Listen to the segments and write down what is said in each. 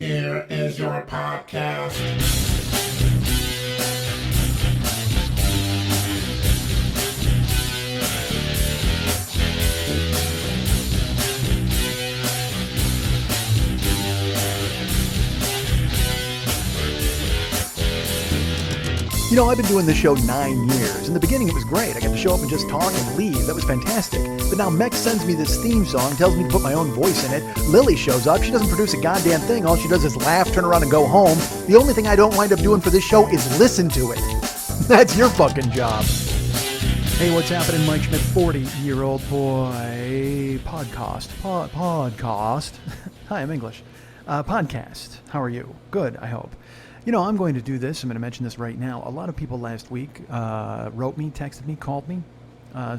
Here is your podcast. You know, I've been doing this show 9 years. In the beginning, it was great. I got to show up and just talk and leave. That was fantastic. But now Mex sends me this theme song, tells me to put my own voice in it. Lily shows up. She doesn't produce a goddamn thing. All she does is laugh, turn around, and go home. The only thing I don't wind up doing for this show is listen to it. That's your fucking job. Hey, what's happening, Mike Schmidt, 40-year-old boy? Podcast. Hi, I'm English. Podcast. How are you? Good, I hope. You know, I'm going to do this. I'm going to mention this right now. A lot of people last week wrote me, texted me, called me.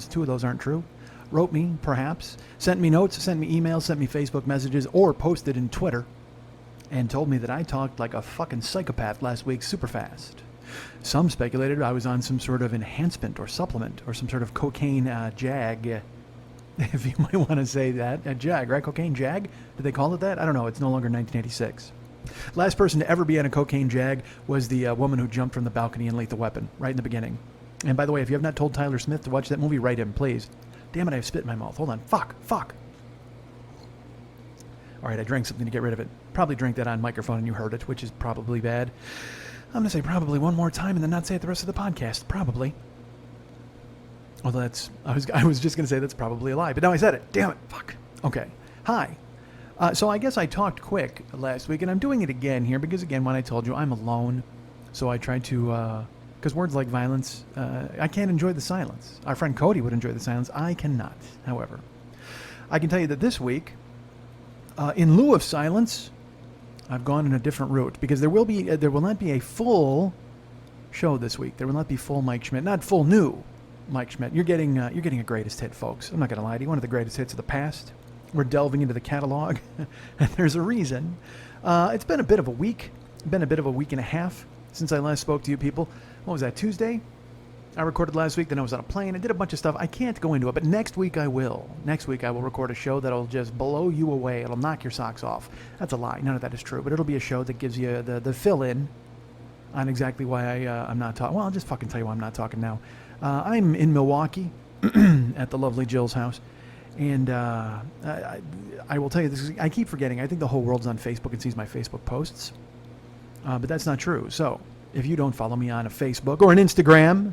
Two of those aren't true. Wrote me, perhaps. Sent me notes, sent me emails, sent me Facebook messages, or posted in Twitter and told me that I talked like a fucking psychopath last week super fast. Some speculated I was on some sort of enhancement or supplement or some sort of cocaine jag, if you might want to say that. A jag, right? Cocaine jag? Did they call it that? I don't know. It's no longer 1986. Last person to ever be on a cocaine jag was the woman who jumped from the balcony in Lethal Weapon, right in the beginning. And by the way, if you have not told Tyler Smith to watch that movie, write him, please. Damn it, I have spit in my mouth. Hold on. Fuck. All right, I drank something to get rid of it. Probably drank that on microphone and you heard it, which is probably bad. I'm going to say probably one more time and then not say it the rest of the podcast. Probably. Although I was just going to say that's probably a lie, but now I said it. Damn it. Fuck. Okay. Hi. So I guess I talked quick last week, and I'm doing it again here because, again, when I told you, I'm alone. So I tried to, because words like violence, I can't enjoy the silence. Our friend Cody would enjoy the silence. I cannot, however. I can tell you that this week, in lieu of silence, I've gone in a different route because there will not be a full show this week. There will not be full Mike Schmidt, not full new Mike Schmidt. You're getting a greatest hit, folks. I'm not going to lie to you. One of the greatest hits of the past. We're delving into the catalog, and there's a reason. It's been a bit of a week. Been a bit of a week and a half since I last spoke to you people. What was that, Tuesday? I recorded last week, then I was on a plane. I did a bunch of stuff. I can't go into it, but next week I will. Next week I will record a show that'll just blow you away. It'll knock your socks off. That's a lie. None of that is true, but it'll be a show that gives you the fill-in on exactly why I'm not talking. Well, I'll just fucking tell you why I'm not talking now. I'm in Milwaukee at the lovely Jill's house. And I will tell you this. I keep forgetting. I think the whole world's on Facebook and sees my Facebook posts. But that's not true. So if you don't follow me on a Facebook or an Instagram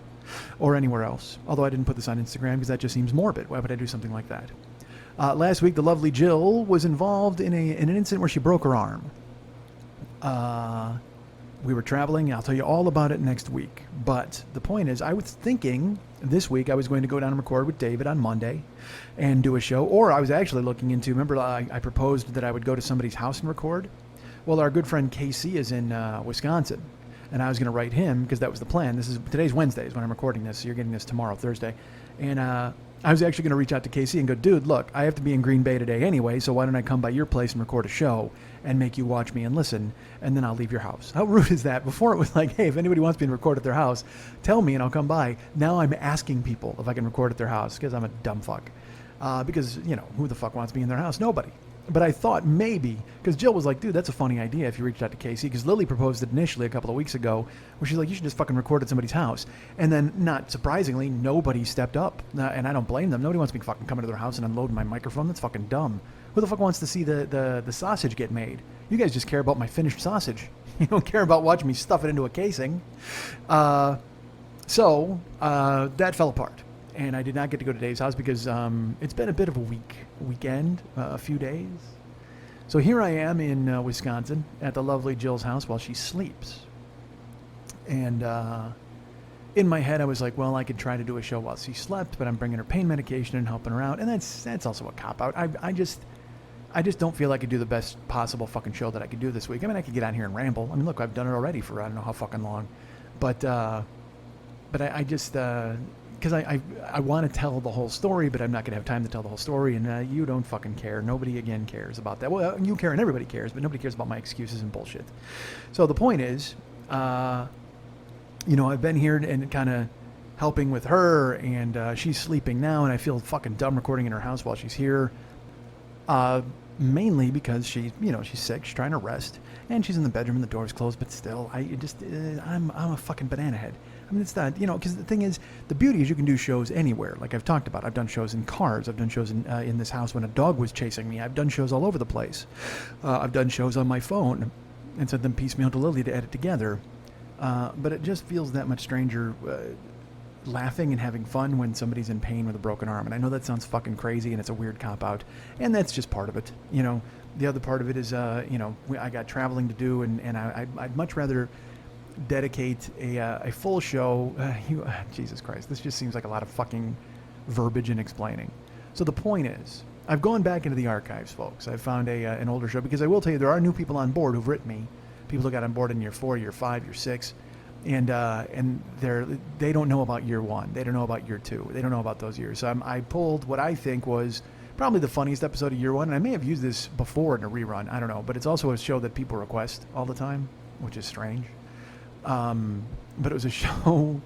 or anywhere else, although I didn't put this on Instagram because that just seems morbid. Why would I do something like that? Last week, the lovely Jill was involved in an incident where she broke her arm. We were traveling. I'll tell you all about it next week. But the point is, I was thinking this week I was going to go down and record with David on Monday and do a show. Or I was actually looking into, remember I proposed that I would go to somebody's house and record? Well, our good friend Casey is in Wisconsin. And I was going to write him because that was the plan. Today's Wednesday is when I'm recording this. So you're getting this tomorrow, Thursday. And I was actually going to reach out to Casey and go, dude, look, I have to be in Green Bay today anyway, so why don't I come by your place and record a show and make you watch me and listen, and then I'll leave your house. How rude is that? Before it was like, hey, if anybody wants me to record at their house, tell me and I'll come by. Now I'm asking people if I can record at their house because I'm a dumb fuck. Because, you know, who the fuck wants me in their house? Nobody. But I thought maybe, because Jill was like, dude, that's a funny idea if you reached out to Casey, because Lily proposed it initially a couple of weeks ago, where she's like, you should just fucking record at somebody's house. And then, not surprisingly, nobody stepped up. And I don't blame them. Nobody wants me fucking coming to their house and unloading my microphone. That's fucking dumb. Who the fuck wants to see the sausage get made? You guys just care about my finished sausage. You don't care about watching me stuff it into a casing. So that fell apart. And I did not get to go to Dave's house because it's been a bit of a weekend, a few days. So here I am in Wisconsin at the lovely Jill's house while she sleeps. And in my head, I was like, well, I could try to do a show while she slept, but I'm bringing her pain medication and helping her out. And that's also a cop-out. I just don't feel I could do the best possible fucking show that I could do this week. I mean, I could get on here and ramble. I mean, look, I've done it already for I don't know how fucking long. But I just... because I want to tell the whole story, but I'm not going to have time to tell the whole story, and you don't fucking care. Nobody, again, cares about that. Well, you care and everybody cares, but nobody cares about my excuses and bullshit. So the point is, I've been here and kind of helping with her, and she's sleeping now, and I feel fucking dumb recording in her house while she's here. mainly because she's sick, she's trying to rest, and she's in the bedroom and the door's closed. But still, I'm a fucking banana head. I mean, it's not, because the thing is, the beauty is you can do shows anywhere. Like I've talked about, I've done shows in cars. I've done shows in this house when a dog was chasing me. I've done shows all over the place. I've done shows on my phone and sent them piecemeal to Lily to edit together. But it just feels that much stranger laughing and having fun when somebody's in pain with a broken arm. And I know that sounds fucking crazy and it's a weird cop-out. And that's just part of it. The other part of it is, I got traveling to do, and I'd much rather dedicate a full show. Jesus Christ, this just seems like a lot of fucking verbiage and explaining. So the point is, I've gone back into the archives, folks. I've found an older show, because I will tell you, there are new people on board who've written me. People who got on board in year 4, year 5, year 6, and they don't know about year 1. They don't know about year 2. They don't know about those years. So I pulled what I think was probably the funniest episode of year 1, and I may have used this before in a rerun. I don't know, but it's also a show that people request all the time, which is strange. But it was a show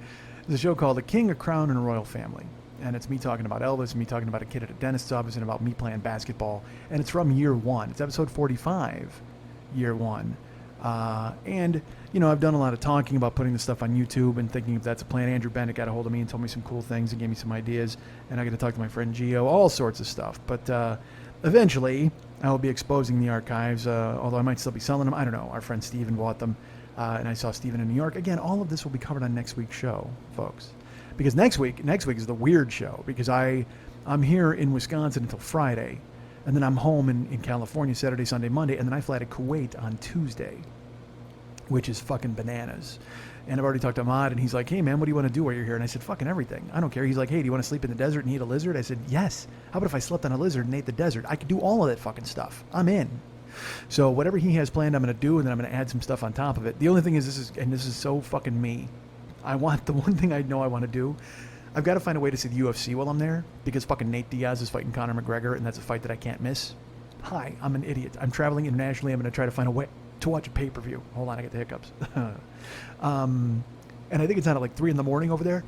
called The King, A Crown, and a Royal Family. And it's me talking about Elvis, and me talking about a kid at a dentist's office, and about me playing basketball. And it's from year 1. It's episode 45, year 1. And, I've done a lot of talking about putting this stuff on YouTube and thinking if that's a plan. Andrew Bennett got a hold of me and told me some cool things and gave me some ideas. And I got to talk to my friend Gio, all sorts of stuff. But eventually, I will be exposing the archives, although I might still be selling them. I don't know. Our friend Steven bought them. And I saw Steven in New York. Again, all of this will be covered on next week's show, folks. Because next week is the weird show. Because I'm here in Wisconsin until Friday. And then I'm home in California Saturday, Sunday, Monday. And then I fly to Kuwait on Tuesday, which is fucking bananas. And I've already talked to Ahmad, and he's like, hey, man, what do you want to do while you're here? And I said, fucking everything. I don't care. He's like, hey, do you want to sleep in the desert and eat a lizard? I said, yes. How about if I slept on a lizard and ate the desert? I could do all of that fucking stuff. I'm in. So whatever he has planned, I'm going to do, and then I'm going to add some stuff on top of it. The only thing is, this is so fucking me. The one thing I know I want to do, I've got to find a way to see the UFC while I'm there, because fucking Nate Diaz is fighting Conor McGregor, and that's a fight that I can't miss. Hi, I'm an idiot. I'm traveling internationally. I'm going to try to find a way to watch a pay-per-view. Hold on, I get the hiccups. And I think it's on at like 3 in the morning over there.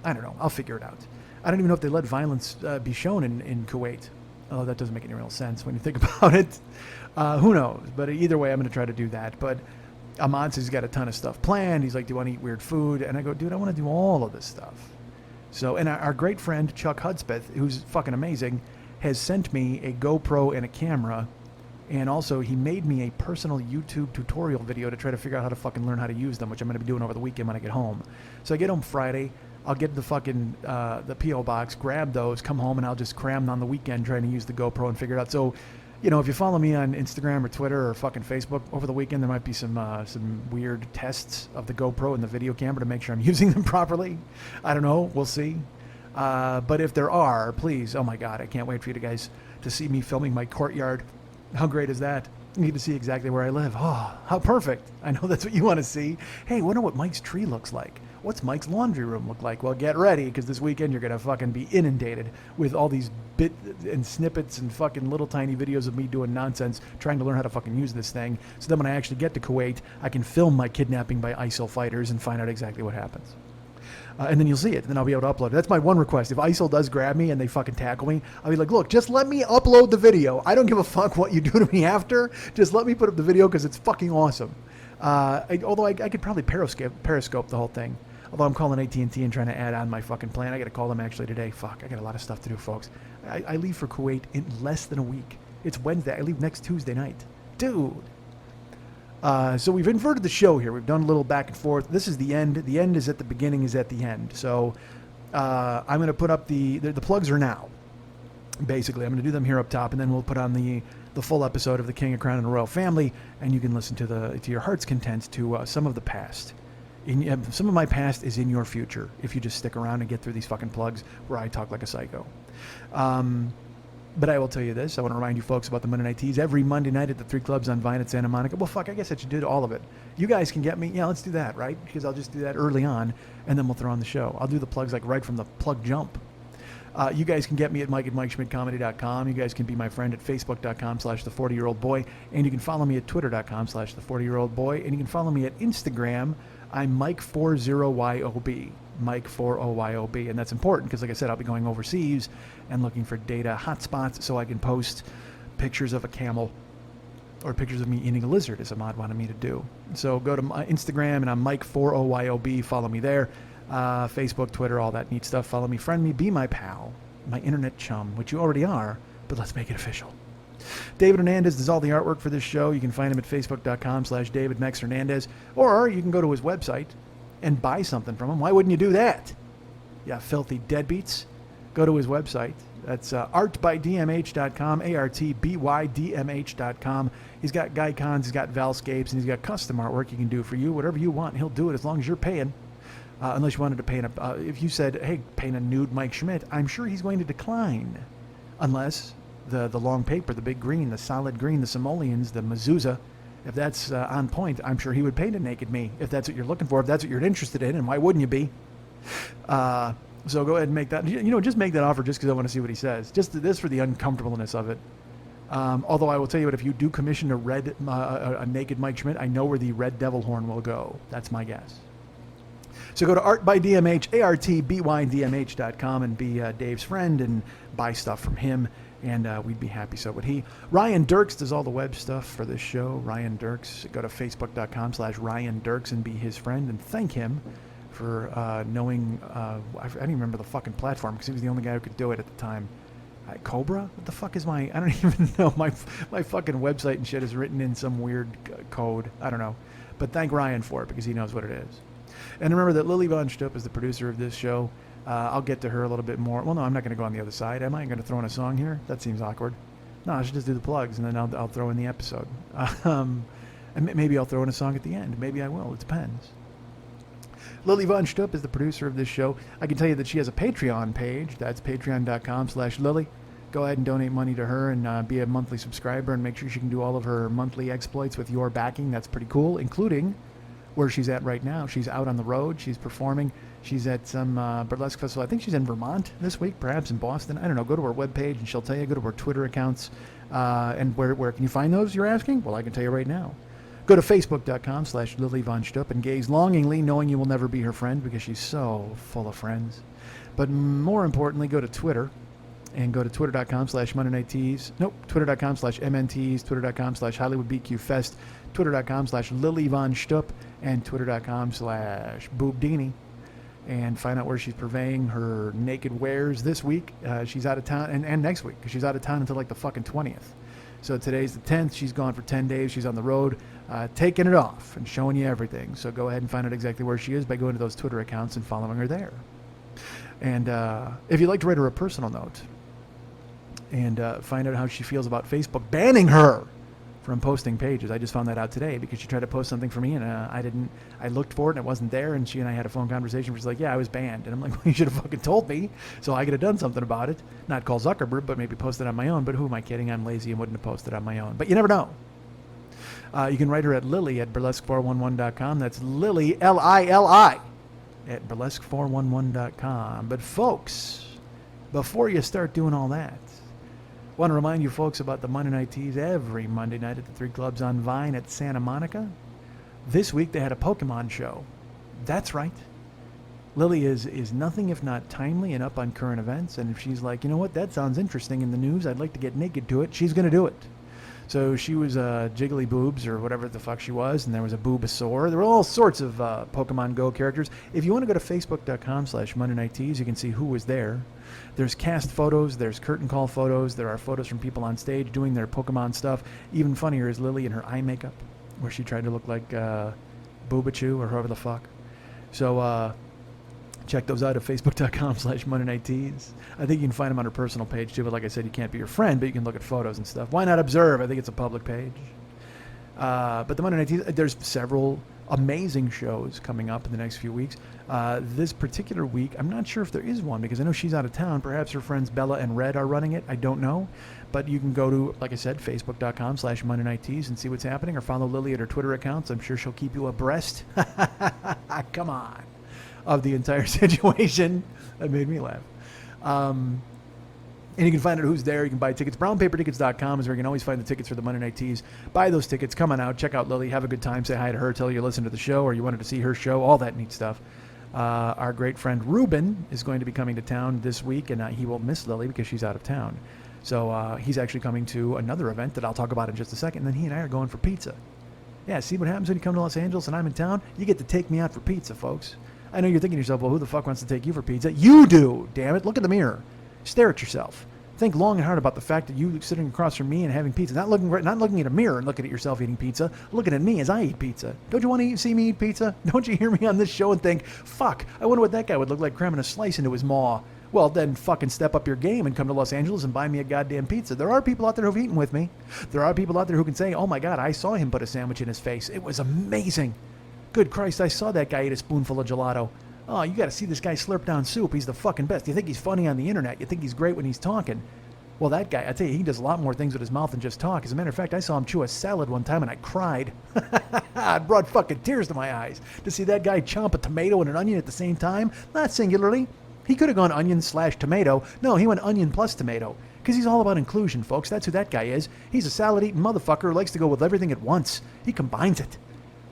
I don't know. I'll figure it out. I don't even know if they let violence be shown in Kuwait. Oh, that doesn't make any real sense when you think about it. Who knows? But either way, I'm going to try to do that. But Ahmad says he's got a ton of stuff planned. He's like, do you want to eat weird food? And I go, dude, I want to do all of this stuff. So, and our great friend, Chuck Hudspeth, who's fucking amazing, has sent me a GoPro and a camera. And also, he made me a personal YouTube tutorial video to try to figure out how to fucking learn how to use them, which I'm going to be doing over the weekend when I get home. So I get home Friday. I'll get the fucking the P.O. box, grab those, come home, and I'll just cram on the weekend trying to use the GoPro and figure it out. So, if you follow me on Instagram or Twitter or fucking Facebook over the weekend, there might be some weird tests of the GoPro and the video camera to make sure I'm using them properly. I don't know. We'll see. But if there are, please, oh my God, I can't wait for you guys to see me filming my courtyard. How great is that? You need to see exactly where I live. Oh, how perfect. I know that's what you want to see. Hey, wonder what Mike's tree looks like. What's Mike's laundry room look like? Well, get ready, because this weekend you're going to fucking be inundated with all these bit and snippets and fucking little tiny videos of me doing nonsense, trying to learn how to fucking use this thing. So then when I actually get to Kuwait, I can film my kidnapping by ISIL fighters and find out exactly what happens. And then you'll see it, and then I'll be able to upload it. That's my one request. If ISIL does grab me and they fucking tackle me, I'll be like, look, just let me upload the video. I don't give a fuck what you do to me after. Just let me put up the video, because it's fucking awesome. Although I could probably periscope the whole thing. Although I'm calling AT&T and trying to add on my fucking plan. I got to call them actually today. Fuck, I got a lot of stuff to do, folks. I leave for Kuwait in less than a week. It's Wednesday. I leave next Tuesday night. Dude. So we've inverted the show here. We've done a little back and forth. This is the end. The end is at the beginning is at the end. So I'm going to put up the plugs are now. Basically, I'm going to do them here up top, and then we'll put on the full episode of The King, A Crown, and a Royal Family, and you can listen to your heart's content to some of the past. Some of my past is in your future if you just stick around and get through these fucking plugs where I talk like a psycho. But I will tell you this. I want to remind you folks about the Monday Night Teas every Monday night at the 3 clubs on Vine at Santa Monica. Well, fuck, I guess I should do all of it. You guys can get me. Yeah, let's do that, right? Because I'll just do that early on, and then we'll throw on the show. I'll do the plugs like right from the plug jump. You guys can get me at Mike at MikeSchmidtComedy.com. You guys can be my friend at Facebook.com/the40yearoldboy. And you can follow me at Twitter.com/the40yearoldboy. And you can follow me at Instagram. I'm Mike40YOB. Mike40YOB. And that's important because, like I said, I'll be going overseas and looking for data hotspots so I can post pictures of a camel or pictures of me eating a lizard, as Ahmad wanted me to do. So go to my Instagram, and I'm Mike4OYOB. Follow me there. Facebook, Twitter, all that neat stuff. Follow me, friend me, be my pal, my internet chum, which you already are, but let's make it official. David Hernandez does all the artwork for this show. You can find him at facebook.com/DavidMexHernandez, or you can go to his website and buy something from him. Why wouldn't you do that? Yeah, filthy deadbeats. Go to his website. That's artbydmh.com, ARTBYDMH.com. He's got Gycons, he's got Valscapes, and he's got custom artwork he can do for you. Whatever you want, he'll do it as long as you're paying. Unless you wanted to paint if you said, hey, paint a nude Mike Schmidt, I'm sure he's going to decline. Unless the long paper, the big green, the solid green, the simoleons, the mezuzah, if that's on point, I'm sure he would paint a naked me if that's what you're looking for, if that's what you're interested in, and why wouldn't you be? So go ahead and make that, just make that offer just because I want to see what he says. Just this for the uncomfortableness of it. Although I will tell you what, if you do commission a naked Mike Schmidt, I know where the red devil horn will go. That's my guess. So go to artbydmh, ARTBYDMH.com, and be Dave's friend and buy stuff from him, and we'd be happy, so would he. Ryan Dirks does all the web stuff for this show. Ryan Dirks. Go to facebook.com/Ryan Dirks and be his friend, and thank him for knowing, I don't even remember the fucking platform because he was the only guy who could do it at the time. Cobra? What the fuck is I don't even know. My fucking website and shit is written in some weird code. I don't know. But thank Ryan for it because he knows what it is. And remember that Lily Von Stupp is the producer of this show. I'll get to her a little bit more. Well, no, I'm not going to go on the other side. Am I going to throw in a song here? That seems awkward. No, I should just do the plugs, and then I'll throw in the episode. And maybe I'll throw in a song at the end. Maybe I will. It depends. Lily Von Stupp is the producer of this show. I can tell you that she has a Patreon page. That's patreon.com/Lily. Go ahead and donate money to her and be a monthly subscriber and make sure she can do all of her monthly exploits with your backing. That's pretty cool, including where she's at right now. She's out on the road. She's performing. She's at some burlesque festival. I think she's in Vermont this week, perhaps in Boston. I don't know. Go to her webpage and she'll tell you. Go to her Twitter accounts. And where can you find those, you're asking? Well, I can tell you right now. Go to facebook.com/Lily Von Stupp and gaze longingly, knowing you will never be her friend because she's so full of friends. But more importantly, go to Twitter and go to twitter.com/Monday Night Tees. Nope, twitter.com/MNTees, twitter.com/HollywoodBQFest, twitter.com/Lily Von Stupp, and twitter.com/Boobdini. And find out where she's purveying her naked wares this week. She's out of town, and next week, because she's out of town until like the fucking 20th. So today's the 10th. She's gone for 10 days. She's on the road, taking it off and showing you everything. So go ahead and find out exactly where she is by going to those Twitter accounts and following her there. And if you'd like to write her a personal note and find out how she feels about Facebook banning her from posting pages. I just found that out today because she tried to post something for me and I looked for it and it wasn't there, and she and I had a phone conversation where she's like, yeah, I was banned. And I'm like, well, you should have fucking told me so I could have done something about it. Not call Zuckerberg, but maybe post it on my own. But who am I kidding? I'm lazy and wouldn't have posted on my own. But you never know. You can write her at Lily at burlesque411.com. That's Lily, Lili, at burlesque411.com. But folks, before you start doing all that, I want to remind you folks about the Monday Night Tees every Monday night at the 3 Clubs on Vine at Santa Monica. This week they had a Pokemon show. That's right. Lily is nothing if not timely and up on current events. And if she's like, you know what, that sounds interesting in the news, I'd like to get naked to it, she's going to do it. So she was Jiggly Boobs or whatever the fuck she was, and there was a Bulbasaur. There were all sorts of Pokemon Go characters. If you want to go to facebook.com/Monday Night Tees, you can see who was there. There's cast photos, there's curtain call photos, there are photos from people on stage doing their Pokemon stuff. Even funnier is Lily in her eye makeup, where she tried to look like Boobachu or whoever the fuck. So check those out at facebook.com/Monday Night Tees. I think you can find them on her personal page too, but like I said, you can't be her friend, but you can look at photos and stuff. Why not observe? I think it's a public page. But the Monday Night Tees, there's several amazing shows coming up in the next few weeks. This particular week, I'm not sure if there is one because I know she's out of town. Perhaps her friends Bella and Red are running it. I don't know. But you can go to, like I said, facebook.com/Monday Night Tees and see what's happening, or follow Lily at her Twitter accounts. I'm sure she'll keep you abreast. Come on. Of the entire situation. That made me laugh. And you can find out who's there. You can buy tickets. Brownpapertickets.com is where you can always find the tickets for the Monday Night Tees. Buy those tickets. Come on out. Check out Lily. Have a good time. Say hi to her. Tell her you listened to the show or you wanted to see her show. All that neat stuff. Our great friend Ruben is going to be coming to town this week, and he will miss Lily because she's out of town. So he's actually coming to another event that I'll talk about in just a second. And then he and I are going for pizza. Yeah, see what happens when you come to Los Angeles and I'm in town? You get to take me out for pizza, folks. I know you're thinking to yourself, well, who the fuck wants to take you for pizza? You do, damn it. Look in the mirror. Stare at yourself. Think long and hard about the fact that you sitting across from me and having pizza. Not looking at a mirror and looking at yourself eating pizza. Looking at me as I eat pizza. Don't you want to see me eat pizza? Don't you hear me on this show and think, fuck, I wonder what that guy would look like cramming a slice into his maw. Well, then fucking step up your game and come to Los Angeles and buy me a goddamn pizza. There are people out there who've eaten with me. There are people out there who can say, oh my God, I saw him put a sandwich in his face. It was amazing. Good Christ, I saw that guy eat a spoonful of gelato. Oh, you got to see this guy slurp down soup. He's the fucking best. You think he's funny on the internet. You think he's great when he's talking. Well, that guy, I tell you, he does a lot more things with his mouth than just talk. As a matter of fact, I saw him chew a salad one time and I cried. It brought fucking tears to my eyes to see that guy chomp a tomato and an onion at the same time. Not singularly. He could have gone onion/tomato. No, he went onion plus tomato. Because he's all about inclusion, folks. That's who that guy is. He's a salad-eating motherfucker who likes to go with everything at once. He combines it.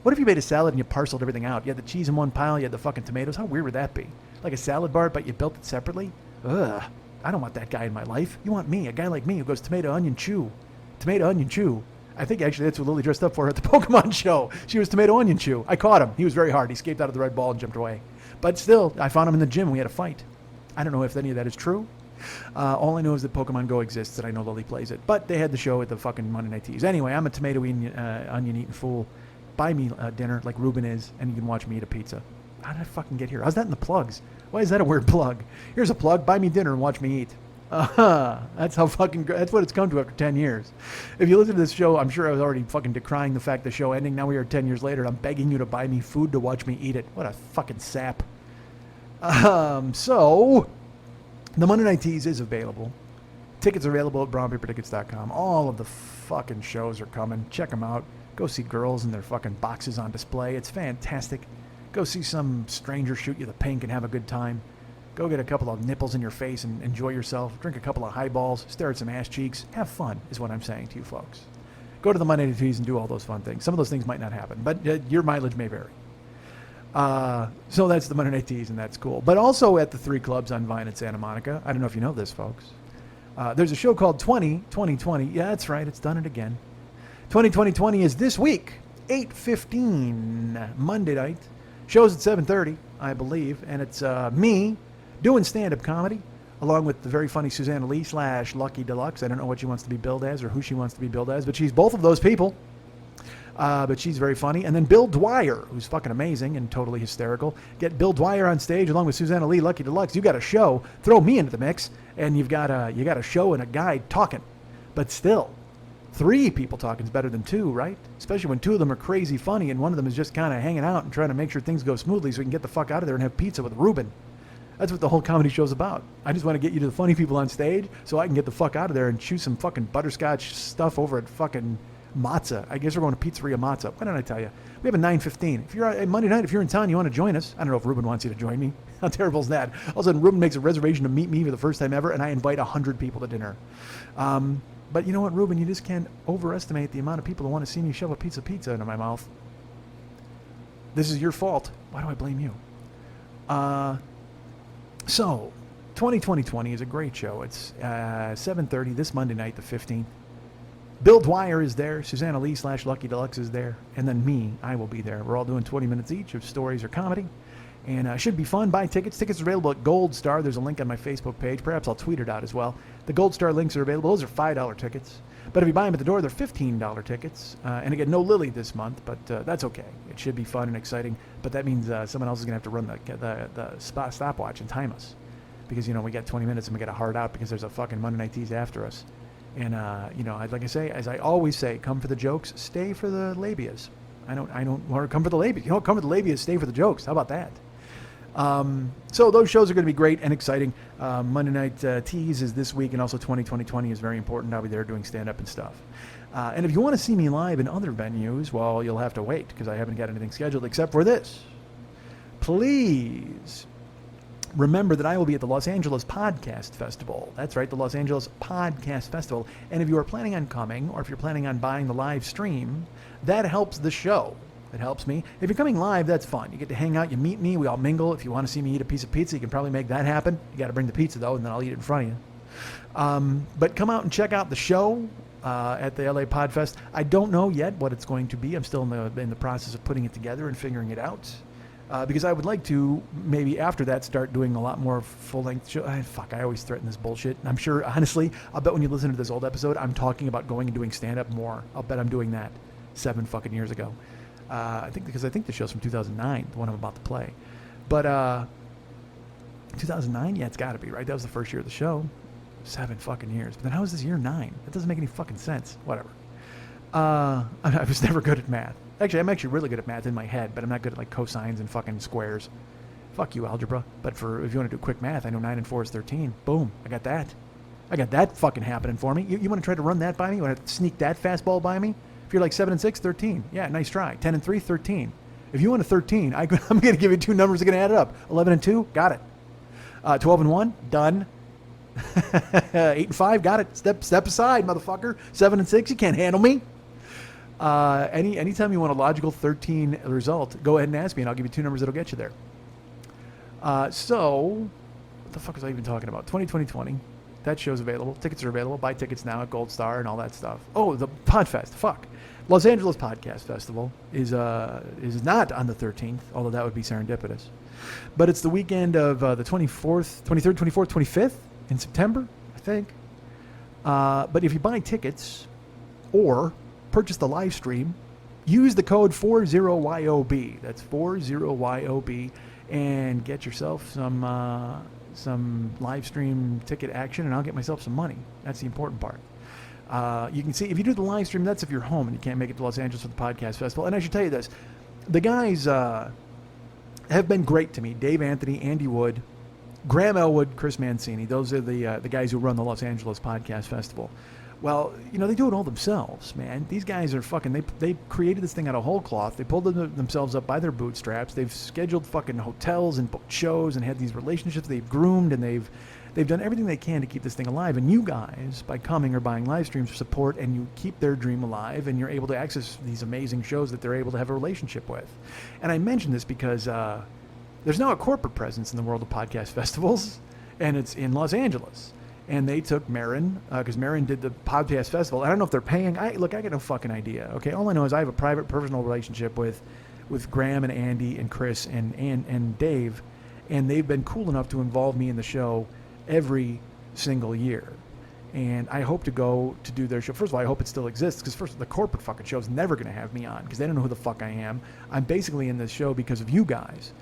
What if you made a salad and you parceled everything out? You had the cheese in one pile, you had the fucking tomatoes. How weird would that be? Like a salad bar, but you built it separately? Ugh. I don't want that guy in my life. You want me, a guy like me who goes tomato, onion, chew. Tomato, onion, chew. I think actually that's what Lily dressed up for at the Pokemon show. She was tomato, onion, chew. I caught him. He was very hard. He escaped out of the red ball and jumped away. But still, I found him in the gym and we had a fight. I don't know if any of that is true. All I know is that Pokemon Go exists and I know Lily plays it. But they had the show at the fucking Monday Night Teas. Anyway, I'm a tomato onion eating fool. Buy me dinner like Ruben is, and you can watch me eat a pizza. How did I fucking get here? How's that in the plugs? Why is that a weird plug? Here's a plug. Buy me dinner and watch me eat. That's how fucking. That's what it's come to after 10 years. If you listen to this show, I'm sure I was already fucking decrying the fact the show ending. Now we are 10 years later, and I'm begging you to buy me food to watch me eat it. What a fucking sap. So, the Monday Night Teas is available. Tickets are available at brownpapertickets.com. All of the fucking shows are coming. Check them out. Go see girls in their fucking boxes on display. It's fantastic. Go see some stranger shoot you the pink and have a good time. Go get a couple of nipples in your face and enjoy yourself. Drink a couple of highballs. Stare at some ass cheeks. Have fun is what I'm saying to you folks. Go to the Monday Night Teas and do all those fun things. Some of those things might not happen, but your mileage may vary. So that's the Monday Night Teas, and that's cool. But also at the 3 clubs on Vine in Santa Monica. I don't know if you know this, folks. There's a show called 2020. Yeah, that's right. It's done it again. 2020 is this week, 8:15 Monday night. Show's at 7:30, I believe, and it's me doing stand-up comedy, along with the very funny Susanna Lee / Lucky Deluxe. I don't know what she wants to be billed as or who she wants to be billed as, but she's both of those people. But she's very funny. And then Bill Dwyer, who's fucking amazing and totally hysterical. Get Bill Dwyer on stage along with Susanna Lee, Lucky Deluxe. You got a show. Throw me into the mix, and you got a show and a guy talking. But still, 3 people talking is better than 2, right? Especially when 2 of them are crazy funny and one of them is just kind of hanging out and trying to make sure things go smoothly so we can get the fuck out of there and have pizza with Ruben. That's what the whole comedy show's about. I just want to get you to the funny people on stage so I can get the fuck out of there and chew some fucking butterscotch stuff over at fucking Matza. I guess we're going to Pizzeria Matza. Why didn't I tell you? We have a 9:15. If you're Monday night, if you're in town, you want to join us. I don't know if Ruben wants you to join me. How terrible is that? All of a sudden, Ruben makes a reservation to meet me for the first time ever, and I invite 100 people to dinner. But you know what, Ruben? You just can't overestimate the amount of people who want to see me shove a piece of pizza into my mouth. This is your fault. Why do I blame you? So, 2020 is a great show. It's 7:30 this Monday night, the 15th. Bill Dwyer is there. Susanna Lee / Lucky Deluxe is there. And then me, I will be there. We're all doing 20 minutes each of stories or comedy. And should be fun. Buy tickets. Tickets are available at Gold Star. There's a link on my Facebook page. Perhaps I'll tweet it out as well. The Gold Star links are available. Those are $5 tickets. But if you buy them at the door, they're $15 tickets. And again, no Lily this month, but that's okay. It should be fun and exciting. But that means someone else is going to have to run the stopwatch and time us. Because, we got 20 minutes and we got to hard out because there's a fucking Monday Night Teas after us. And, like I say, as I always say, come for the jokes, stay for the labias. I don't want to come for the labias. Come for the labias, stay for the jokes. How about that? So those shows are going to be great and exciting. Monday Night Teas is this week, and also 2020 is very important. I'll be there doing stand-up and stuff. And if you want to see me live in other venues, well, you'll have to wait because I haven't got anything scheduled except for this. Please remember that I will be at the Los Angeles Podcast Festival. That's right, the Los Angeles Podcast Festival. And if you are planning on coming, or if you're planning on buying the live stream, that helps the show. It helps me. If you're coming live, that's fun. You get to hang out, you meet me, we all mingle. If you want to see me eat a piece of pizza, you can probably make that happen. You got to bring the pizza, though, and then I'll eat it in front of you. But come out and check out the show at the LA Podfest. I don't know yet what it's going to be. I'm still in the process of putting it together and figuring it out. Because I would like to, maybe after that, start doing a lot more full-length show. I always threaten this bullshit. I'm sure, honestly, I'll bet when you listen to this old episode, I'm talking about going and doing stand-up more. I'll bet I'm doing that 7 fucking years ago. I think the show's from 2009, the one I'm about to play. But 2009? Yeah, it's got to be, right? That was the first year of the show. 7 fucking years. But then how is this year 9? That doesn't make any fucking sense. Whatever. I was never good at math. Actually, I'm actually really good at math in my head, but I'm not good at like cosines and fucking squares. Fuck you, algebra. But if you want to do quick math, I know 9 and 4 is 13. Boom. I got that. I got that fucking happening for me. You want to try to run that by me? You want to sneak that fastball by me? If you're like 7 and 6, 13. Yeah, nice try. 10 and 3, 13. If you want a 13, I'm going to give you 2 numbers that are going to add it up. 11 and 2, got it. 12 and 1, done. 8 and 5, got it. Step aside, motherfucker. 7 and 6, you can't handle me. Anytime you want a logical 13 result, go ahead and ask me, and I'll give you 2 numbers that'll get you there. So, what the fuck was I even talking about? 2020. That show's available. Tickets are available. Buy tickets now at Gold Star and all that stuff. Oh, the Podfest. Fuck. Los Angeles Podcast Festival is not on the 13th, although that would be serendipitous. But it's the weekend of the 24th, 23rd, 24th, 25th in September, I think. But if you buy tickets or purchase the live stream, use the code 40YOB. That's 40YOB, and get yourself some live stream ticket action, and I'll get myself some money. That's the important part. You can see, if you do the live stream, that's if you're home and you can't make it to Los Angeles for the Podcast Festival. And I should tell you this. The guys have been great to me. Dave Anthony, Andy Wood, Graham Elwood, Chris Mancini. Those are the guys who run the Los Angeles Podcast Festival. Well, they do it all themselves, man. These guys are fucking, they created this thing out of whole cloth. They pulled themselves up by their bootstraps. They've scheduled fucking hotels and booked shows and had these relationships they've groomed, and they've done everything they can to keep this thing alive. And you guys, by coming or buying live streams, support, and you keep their dream alive, and you're able to access these amazing shows that they're able to have a relationship with. And I mention this because there's now a corporate presence in the world of podcast festivals, and it's in Los Angeles. And they took Marin, because Marin did the Podcast Festival. I don't know if they're paying. I got no fucking idea. Okay, all I know is I have a private, personal relationship with Graham and Andy and Chris and Dave, and they've been cool enough to involve me in the show every single year. And I hope to go to do their show. First of all, I hope it still exists, because first, the corporate fucking show is never going to have me on, because they don't know who the fuck I am. I'm basically in this show because of you guys.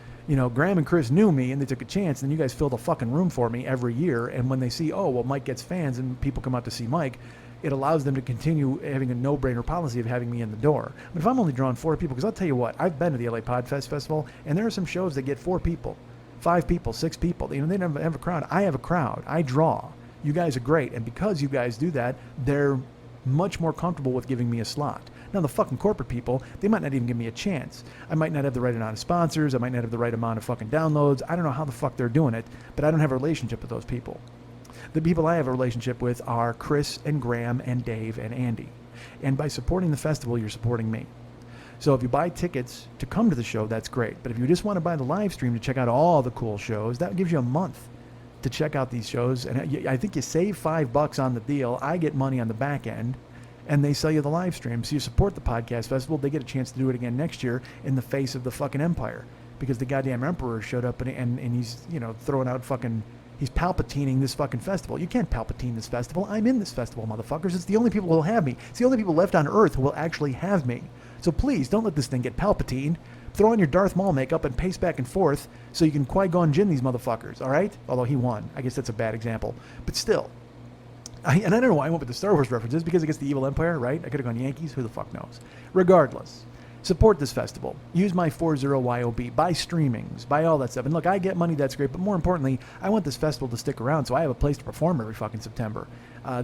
Graham and Chris knew me, and they took a chance, and you guys filled a fucking room for me every year. And when they see, oh, well, Mike gets fans, and people come out to see Mike, it allows them to continue having a no-brainer policy of having me in the door. But if I'm only drawing 4 people, because I'll tell you what, I've been to the LA Podfest Festival, and there are some shows that get 4 people, 5 people, 6 people. They don't have a crowd. I have a crowd. I draw. You guys are great. And because you guys do that, they're much more comfortable with giving me a slot. Now, the fucking corporate people, they might not even give me a chance. I might not have the right amount of sponsors. I might not have the right amount of fucking downloads. I don't know how the fuck they're doing it, but I don't have a relationship with those people. The people I have a relationship with are Chris and Graham and Dave and Andy. And by supporting the festival, you're supporting me. So if you buy tickets to come to the show, that's great. But if you just want to buy the live stream to check out all the cool shows, that gives you a month to check out these shows. And I think you save $5 on the deal. I get money on the back end, and they sell you the live stream. So you support the Podcast Festival. They get a chance to do it again next year in the face of the fucking empire, because the goddamn emperor showed up and he's throwing out fucking, he's Palpatining this fucking festival. You can't Palpatine this festival. I'm in this festival, motherfuckers. It's the only people who will have me. It's the only people left on Earth who will actually have me. So please don't let this thing get Palpatined. Throw on your Darth Maul makeup and pace back and forth so you can Qui-Gon Jinn these motherfuckers, all right? Although he won. I guess that's a bad example. But still. I don't know why I went with the Star Wars references, because it gets the evil empire, right? I could have gone Yankees. Who the fuck knows? Regardless, support this festival. Use my 40YOB. Buy streamings. Buy all that stuff. And look, I get money. That's great. But more importantly, I want this festival to stick around so I have a place to perform every fucking September.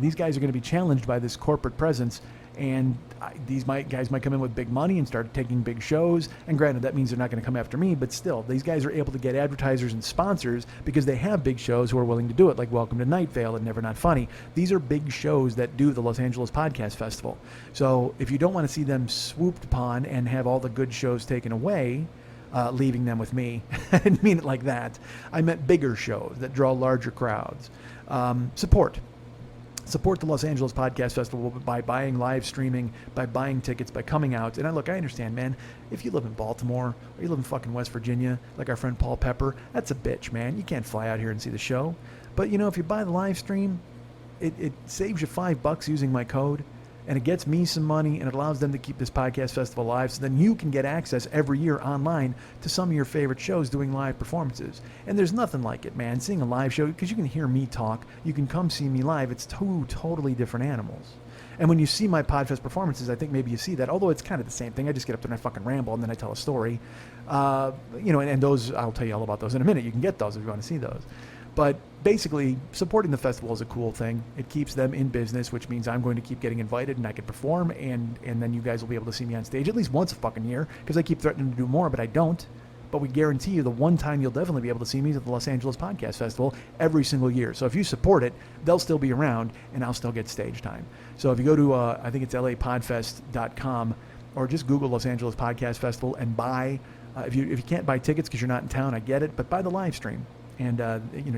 These guys are going to be challenged by this corporate presence. And these guys might come in with big money and start taking big shows. And granted, that means they're not going to come after me. But still, these guys are able to get advertisers and sponsors because they have big shows who are willing to do it, like Welcome to Night Vale and Never Not Funny. These are big shows that do the Los Angeles Podcast Festival. So if you don't want to see them swooped upon and have all the good shows taken away, leaving them with me. I didn't mean it like that. I meant bigger shows that draw larger crowds. Support the Los Angeles Podcast Festival by buying live streaming, by buying tickets, by coming out. And I understand, man, if you live in Baltimore or you live in fucking West Virginia, like our friend Paul Pepper, that's a bitch, man. You can't fly out here and see the show. But, if you buy the live stream, it saves you $5 using my code, and it gets me some money, and it allows them to keep this podcast festival alive, so then you can get access every year online to some of your favorite shows doing live performances. And there's nothing like it, man. Seeing a live show, because you can hear me talk, you can come see me live. It's two totally different animals. And when you see my Podfest performances, I think maybe you see that, although it's kind of the same thing. I just get up there and I fucking ramble, and then I tell a story. And those, I'll tell you all about those in a minute. You can get those if you want to see those. But basically, supporting the festival is a cool thing. It keeps them in business, which means I'm going to keep getting invited and I can perform, and then you guys will be able to see me on stage at least once a fucking year, because I keep threatening to do more, but I don't. But we guarantee you the one time you'll definitely be able to see me is at the Los Angeles Podcast Festival every single year. So if you support it, they'll still be around, and I'll still get stage time. So if you go to, I think it's lapodfest.com, or just Google Los Angeles Podcast Festival and buy, if you can't buy tickets because you're not in town, I get it, but buy the live stream. And,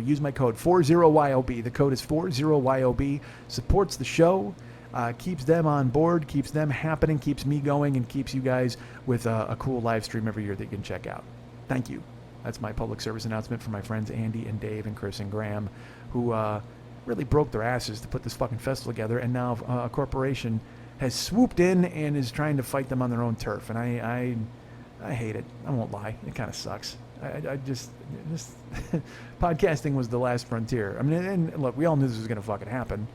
use my code 40YOB. The code is 40YOB. Supports the show, keeps them on board, keeps them happening, keeps me going, and keeps you guys with a cool live stream every year that you can check out. Thank you. That's my public service announcement for my friends Andy and Dave and Chris and Graham, who really broke their asses to put this fucking festival together. And now a corporation has swooped in and is trying to fight them on their own turf. And I hate it. I won't lie. It kind of sucks. I just podcasting was the last frontier. I mean, and look, we all knew this was going to fucking happen,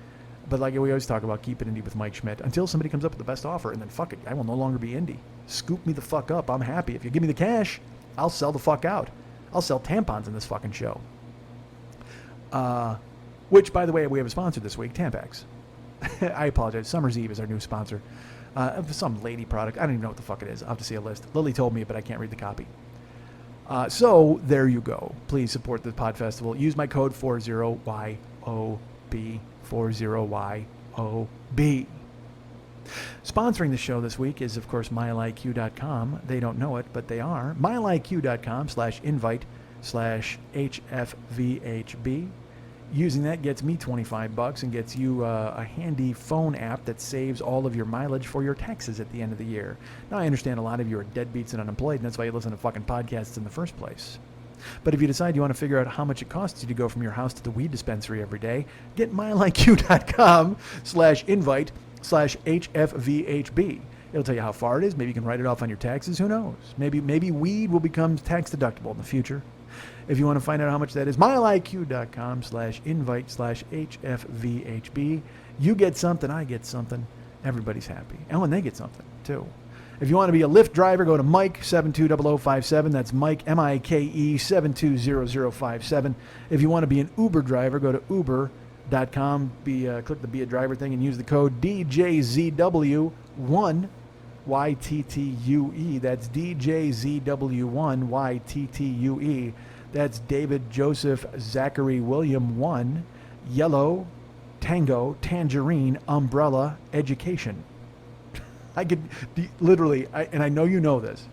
but like we always talk about, keep it indie with Mike Schmidt until somebody comes up with the best offer, and then fuck it, I will no longer be indie. Scoop me the fuck up. I'm happy. If you give me the cash, I'll sell the fuck out. I'll sell tampons in this fucking show. Which, by the way, we have a sponsor this week, Tampax. I apologize. Summer's Eve is our new sponsor. Some lady product. I don't even know what the fuck it is. I'll have to see a list. Lily told me, but I can't read the copy. So there you go. Please support the Pod Festival. Use my code 40YOB. 40YOB. Sponsoring the show this week is, of course, MileIQ.com. They don't know it, but they are. MileIQ.com/invite/HFVHB. Using that gets me $25 and gets you a handy phone app that saves all of your mileage for your taxes at the end of the year. Now, I understand a lot of you are deadbeats and unemployed, and that's why you listen to fucking podcasts in the first place. But if you decide you want to figure out how much it costs you to go from your house to the weed dispensary every day, get MileIQ.com/invite/HFVHB. It'll tell you how far it is. Maybe you can write it off on your taxes. Who knows? Maybe weed will become tax deductible in the future. If you want to find out how much that is, MileIQ.com/invite/HFVHB. You get something, I get something. Everybody's happy. And when they get something, too. If you want to be a Lyft driver, go to Mike 720057. That's Mike, MIKE 720057. If you want to be an Uber driver, go to Uber.com. Click the Be a Driver thing and use the code DJZW1. YTTUE. That's DJZW1 YTTUE. That's David Joseph Zachary William 1 Yellow Tango Tangerine Umbrella Education. I could literally, and I know you know this,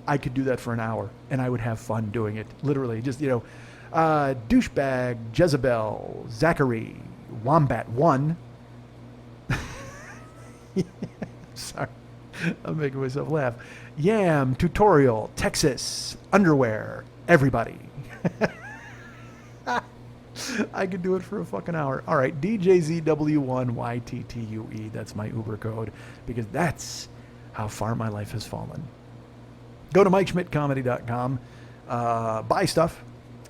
I could do that for an hour and I would have fun doing it. Literally, just, douchebag Jezebel Zachary Wombat 1. Sorry. I'm making myself laugh. Yam Tutorial Texas Underwear Everybody. I could do it for a fucking hour. All right, DJZW1YTTUE. That's my Uber code, because that's how far my life has fallen. Go to MikeSchmidtComedy.com. Buy stuff.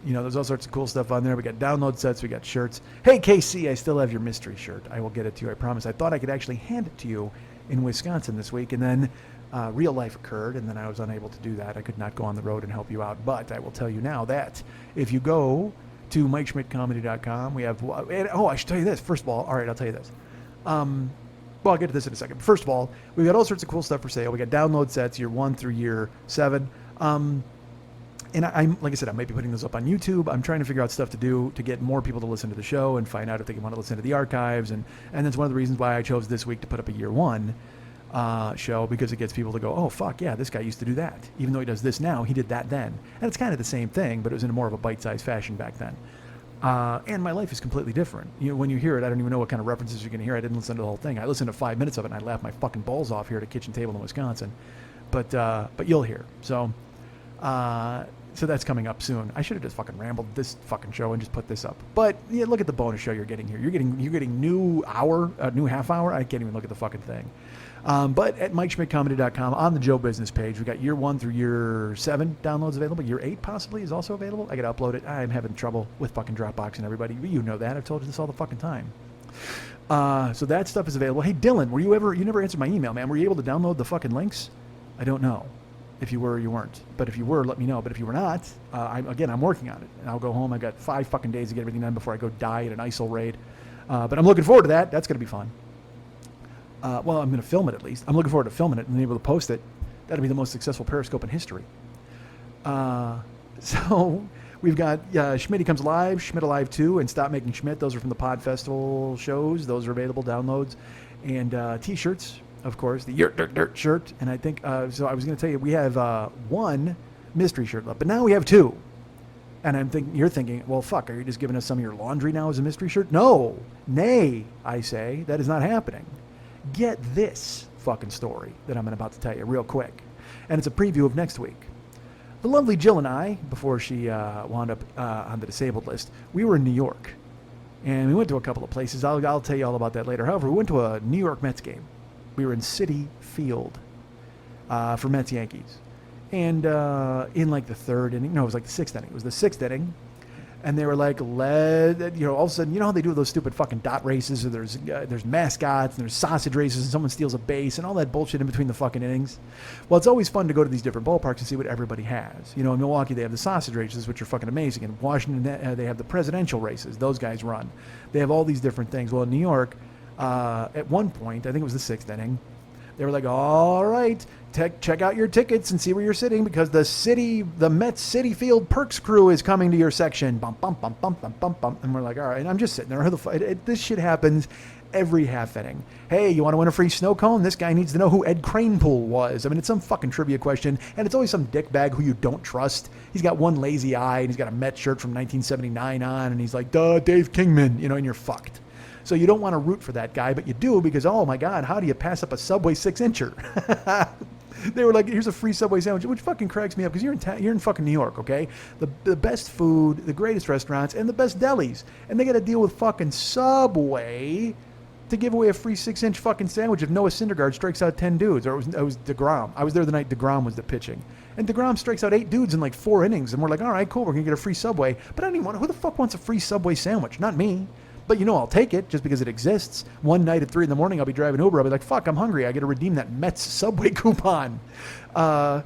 There's all sorts of cool stuff on there. We got download sets. We got shirts. Hey, KC, I still have your mystery shirt. I will get it to you, I promise. I thought I could actually hand it to you in Wisconsin this week, and then real life occurred, and then I was unable to do that. I could not go on the road and help you out, but I will tell you now that if you go to MikeSchmidtComedy.com, we have, I should tell you this. First of all, all right, I'll tell you this. Well, I'll get to this in a second. First of all, we've got all sorts of cool stuff for sale. We got download sets, year 1 through year 7. And I'm like I said, I might be putting those up on YouTube. I'm trying to figure out stuff to do to get more people to listen to the show and find out if they want to listen to the archives. And that's one of the reasons why I chose this week to put up a year 1. show because it gets people to go, oh, fuck, yeah, this guy used to do that. Even though he does this now, he did that then. And it's kind of the same thing, but it was in more of a bite-sized fashion back then. And my life is completely different. When you hear it, I don't even know what kind of references you're going to hear. I didn't listen to the whole thing. I listened to 5 minutes of it, and I laughed my fucking balls off here at a kitchen table in Wisconsin. But you'll hear. So that's coming up soon. I should have just fucking rambled this fucking show and just put this up. But yeah, look at the bonus show you're getting here. You're getting new half hour. I can't even look at the fucking thing. But at MikeSchmidtComedy.com on the Joe Business page, we got year 1 through year 7 downloads available. Year 8 possibly is also available. I got to upload it. I'm having trouble with fucking Dropbox and everybody. You know that. I've told you this all the fucking time. So that stuff is available. Hey, Dylan, you never answered my email, man. Were you able to download the fucking links? I don't know. If you were or you weren't. But if you were, let me know. But if you were not, I'm working on it. And I'll go home. I got 5 fucking days to get everything done before I go die at an ISIL raid. But I'm looking forward to that. That's going to be fun. Well, I'm going to film it at least. I'm looking forward to filming it and being able to post it. That'll be the most successful Periscope in history. So we've got Schmitty Comes Live, Schmidt Alive 2, and Stop Making Schmidt. Those are from the Pod Festival shows. Those are available, downloads. And T-shirts, of course, the Yurt Dirt Dirt shirt. And I think, so I was going to tell you, we have 1 mystery shirt left, but now we have 2. And you're thinking, well, fuck, are you just giving us some of your laundry now as a mystery shirt? No. Nay, I say, that is not happening. Get this fucking story that I'm about to tell you real quick. And it's a preview of next week. The lovely Jill and I, before she wound up on the disabled list, we were in New York. And we went to a couple of places. I'll tell you all about that later. However, we went to a New York Mets game. We were in Citi Field for Mets Yankees. And in like the 3rd inning, no, it was like the 6th inning. It was the 6th inning. And they were like, all of a sudden, you know how they do those stupid fucking dot races, or there's mascots, and there's sausage races, and someone steals a base, and all that bullshit in between the fucking innings. Well, it's always fun to go to these different ballparks and see what everybody has. In Milwaukee, they have the sausage races, which are fucking amazing. In Washington, they have the presidential races. Those guys run. They have all these different things. Well, in New York, at one point, I think it was the 6th inning, they were like, all right, check out your tickets and see where you're sitting because the Mets Citi Field Perks crew is coming to your section. Bump, bump, bump, bump, bump, bump, bump. And we're like, all right. And I'm just sitting there. This shit happens every half inning. Hey, you want to win a free snow cone? This guy needs to know who Ed Kranepool was. I mean, it's some fucking trivia question, and it's always some dickbag who you don't trust. He's got one lazy eye, and he's got a Met shirt from 1979 on, and he's like, duh, Dave Kingman, and you're fucked. So you don't want to root for that guy, but you do because, oh my God, how do you pass up a Subway 6-incher? They were like, here's a free Subway sandwich, which fucking cracks me up because you're in fucking New York, okay? The best food, the greatest restaurants, and the best delis. And they got to deal with fucking Subway to give away a free 6-inch fucking sandwich if Noah Syndergaard strikes out 10 dudes. Or it was DeGrom. I was there the night DeGrom was the pitching. And DeGrom strikes out 8 dudes in like 4 innings. And we're like, all right, cool, we're going to get a free Subway. But I don't even want, who the fuck wants a free Subway sandwich? Not me. But I'll take it just because it exists. One night at 3 in the morning, I'll be driving Uber. I'll be like, fuck, I'm hungry. I got to redeem that Mets Subway coupon. But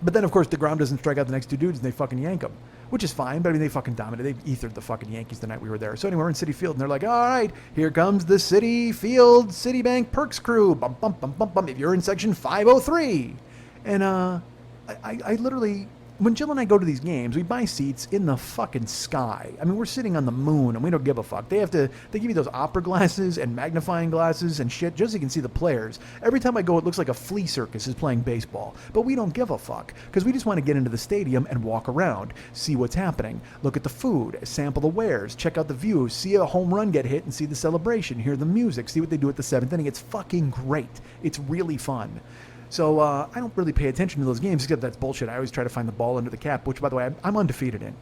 then, of course, DeGrom doesn't strike out the next 2 dudes and they fucking yank him, which is fine. But I mean, they fucking dominated. They ethered the fucking Yankees the night we were there. So anyway, we're in Citi Field and they're like, all right, here comes the Citi Field Citibank Perks crew. Bump, bump, bump, bump, bump. If you're in section 503. And I literally... When Jill and I go to these games, we buy seats in the fucking sky. I mean, we're sitting on the moon, and we don't give a fuck. They give you those opera glasses and magnifying glasses and shit just so you can see the players. Every time I go, it looks like a flea circus is playing baseball. But we don't give a fuck, because we just want to get into the stadium and walk around, see what's happening, look at the food, sample the wares, check out the views, see a home run get hit and see the celebration, hear the music, see what they do at the 7th inning. It's fucking great. It's really fun. So I don't really pay attention to those games, except that's bullshit. I always try to find the ball under the cap, which, by the way, I'm undefeated in.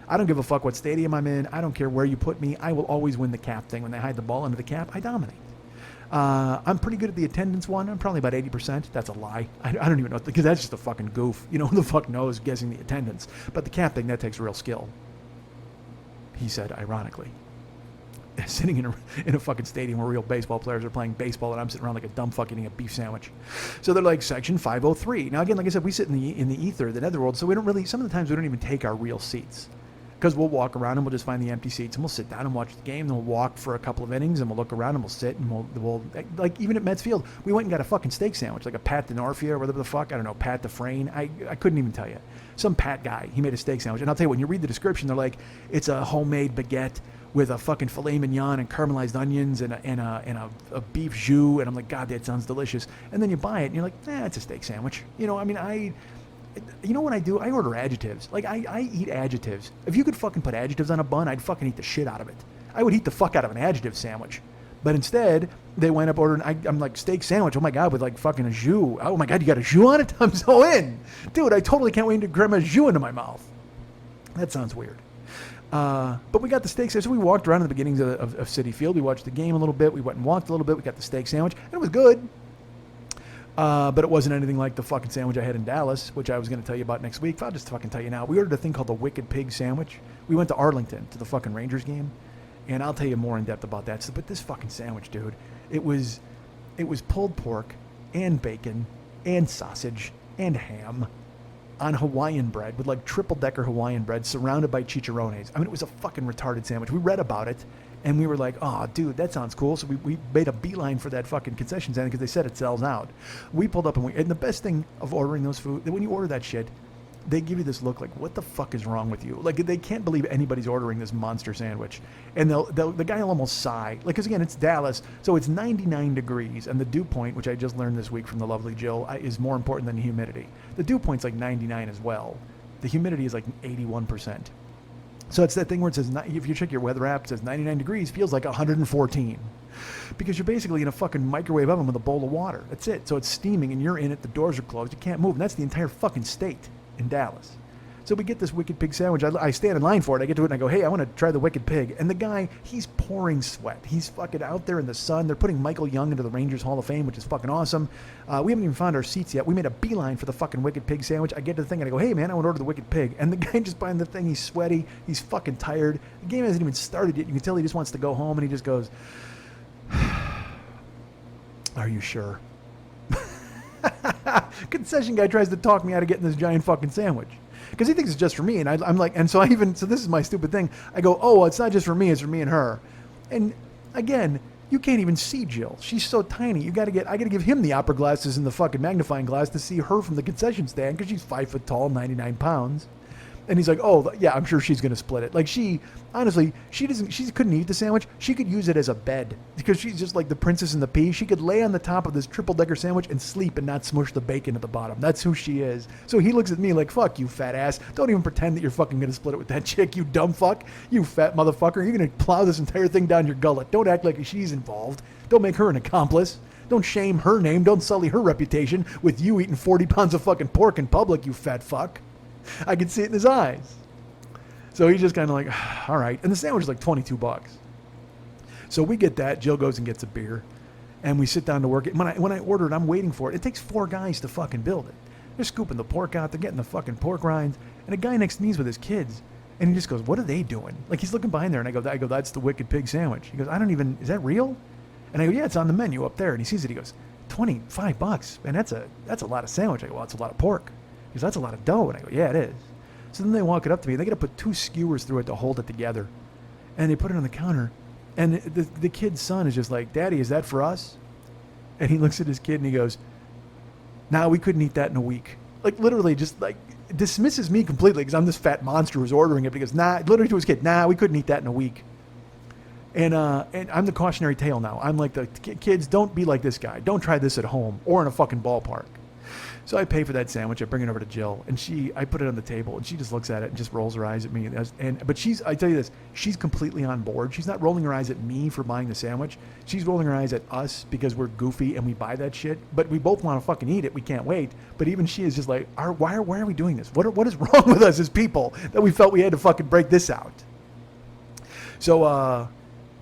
I don't give a fuck what stadium I'm in. I don't care where you put me. I will always win the cap thing. When they hide the ball under the cap, I dominate. I'm pretty good at the attendance one. I'm probably about 80%. That's a lie. I don't even know, because that's just a fucking goof. Who the fuck knows guessing the attendance? But the cap thing, that takes real skill. He said, ironically. Sitting in a fucking stadium where real baseball players are playing baseball, and I'm sitting around like a dumb fuck eating a beef sandwich. So they're like section 503. Now again, like I said, we sit in the ether, the netherworld, so we don't really. Some of the times we don't even take our real seats because we'll walk around and we'll just find the empty seats and we'll sit down and watch the game. Then we'll walk for a couple of innings and we'll look around and we'll sit and we'll like even at Mets Field, we went and got a fucking steak sandwich, like a Pat DeNorfia or whatever the fuck, I don't know, Pat DeFrane. I couldn't even tell you. Some Pat guy, he made a steak sandwich, and I'll tell you, when you read the description, they're like, it's a homemade baguette with a fucking filet mignon and caramelized onions and a beef jus, and I'm like, God, that sounds delicious. And then you buy it, and you're like, it's a steak sandwich. You know, I mean, you know what I do? I order adjectives. Like, I eat adjectives. If you could fucking put adjectives on a bun, I'd fucking eat the shit out of it. I would eat the fuck out of an adjective sandwich. But instead, they wind up ordering, I'm like, steak sandwich, oh my God, with like fucking a jus. Oh my God, you got a jus on it? I'm so in. Dude, I totally can't wait to cram a jus into my mouth. That sounds weird. But we got the steak sandwich. So we walked around at the beginnings of Citi Field. We watched the game a little bit. We went and walked a little bit. We got the steak sandwich. And it was good. But it wasn't anything like the fucking sandwich I had in Dallas, which I was going to tell you about next week. I'll just fucking tell you now. We ordered a thing called the Wicked Pig Sandwich. We went to Arlington to the fucking Rangers game. And I'll tell you more in depth about that. So, but this fucking sandwich, dude, it was pulled pork and bacon and sausage and ham on Hawaiian bread with like triple-decker Hawaiian bread surrounded by chicharrones. I mean, it was a fucking retarded sandwich. We read about it, and we were like, oh, dude, that sounds cool. So we made a beeline for that fucking concession stand because they said it sells out. We pulled up, and the best thing of ordering those food, when you order that shit, they give you this look like, what the fuck is wrong with you? Like, they can't believe anybody's ordering this monster sandwich. And the guy will almost sigh. Like, because again, it's Dallas, so it's 99 degrees, and the dew point, which I just learned this week from the lovely Jill, is more important than the humidity. The dew point's like 99 as well. The humidity is like 81%. So it's that thing where it says, if you check your weather app, it says 99 degrees, feels like 114. Because you're basically in a fucking microwave oven with a bowl of water. That's it. So it's steaming, and you're in it, the doors are closed, you can't move, and that's the entire fucking state in Dallas. So we get this Wicked Pig sandwich. I stand in line for it. I get to it and I go, hey, I want to try the Wicked Pig. And the guy, he's pouring sweat. He's fucking out there in the sun. They're putting Michael Young into the Rangers Hall of Fame, which is fucking awesome. We haven't even found our seats yet. We made a beeline for the fucking Wicked Pig sandwich. I get to the thing and I go, hey, man, I want to order the Wicked Pig. And the guy just buying the thing, he's sweaty. He's fucking tired. The game hasn't even started yet. You can tell he just wants to go home, and he just goes, are you sure? Concession guy tries to talk me out of getting this giant fucking sandwich because he thinks it's just for me, and I'm like, and so this is my stupid thing. I go, oh, it's not just for me, it's for me and her. And again, you can't even see Jill. She's so tiny. I got to give him the opera glasses and the fucking magnifying glass to see her from the concession stand because she's 5 foot tall, 99 pounds. And he's like, oh, yeah, I'm sure she's going to split it. Like, she couldn't eat the sandwich. She could use it as a bed because she's just like the princess and the pea. She could lay on the top of this triple-decker sandwich and sleep and not smush the bacon at the bottom. That's who she is. So he looks at me like, fuck you, fat ass. Don't even pretend that you're fucking going to split it with that chick, you dumb fuck. You fat motherfucker. You're going to plow this entire thing down your gullet. Don't act like she's involved. Don't make her an accomplice. Don't shame her name. Don't sully her reputation with you eating 40 pounds of fucking pork in public, you fat fuck. I could see it in his eyes. So he's just kind of like, all right. And the sandwich is like $22. So we get that. Jill goes and gets a beer. And we sit down to work. When I order it, I'm waiting for it. It takes 4 guys to fucking build it. They're scooping the pork out. They're getting the fucking pork rinds. And a guy next to me is with his kids. And he just goes, what are they doing? Like, he's looking behind there. And I go, that's the Wicked Pig sandwich. He goes, is that real? And I go, yeah, it's on the menu up there. And he sees it. He goes, $25. And that's a lot of sandwich. I go, well, that's a lot of pork. He goes, that's a lot of dough. And I go, yeah, it is. So then they walk it up to me. They got to put 2 skewers through it to hold it together. And they put it on the counter. And the kid's son is just like, Daddy, is that for us? And he looks at his kid and he goes, nah, we couldn't eat that in a week. Like, literally just like dismisses me completely because I'm this fat monster who's ordering it. But he goes, nah, literally to his kid, nah, we couldn't eat that in a week. And I'm the cautionary tale now. I'm like, the kids, don't be like this guy. Don't try this at home or in a fucking ballpark. So I pay for that sandwich. I bring it over to Jill, and I put it on the table, and she just looks at it and just rolls her eyes at me. But I tell you this, she's completely on board. She's not rolling her eyes at me for buying the sandwich. She's rolling her eyes at us because we're goofy and we buy that shit. But we both want to fucking eat it. We can't wait. But even she is just like, why are we doing this? What is wrong with us as people that we felt we had to fucking break this out? So,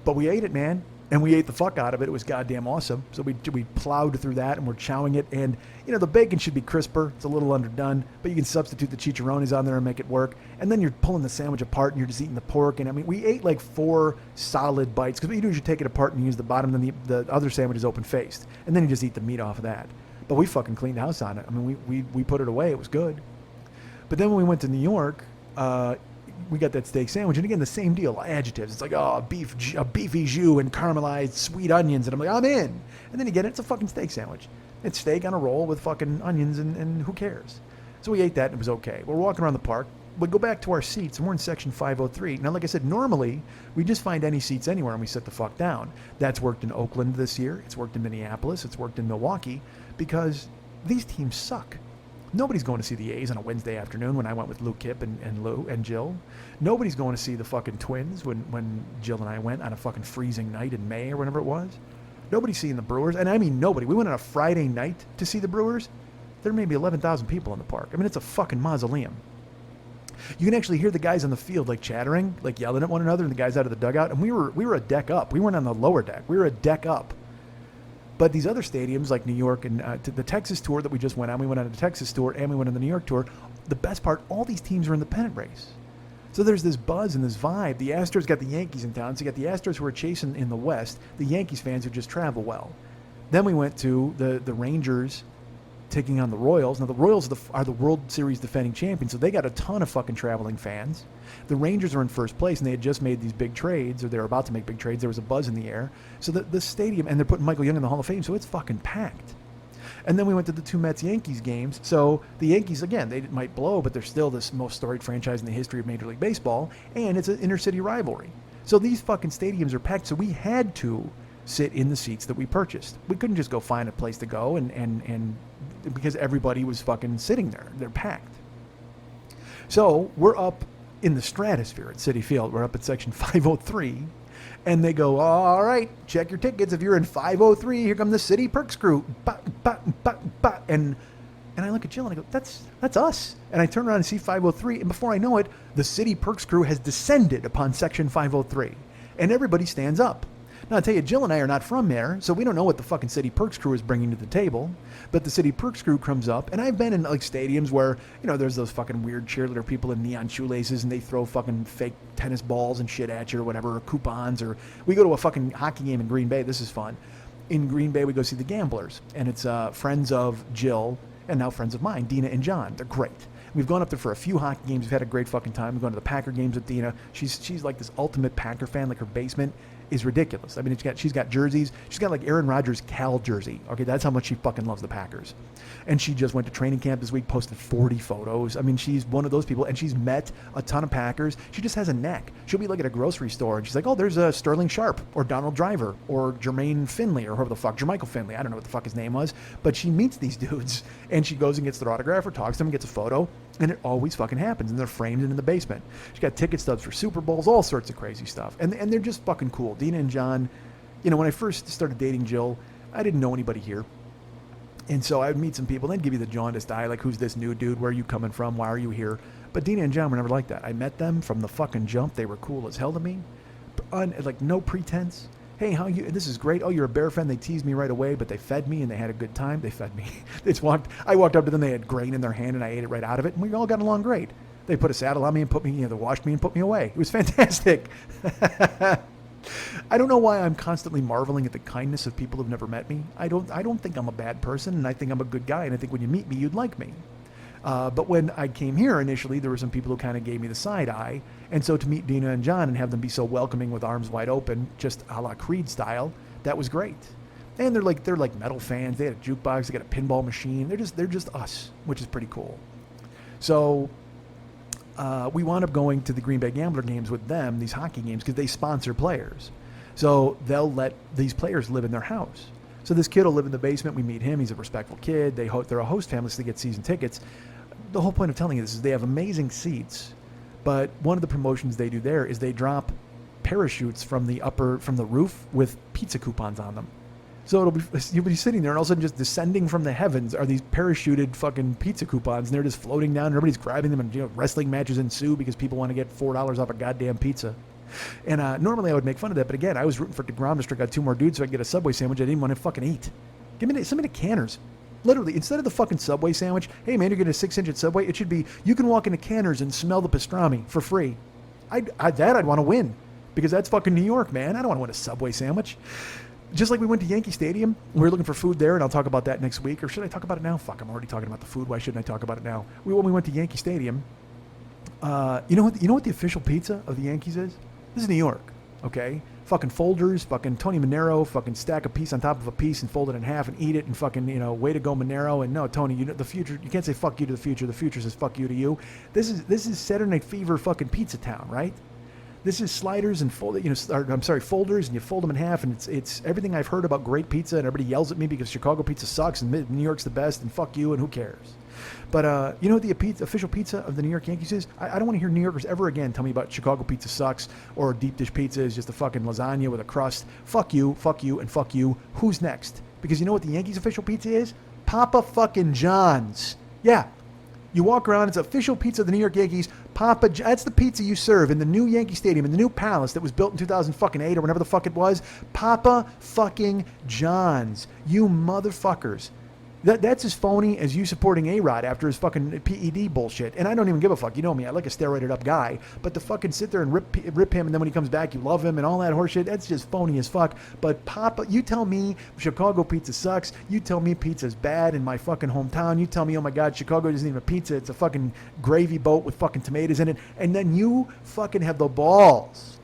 but we ate it, man. And we ate the fuck out of it. It was goddamn awesome. So we plowed through that, and we're chowing it. And, you know, the bacon should be crisper. It's a little underdone. But you can substitute the chicharrones on there and make it work. And then you're pulling the sandwich apart, and you're just eating the pork. And, I mean, we ate like 4 solid bites. Because what you do is you take it apart and use the bottom, and then the other sandwich is open-faced. And then you just eat the meat off of that. But we fucking cleaned house on it. I mean, we put it away. It was good. But then when we went to New York, we got that steak sandwich, and again, the same deal, adjectives. It's like, oh, a beefy jus and caramelized sweet onions, and I'm like, I'm in. And then you get it, it's a fucking steak sandwich. It's steak on a roll with fucking onions, and who cares? So we ate that, and it was okay. We're walking around the park, we go back to our seats, and we're in section 503. Now, like I said, normally we just find any seats anywhere and we sit the fuck down. That's worked in Oakland this year. It's worked in Minneapolis. It's worked in Milwaukee because these teams suck. Nobody's going to see the A's on a Wednesday afternoon when I went with Lou Kipp and Lou and Jill. Nobody's going to see the fucking Twins when Jill and I went on a fucking freezing night in May or whatever it was. Nobody's seeing the Brewers. And I mean nobody. We went on a Friday night to see the Brewers. There may be 11,000 people in the park. I mean, it's a fucking mausoleum. You can actually hear the guys on the field like chattering, like yelling at one another, and the guys out of the dugout. And we were a deck up. We weren't on the lower deck. We were a deck up. But these other stadiums like New York and the Texas tour that we just went on, we went on the Texas tour and we went on the New York tour. The best part, all these teams are in the pennant race. So there's this buzz and this vibe. The Astros got the Yankees in town. So you got the Astros who are chasing in the West, the Yankees fans who just travel well. Then we went to the Rangers taking on the Royals. Now, the Royals are the World Series defending champions, so they got a ton of fucking traveling fans. The Rangers are in first place, and they had just made these big trades, or they were about to make big trades. There was a buzz in the air. So the stadium, and they're putting Michael Young in the Hall of Fame, so it's fucking packed. And then we went to the two Mets-Yankees games. So the Yankees, again, they might blow, but they're still this most storied franchise in the history of Major League Baseball, and it's an inner-city rivalry. So these fucking stadiums are packed, so we had to sit in the seats that we purchased. We couldn't just go find a place to go and because everybody was fucking sitting there. They're packed. So we're up in the stratosphere at Citi Field. We're up at section 503. And they go, all right, check your tickets. If you're in 503, here come the City Perks crew. And I look at Jill and I go, that's us. And I turn around and see 503. And before I know it, the City Perks crew has descended upon section 503. And everybody stands up. Now, I'll tell you, Jill and I are not from there, so we don't know what the fucking City Perks crew is bringing to the table. But the City Perks crew comes up, and I've been in like stadiums where, you know, there's those fucking weird cheerleader people in neon shoelaces, and they throw fucking fake tennis balls and shit at you or whatever, or coupons. Or we go to a fucking hockey game in Green Bay. This is fun. In Green Bay, we go see the Gamblers, and it's friends of Jill and now friends of mine, Dina and John. They're great. We've gone up there for a few hockey games. We've had a great fucking time. We've gone to the Packer games with Dina. She's like this ultimate Packer fan. Like her basement is ridiculous. I mean, she's got jerseys. She's got like Aaron Rodgers' Cal jersey. Okay, that's how much she fucking loves the Packers. And she just went to training camp this week, posted 40 photos. I mean, she's one of those people, and she's met a ton of Packers. She just has a knack. She'll be like at a grocery store, and she's like, oh, there's a Sterling Sharp or Donald Driver or Jermaine Finley or whoever the fuck, Jermichael Finley. I don't know what the fuck his name was, but she meets these dudes, and she goes and gets their autograph or talks to them and gets a photo, and it always fucking happens, and they're framed in the basement. She's got ticket stubs for Super Bowls, all sorts of crazy stuff, and they're just fucking cool. Dina and John, you know, when I first started dating Jill, I didn't know anybody here. And so I would meet some people, and they'd give you the jaundiced eye, like, who's this new dude? Where are you coming from? Why are you here? But Dina and John were never like that. I met them from the fucking jump. They were cool as hell to me. Like, no pretense. Hey, how you? This is great. Oh, you're a Bear fan. They teased me right away, but they fed me, and they had a good time. They fed me. I walked up to them. They had grain in their hand, and I ate it right out of it, and we all got along great. They put a saddle on me and put me, they washed me and put me away. It was fantastic. I don't know why I'm constantly marveling at the kindness of people who've never met me. I don't think I'm a bad person, and I think I'm a good guy, and I think when you meet me, you'd like me. But when I came here initially, there were some people who kind of gave me the side eye, and so to meet Dina and John and have them be so welcoming with arms wide open, just a la Creed style, that was great. And they're like metal fans. They had a jukebox, they got a pinball machine. They're just us, which is pretty cool. So we wound up going to the Green Bay Gambler games with them, these hockey games, because they sponsor players. So they'll let these players live in their house. So this kid will live in the basement. We meet him. He's a respectful kid. They're a host family, so they get season tickets. The whole point of telling you this is they have amazing seats, but one of the promotions they do there is they drop parachutes from the roof with pizza coupons on them. So you'll be sitting there, and all of a sudden, just descending from the heavens are these parachuted fucking pizza coupons, and they're just floating down. And everybody's grabbing them, and wrestling matches ensue because people want to get $4 off a goddamn pizza. And normally I would make fun of that, but again, I was rooting for DeGrom to strike out 2 more dudes so I could get a Subway sandwich. I didn't want to fucking eat. Send me the Canners. Literally, instead of the fucking Subway sandwich, hey man, you're getting a 6-inch at Subway. It should be you can walk into Canners and smell the pastrami for free. I'd want to win because that's fucking New York, man. I don't want to win a Subway sandwich. Just like we went to Yankee Stadium, we were looking for food there, and I'll talk about that next week. Or should I talk about it now? Fuck, I'm already talking about the food. Why shouldn't I talk about it now? When we went to Yankee Stadium, you know what the official pizza of the Yankees is? This is New York. Okay? Fucking folders, fucking Tony Monero, fucking stack a piece on top of a piece and fold it in half and eat it and fucking, way to go Monero. And no, Tony, the future, you can't say fuck you to the future. The future says fuck you to you. This is Saturday Night Fever fucking Pizza Town, right? This is sliders and folders, and you fold them in half, and it's everything I've heard about great pizza, and everybody yells at me because Chicago pizza sucks and New York's the best, and fuck you, and who cares? But you know what the official pizza of the New York Yankees is? I don't want to hear New Yorkers ever again tell me about Chicago pizza sucks or deep dish pizza is just a fucking lasagna with a crust. Fuck you, and fuck you. Who's next? Because you know what the Yankees' official pizza is? Papa fucking John's. Yeah. You walk around, it's official pizza of the New York Yankees. That's the pizza you serve in the new Yankee Stadium, in the new palace that was built in 2008 or whenever the fuck it was. Papa fucking John's. You motherfuckers. That's as phony as you supporting A-Rod after his fucking PED bullshit. And I don't even give a fuck. You know me. I like a steroided up guy. But to fucking sit there and rip him, and then when he comes back, you love him and all that horseshit, that's just phony as fuck. But Papa, you tell me Chicago pizza sucks. You tell me pizza's bad in my fucking hometown. You tell me, oh my God, Chicago isn't even a pizza. It's a fucking gravy boat with fucking tomatoes in it. And then you fucking have the balls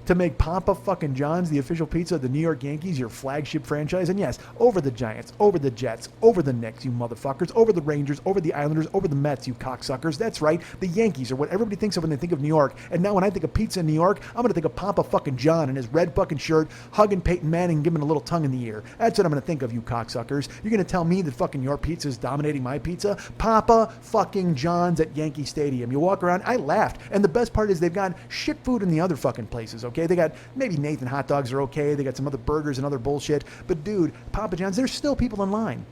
to make Papa fucking John's the official pizza of the New York Yankees, your flagship franchise. And yes, over the Giants, over the Jets, over the Knicks, you motherfuckers, over the Rangers, over the Islanders, over the Mets, you cocksuckers. That's right. The Yankees are what everybody thinks of when they think of New York. And now when I think of pizza in New York, I'm going to think of Papa fucking John in his red fucking shirt, hugging Peyton Manning, giving a little tongue in the ear. That's what I'm going to think of, you cocksuckers. You're going to tell me that fucking your pizza is dominating my pizza? Papa fucking John's at Yankee Stadium. You walk around, I laughed. And the best part is they've got shit food in the other fucking places, okay? They got maybe Nathan hot dogs are okay. They got some other burgers and other bullshit. But dude, Papa John's, there's still people in line.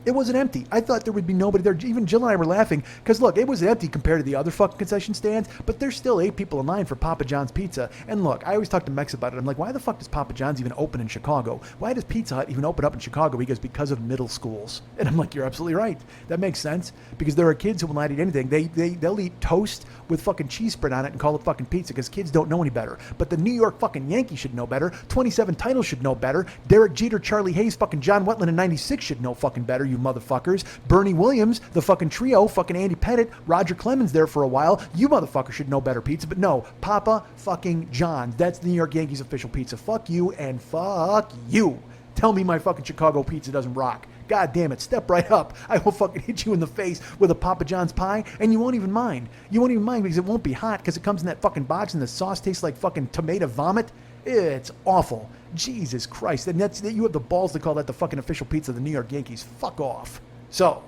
It wasn't empty. I thought there would be nobody there. Even Jill and I were laughing because, look, it was empty compared to the other fucking concession stands, but there's still 8 people in line for Papa John's pizza. And look, I always talk to Mex about it. I'm like, why the fuck does Papa John's even open in Chicago? Why does Pizza Hut even open up in Chicago? He goes, because of middle schools. And I'm like, you're absolutely right. That makes sense because there are kids who will not eat anything. They'll eat toast with fucking cheese spread on it and call it fucking pizza because kids don't know any better. But the New York fucking Yankees should know better. 27 titles should know better. Derek Jeter, Charlie Hayes, fucking John Wetland in 96 should know fucking better, you motherfuckers. Bernie Williams, the fucking trio, fucking Andy Pettit, Roger Clemens there for a while. You motherfuckers should know better pizza, but no, Papa fucking John's. That's the New York Yankees official pizza. Fuck you and fuck you. Tell me my fucking Chicago pizza doesn't rock. God damn it, step right up. I will fucking hit you in the face with a Papa John's pie, and you won't even mind. You won't even mind because it won't be hot because it comes in that fucking box and the sauce tastes like fucking tomato vomit. It's awful. Jesus Christ. And you have the balls to call that the fucking official pizza of the New York Yankees. Fuck off. So,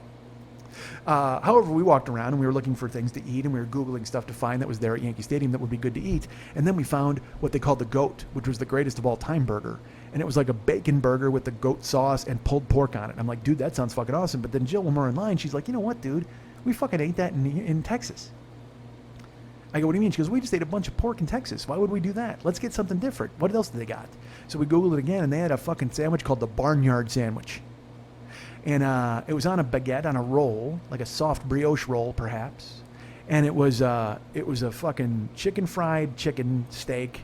however, we walked around and we were looking for things to eat and we were Googling stuff to find that was there at Yankee Stadium that would be good to eat. And then we found what they called the GOAT, which was the greatest of all time burger. And it was like a bacon burger with the goat sauce and pulled pork on it. And I'm like, dude, that sounds fucking awesome. But then Jill, when we're in line, she's like, you know what, dude? We fucking ate that in Texas. I go, what do you mean? She goes, we just ate a bunch of pork in Texas. Why would we do that? Let's get something different. What else did they got? So we Googled it again and they had a fucking sandwich called the Barnyard Sandwich. And it was on a baguette, on a roll, like a soft brioche roll, perhaps. And it was a fucking fried chicken steak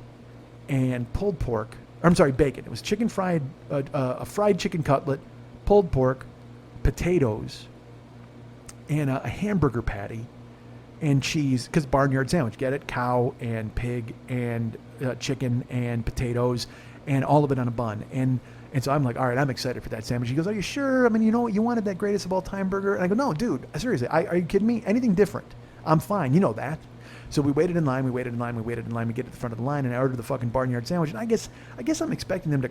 and pulled pork. I'm sorry, bacon. It was a fried chicken cutlet, pulled pork, potatoes, and a hamburger patty, and cheese. Because barnyard sandwich, get it? Cow and pig and chicken and potatoes, and all of it on a bun. And so I'm like, all right, I'm excited for that sandwich. He goes, are you sure? I mean, you know what? You wanted that greatest of all time burger? And I go, no, dude, seriously, are you kidding me? Anything different? I'm fine. You know that. So we waited in line. We get to the front of the line, and I ordered the fucking barnyard sandwich. And I guess I'm expecting them to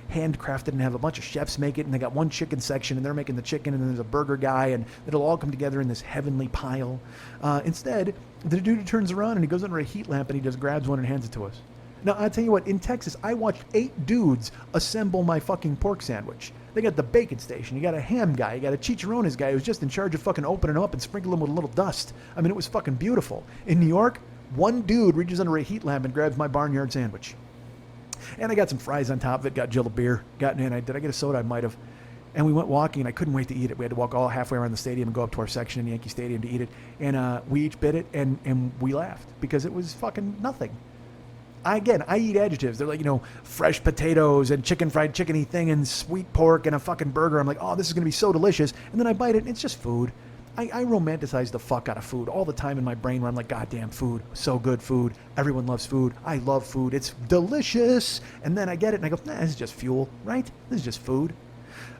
handcraft it, and have a bunch of chefs make it. And they got one chicken section, and they're making the chicken, and then there's a burger guy, and it'll all come together in this heavenly pile. Instead, the dude turns around, and he goes under a heat lamp, and he just grabs one and hands it to us. Now, I'll tell you what, in Texas, I watched 8 dudes assemble my fucking pork sandwich. They got the bacon station, you got a ham guy, you got a chicharrones guy who's just in charge of fucking opening them up and sprinkling them with a little dust. I mean, it was fucking beautiful. In New York, one dude reaches under a heat lamp and grabs my barnyard sandwich. And I got some fries on top of it, got Jill a beer, did I get a soda? I might have. And we went walking, and I couldn't wait to eat it. We had to walk all halfway around the stadium and go up to our section in Yankee Stadium to eat it. And we each bit it, and we laughed because it was fucking nothing. I eat adjectives. They're like, fresh potatoes and fried chicken-y thing and sweet pork and a fucking burger. I'm like, oh, this is going to be so delicious. And then I bite it, and it's just food. I romanticize the fuck out of food all the time in my brain where I'm like, goddamn food, so good food. Everyone loves food. I love food. It's delicious. And then I get it and I go, nah, this is just fuel, right? This is just food.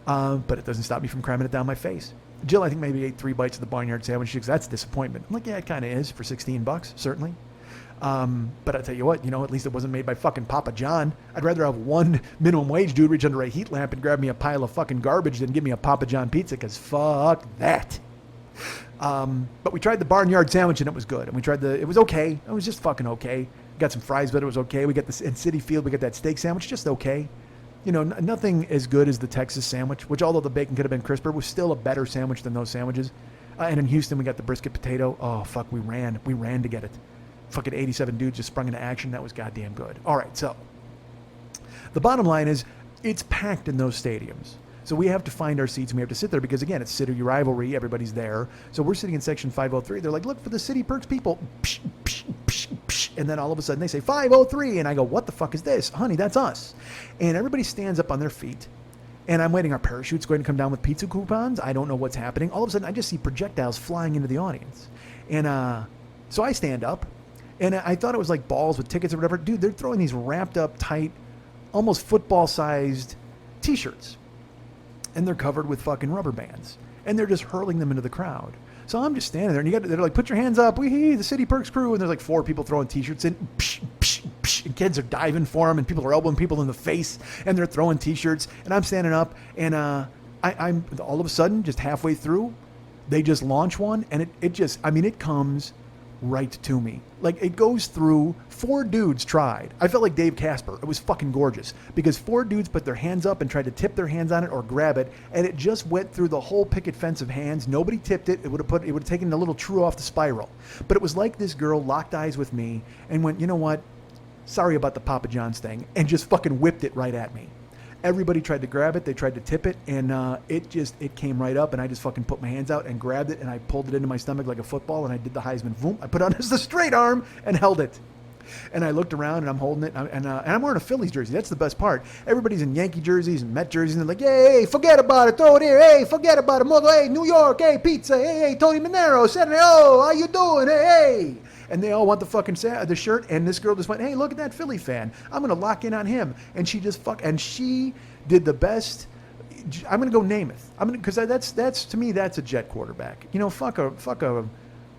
But it doesn't stop me from cramming it down my face. Jill, I think, maybe ate 3 bites of the barnyard sandwich. She goes, that's a disappointment. I'm like, yeah, it kind of is for $16, certainly. But I tell you what, at least it wasn't made by fucking Papa John. I'd rather have one minimum wage dude reach under a heat lamp and grab me a pile of fucking garbage than give me a Papa John pizza, because fuck that. But we tried the barnyard sandwich and it was good. And it was okay. It was just fucking okay. Got some fries, but it was okay. We got this in City Field. We got that steak sandwich, just okay. Nothing as good as the Texas sandwich, which although the bacon could have been crisper, was still a better sandwich than those sandwiches. And in Houston, we got the brisket potato. Oh, fuck, we ran to get it. Fucking 87 dudes just sprung into action. That was goddamn good. All right, so the bottom line is it's packed in those stadiums. So we have to find our seats and we have to sit there because, again, it's city rivalry. Everybody's there. So we're sitting in section 503. They're like, look for the City Perks people. Psh, psh, psh, psh. And then all of a sudden they say 503. And I go, what the fuck is this? Honey, that's us. And everybody stands up on their feet. And I'm waiting. Our parachute's going to come down with pizza coupons. I don't know what's happening. All of a sudden I just see projectiles flying into the audience. And so I stand up. And I thought it was like balls with tickets or whatever. Dude, they're throwing these wrapped up tight, almost football-sized T-shirts. And they're covered with fucking rubber bands. And they're just hurling them into the crowd. So I'm just standing there, and they're like, put your hands up, the City Perks crew. And there's like 4 people throwing T-shirts in. Psh, psh, psh, and kids are diving for them, and people are elbowing people in the face, and they're throwing T-shirts. And I'm standing up, and I'm all of a sudden, just halfway through, they just launch one, and it comes right to me. Like, it goes through. 4 dudes tried. I felt like Dave Casper. It was fucking gorgeous because 4 dudes put their hands up and tried to tip their hands on it or grab it, and it just went through the whole picket fence of hands. Nobody tipped it. It would have taken a little true off the spiral. But it was like this girl locked eyes with me and went, you know what? Sorry about the Papa John's thing, and just fucking whipped it right at me. Everybody tried to grab it. They tried to tip it, and it came right up, and I just fucking put my hands out and grabbed it, and I pulled it into my stomach like a football, and I did the Heisman. Boom! I put it on as the straight arm and held it. And I looked around, and I'm holding it, and I'm wearing a Phillies jersey. That's the best part. Everybody's in Yankee jerseys and Met jerseys, and they're like, hey, forget about it, throw it here, hey, forget about it, hey, New York, hey, pizza, hey, Tony Manero, Saturday, oh, how you doing, hey. And they all want the fucking the shirt, and this girl just went, hey, look at that Philly fan. I'm going to lock in on him. And she just and she did the best. I'm going to go Namath. Because that's to me, that's a Jet quarterback. Fuck a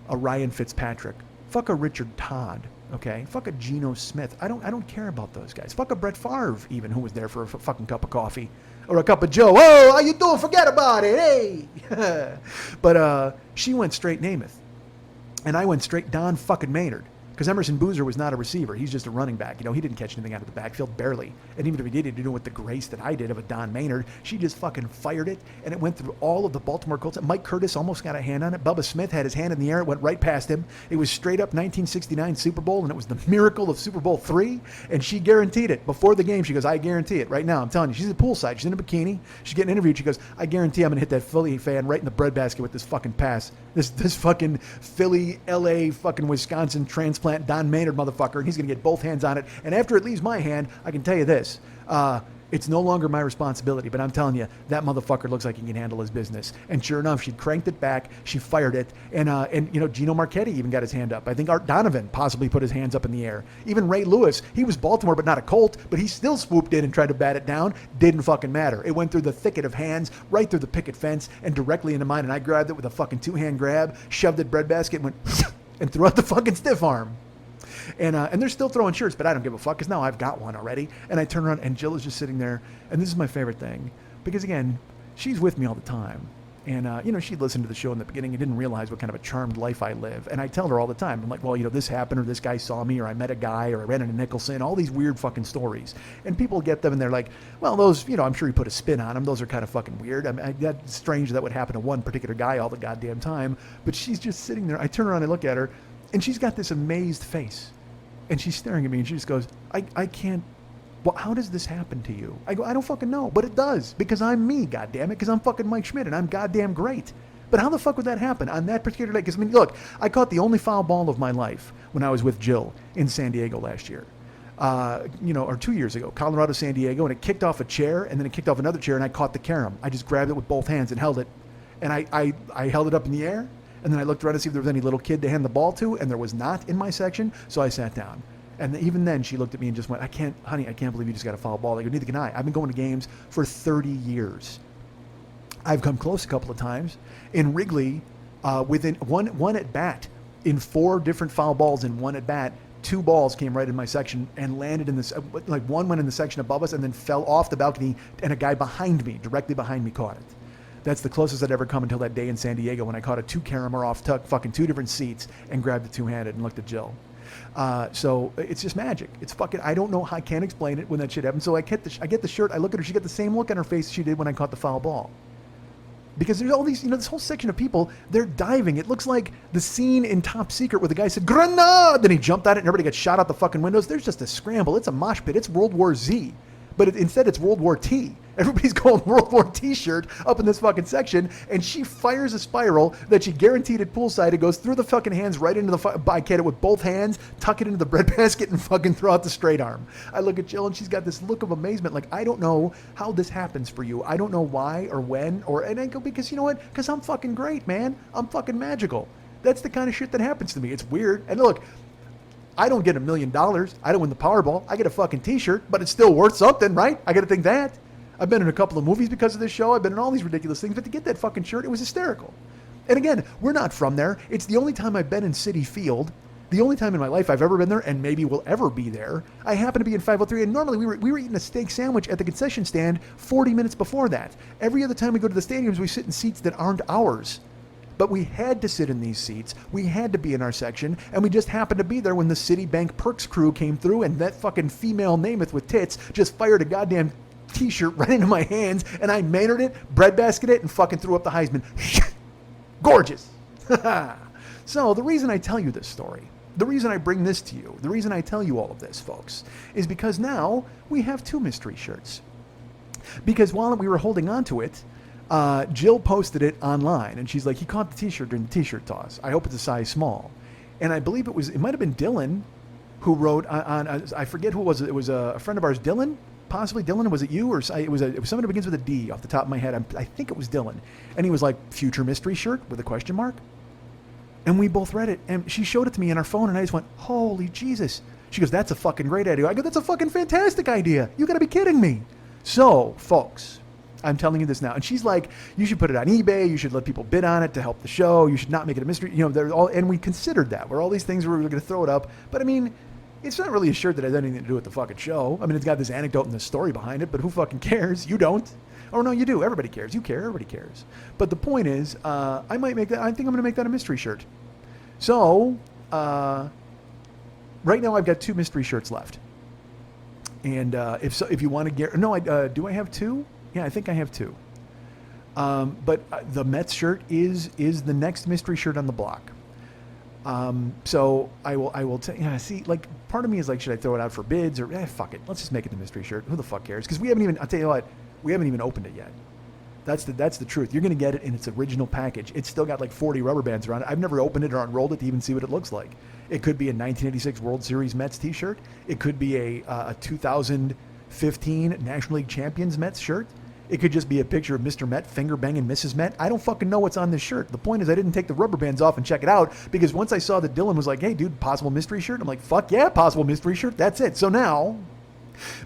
Ryan Fitzpatrick. Fuck a Richard Todd. Okay, fuck a Geno Smith. I don't care about those guys. Fuck a Brett Favre, even, who was there for a fucking cup of coffee or a cup of Joe. Oh, how you doing? Forget about it, hey. But she went straight Namath, and I went straight Don fucking Maynard. Because Emerson Boozer was not a receiver. He's just a running back. He didn't catch anything out of the backfield, barely. And even if he did, he didn't do it with the grace that I did of a Don Maynard. She just fucking fired it, and it went through all of the Baltimore Colts. Mike Curtis almost got a hand on it. Bubba Smith had his hand in the air. It went right past him. It was straight up 1969 Super Bowl, and it was the miracle of Super Bowl III, and she guaranteed it. Before the game, she goes, I guarantee it right now. I'm telling you. She's at poolside. She's in a bikini. She's getting interviewed. She goes, I guarantee I'm going to hit that Philly fan right in the breadbasket with this fucking pass. This fucking Philly, L.A., fucking Wisconsin transplant Don Maynard motherfucker, and he's going to get both hands on it. And after it leaves my hand, I can tell you this. It's no longer my responsibility, but I'm telling you, that motherfucker looks like he can handle his business. And sure enough, she cranked it back, she fired it, and Gino Marchetti even got his hand up. I think Art Donovan possibly put his hands up in the air. Even Ray Lewis, he was Baltimore but not a Colt, but he still swooped in and tried to bat it down. Didn't fucking matter. It went through the thicket of hands, right through the picket fence, and directly into mine, and I grabbed it with a fucking 2-hand grab, shoved it breadbasket, and went and threw out the fucking stiff arm. And they're still throwing shirts, but I don't give a fuck because now I've got one already. And I turn around and Jill is just sitting there. And this is my favorite thing because, again, she's with me all the time. And, she'd listened to the show in the beginning and didn't realize what kind of a charmed life I live. And I tell her all the time. I'm like, well, this happened or this guy saw me or I met a guy or I ran into Nicholson, all these weird fucking stories. And people get them and they're like, well, those, I'm sure he put a spin on them. Those are kind of fucking weird. I mean, that's strange that would happen to one particular guy all the goddamn time. But she's just sitting there. I turn around and look at her and she's got this amazed face. And she's staring at me and she just goes, I can't, well, how does this happen to you? I go, I don't fucking know, but it does because I'm me, goddammit, because I'm fucking Mike Schmidt and I'm goddamn great. But how the fuck would that happen on that particular day? Because, look, I caught the only foul ball of my life when I was with Jill in San Diego last year. Or 2 years ago, Colorado, San Diego, and it kicked off a chair and then it kicked off another chair and I caught the carom. I just grabbed it with both hands and held it. And I held it up in the air, and then I looked around to see if there was any little kid to hand the ball to, and there was not in my section, so I sat down. And even then, she looked at me and just went, I can't believe you just got a foul ball. I go, neither can I. I've been going to games for 30 years. I've come close a couple of times. In Wrigley, within one at bat, in 4 different foul balls in one at bat, 2 balls came right in my section and landed in this, like one went in the section above us and then fell off the balcony, and a guy behind me, directly behind me, caught it. That's the closest I'd ever come until that day in San Diego when I caught a 2-caromer off tuck, fucking 2 different seats, and grabbed it 2-handed and looked at Jill. So it's just magic. It's fucking, I don't know how, I can't explain it when that shit happens. So I get the shirt, I look at her, she got the same look on her face she did when I caught the foul ball. Because there's all these, this whole section of people, they're diving. It looks like the scene in Top Secret where the guy said, "Grenade!" Then he jumped at it and everybody got shot out the fucking windows. There's just a scramble. It's a mosh pit. It's World War Z. But instead it's World War T. Everybody's going World War T-shirt up in this fucking section, and she fires a spiral that she guaranteed at poolside. It goes through the fucking hands right into the I get it with both hands, tuck it into the breadbasket, and fucking throw out the straight arm. I look at Jill, and she's got this look of amazement, like, I don't know how this happens for you. I don't know why or when, and I go, because you know what? Because I'm fucking great, man. I'm fucking magical. That's the kind of shit that happens to me. It's weird. And look, I don't get $1 million. I don't win the Powerball. I get a fucking T-shirt, but it's still worth something, right? I got to think that. I've been in a couple of movies because of this show. I've been in all these ridiculous things, but to get that fucking shirt, it was hysterical. And again, we're not from there. It's the only time I've been in Citi Field, the only time in my life I've ever been there, and maybe will ever be there. I happen to be in 503, and normally we were eating a steak sandwich at the concession stand 40 minutes before that. Every other time we go to the stadiums, we sit in seats that aren't ours. But we had to sit in these seats. We had to be in our section, and we just happened to be there when the Citibank Perks crew came through, and that fucking female Namath with tits just fired a goddamn T-shirt right into my hands, and I mannered it, breadbasketed it, and fucking threw up the Heisman. Gorgeous. So the reason I tell you this story, the reason I bring this to you, the reason I tell you all of this, folks, is because now we have 2 mystery shirts. Because while we were holding on to it, Jill posted it online, and she's like, he caught the T-shirt during the T-shirt toss. I hope it's a size small. And I believe it might have been Dylan who wrote on I forget who it was. It was a friend of ours, Dylan. Possibly Dylan. Was it you? Or it was someone who begins with a D off the top of my head. I think it was Dylan. And he was like, future mystery shirt with a question mark. And we both read it. And she showed it to me on our phone. And I just went, holy Jesus. She goes, that's a fucking great idea. I go, that's a fucking fantastic idea. You got to be kidding me. So, folks, I'm telling you this now. And she's like, you should put it on eBay. You should let people bid on it to help the show. You should not make it a mystery. They're all, and we considered that. Where all these things, we were going to throw it up. But I mean, it's not really a shirt that has anything to do with the fucking show. I mean, it's got this anecdote and this story behind it, but who fucking cares? You don't. Oh, no, you do. Everybody cares. You care. Everybody cares. But the point is, I might make that. I think I'm going to make that a mystery shirt. So, right now I've got 2 mystery shirts left. And if you want to get, no, do I have 2? Yeah, I think I have 2. But the Mets shirt is the next mystery shirt on the block. So I will see, like, part of me is like, should I throw it out for bids or fuck it. Let's just make it the mystery shirt. Who the fuck cares? Because I'll tell you what, we haven't even opened it yet. That's the truth. You're going to get it in its original package. It's still got like 40 rubber bands around it. I've never opened it or unrolled it to even see what it looks like. It could be a 1986 World Series Mets t-shirt. It could be a 2015 National League Champions Mets shirt. It could just be a picture of Mr. Met finger banging Mrs. Met. I don't fucking know what's on this shirt. The point is I didn't take the rubber bands off and check it out because once I saw that Dylan was like, hey, dude, possible mystery shirt. I'm like, fuck yeah, possible mystery shirt. That's it. So now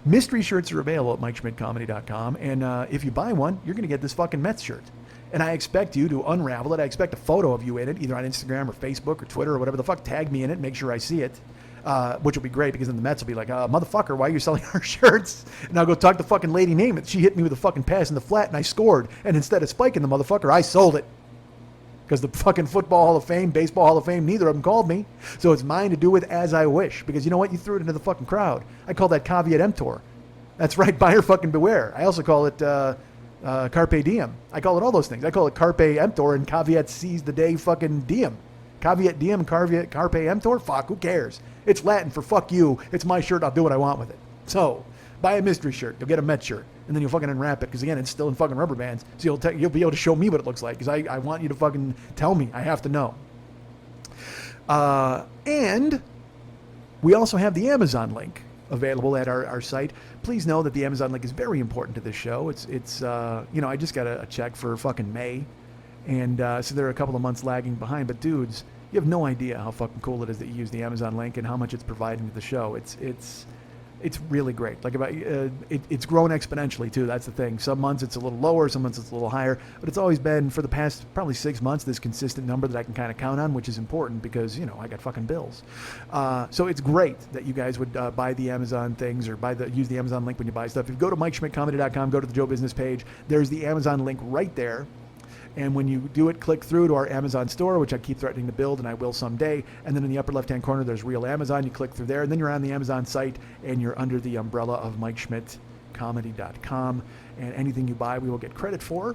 mystery shirts are available at MikeSchmidtComedy.com. And if you buy one, you're going to get this fucking Mets shirt. And I expect you to unravel it. I expect a photo of you in it, either on Instagram or Facebook or Twitter or whatever the fuck. Tag me in it. Make sure I see it. Which will be great because then the Mets will be like, motherfucker, why are you selling our shirts? And I'll go talk to fucking Lady Namath. She hit me with a fucking pass in the flat and I scored. And instead of spiking the motherfucker, I sold it. Because the fucking Football Hall of Fame, Baseball Hall of Fame, neither of them called me. So it's mine to do with as I wish. Because you know what? You threw it into the fucking crowd. I call that caveat emptor. That's right, buyer fucking beware. I also call it carpe diem. I call it all those things. I call it carpe emptor and caveat seize the day fucking diem. Caveat diem, carpe emptor, fuck, who cares? It's Latin for fuck you. It's my shirt. I'll do what I want with it. So, buy a mystery shirt. You'll get a Met shirt. And then you'll fucking unwrap it. Because again, it's still in fucking rubber bands. So you'll be able to show me what it looks like. Because I want you to fucking tell me. I have to know. And we also have the Amazon link available at our site. Please know that the Amazon link is very important to this show. It's I just got a check for fucking May. And so they're a couple of months lagging behind. But dudes, you have no idea how fucking cool it is that you use the Amazon link and how much it's providing to the show. It's really great. Like it's grown exponentially too. That's the thing. Some months it's a little lower, some months it's a little higher, but it's always been for the past probably 6 months this consistent number that I can kind of count on, which is important because I got fucking bills. So it's great that you guys would buy the Amazon things or use the Amazon link when you buy stuff. If you go to MikeSchmidtComedy.com, go to the Joe Business page. There's the Amazon link right there. And when you do it, click through to our Amazon store, which I keep threatening to build, and I will someday. And then in the upper left-hand corner, there's Real Amazon. You click through there, and then you're on the Amazon site, and you're under the umbrella of MikeSchmidtComedy.com. And anything you buy, we will get credit for.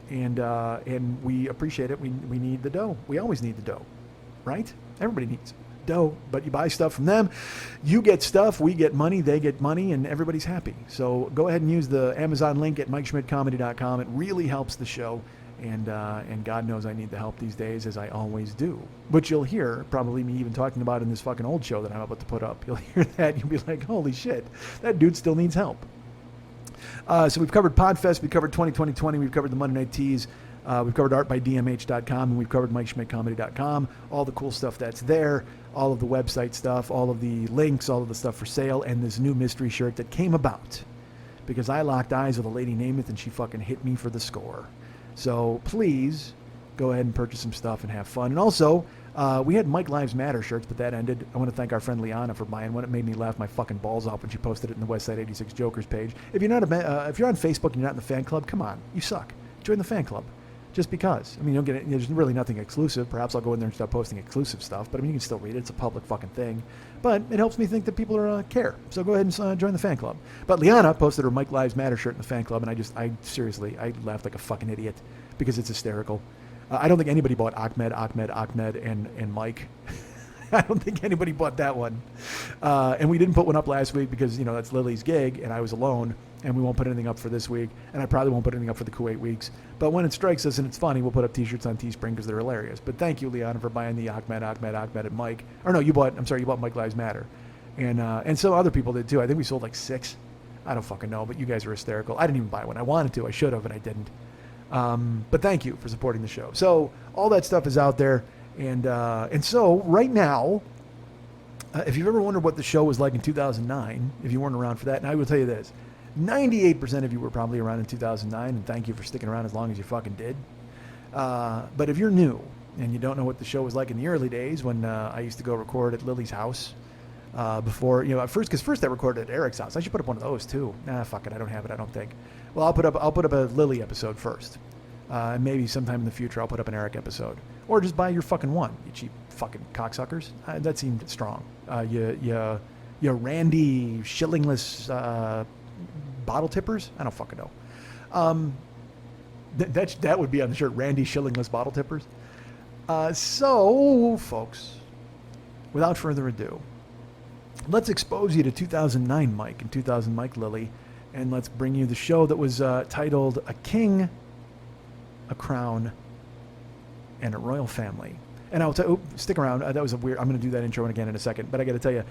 And we appreciate it. We need the dough. We always need the dough, right? Everybody needs dough, but you buy stuff from them. You get stuff, we get money, they get money, and everybody's happy. So go ahead and use the Amazon link at MikeSchmidtComedy.com. It really helps the show. And God knows I need the help these days, as I always do. Which you'll hear probably me even talking about in this fucking old show that I'm about to put up. You'll hear that and you'll be like, holy shit, that dude still needs help. So we've covered Podfest, we've covered 2020, we've covered the Monday Night Teas, we've covered artbydmh.com, and we've covered MikeSchmidtComedy.com, all the cool stuff that's there, all of the website stuff, all of the links, all of the stuff for sale, and this new mystery shirt that came about because I locked eyes with a lady Namath and she fucking hit me for the score. So please go ahead and purchase some stuff and have fun. And also, we had Mike Lives Matter shirts, but that ended. I want to thank our friend Liana for buying one. It made me laugh my fucking balls off when she posted it in the Westside 86 Jokers page. If you're if you're on Facebook and you're not in the fan club, come on, you suck. Join the fan club. Just because. I mean, there's really nothing exclusive. Perhaps I'll go in there and start posting exclusive stuff, but I mean, you can still read it. It's a public fucking thing. But it helps me think that people are care. So go ahead and join the fan club. But Liana posted her Mike Lives Matter shirt in the fan club, and I seriously laughed like a fucking idiot because it's hysterical. I don't think anybody bought Ahmed, and Mike. I don't think anybody bought that one. And we didn't put one up last week because, that's Lily's gig, and I was alone, and we won't put anything up for this week, and I probably won't put anything up for the Kuwait weeks. But when it strikes us and it's funny, we'll put up T-shirts on Teespring because they're hilarious. But thank you, Liana, for buying the Ahmed, and Mike. Or no, you bought Mike Lives Matter. And some other people did too. I think we sold like 6. I don't fucking know, but you guys are hysterical. I didn't even buy one. I wanted to. I should have, and I didn't. But thank you for supporting the show. So all that stuff is out there. And so right now, if you've ever wondered what the show was like in 2009, if you weren't around for that, and I will tell you this, 98% of you were probably around in 2009, and thank you for sticking around as long as you fucking did. But if you're new and you don't know what the show was like in the early days when I used to go record at Lily's house before, at first I recorded at Eric's house. I should put up one of those too. Nah, fuck it, I don't have it, I don't think. Well, I'll put up a Lily episode first. And maybe sometime in the future I'll put up an Eric episode. Or just buy your fucking one, you cheap fucking cocksuckers. That seemed strong. You Randy Shillingless bottle tippers? I don't fucking know. That would be on the shirt, Randy Shillingless bottle tippers. So, folks, without further ado, let's expose you to 2009 Mike and 2000 Mike Lily, and let's bring you the show that was titled A King, a Crown, and a Royal Family. And I'll tell you, stick around. That was a weird, I'm going to do that intro again in a second, but I got to tell you,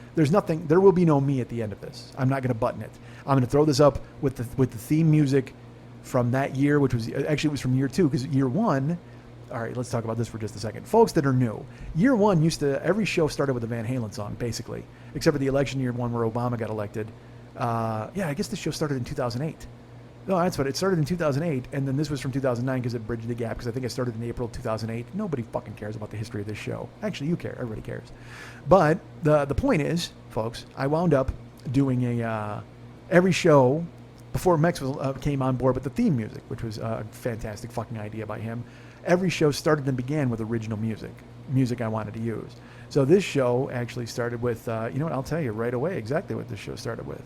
there will be no me at the end of this. I'm not going to button it. I'm going to throw this up with the theme music from that year, which was, actually it was from year 2, because year 1, all right, let's talk about this for just a second. Folks that are new, year 1 every show started with a Van Halen song, basically, except for the election year 1 where Obama got elected. I guess the show started in 2008. No, that's what it started in 2008, and then this was from 2009 because it bridged the gap, because I think I started in April 2008. Nobody fucking cares about the history of this show. Actually, you care. Everybody cares. But the point is, folks, I wound up doing every show before Mex came on board with the theme music, which was a fantastic fucking idea by him. Every show started and began with original music I wanted to use. So this show actually started with, I'll tell you right away exactly what this show started with.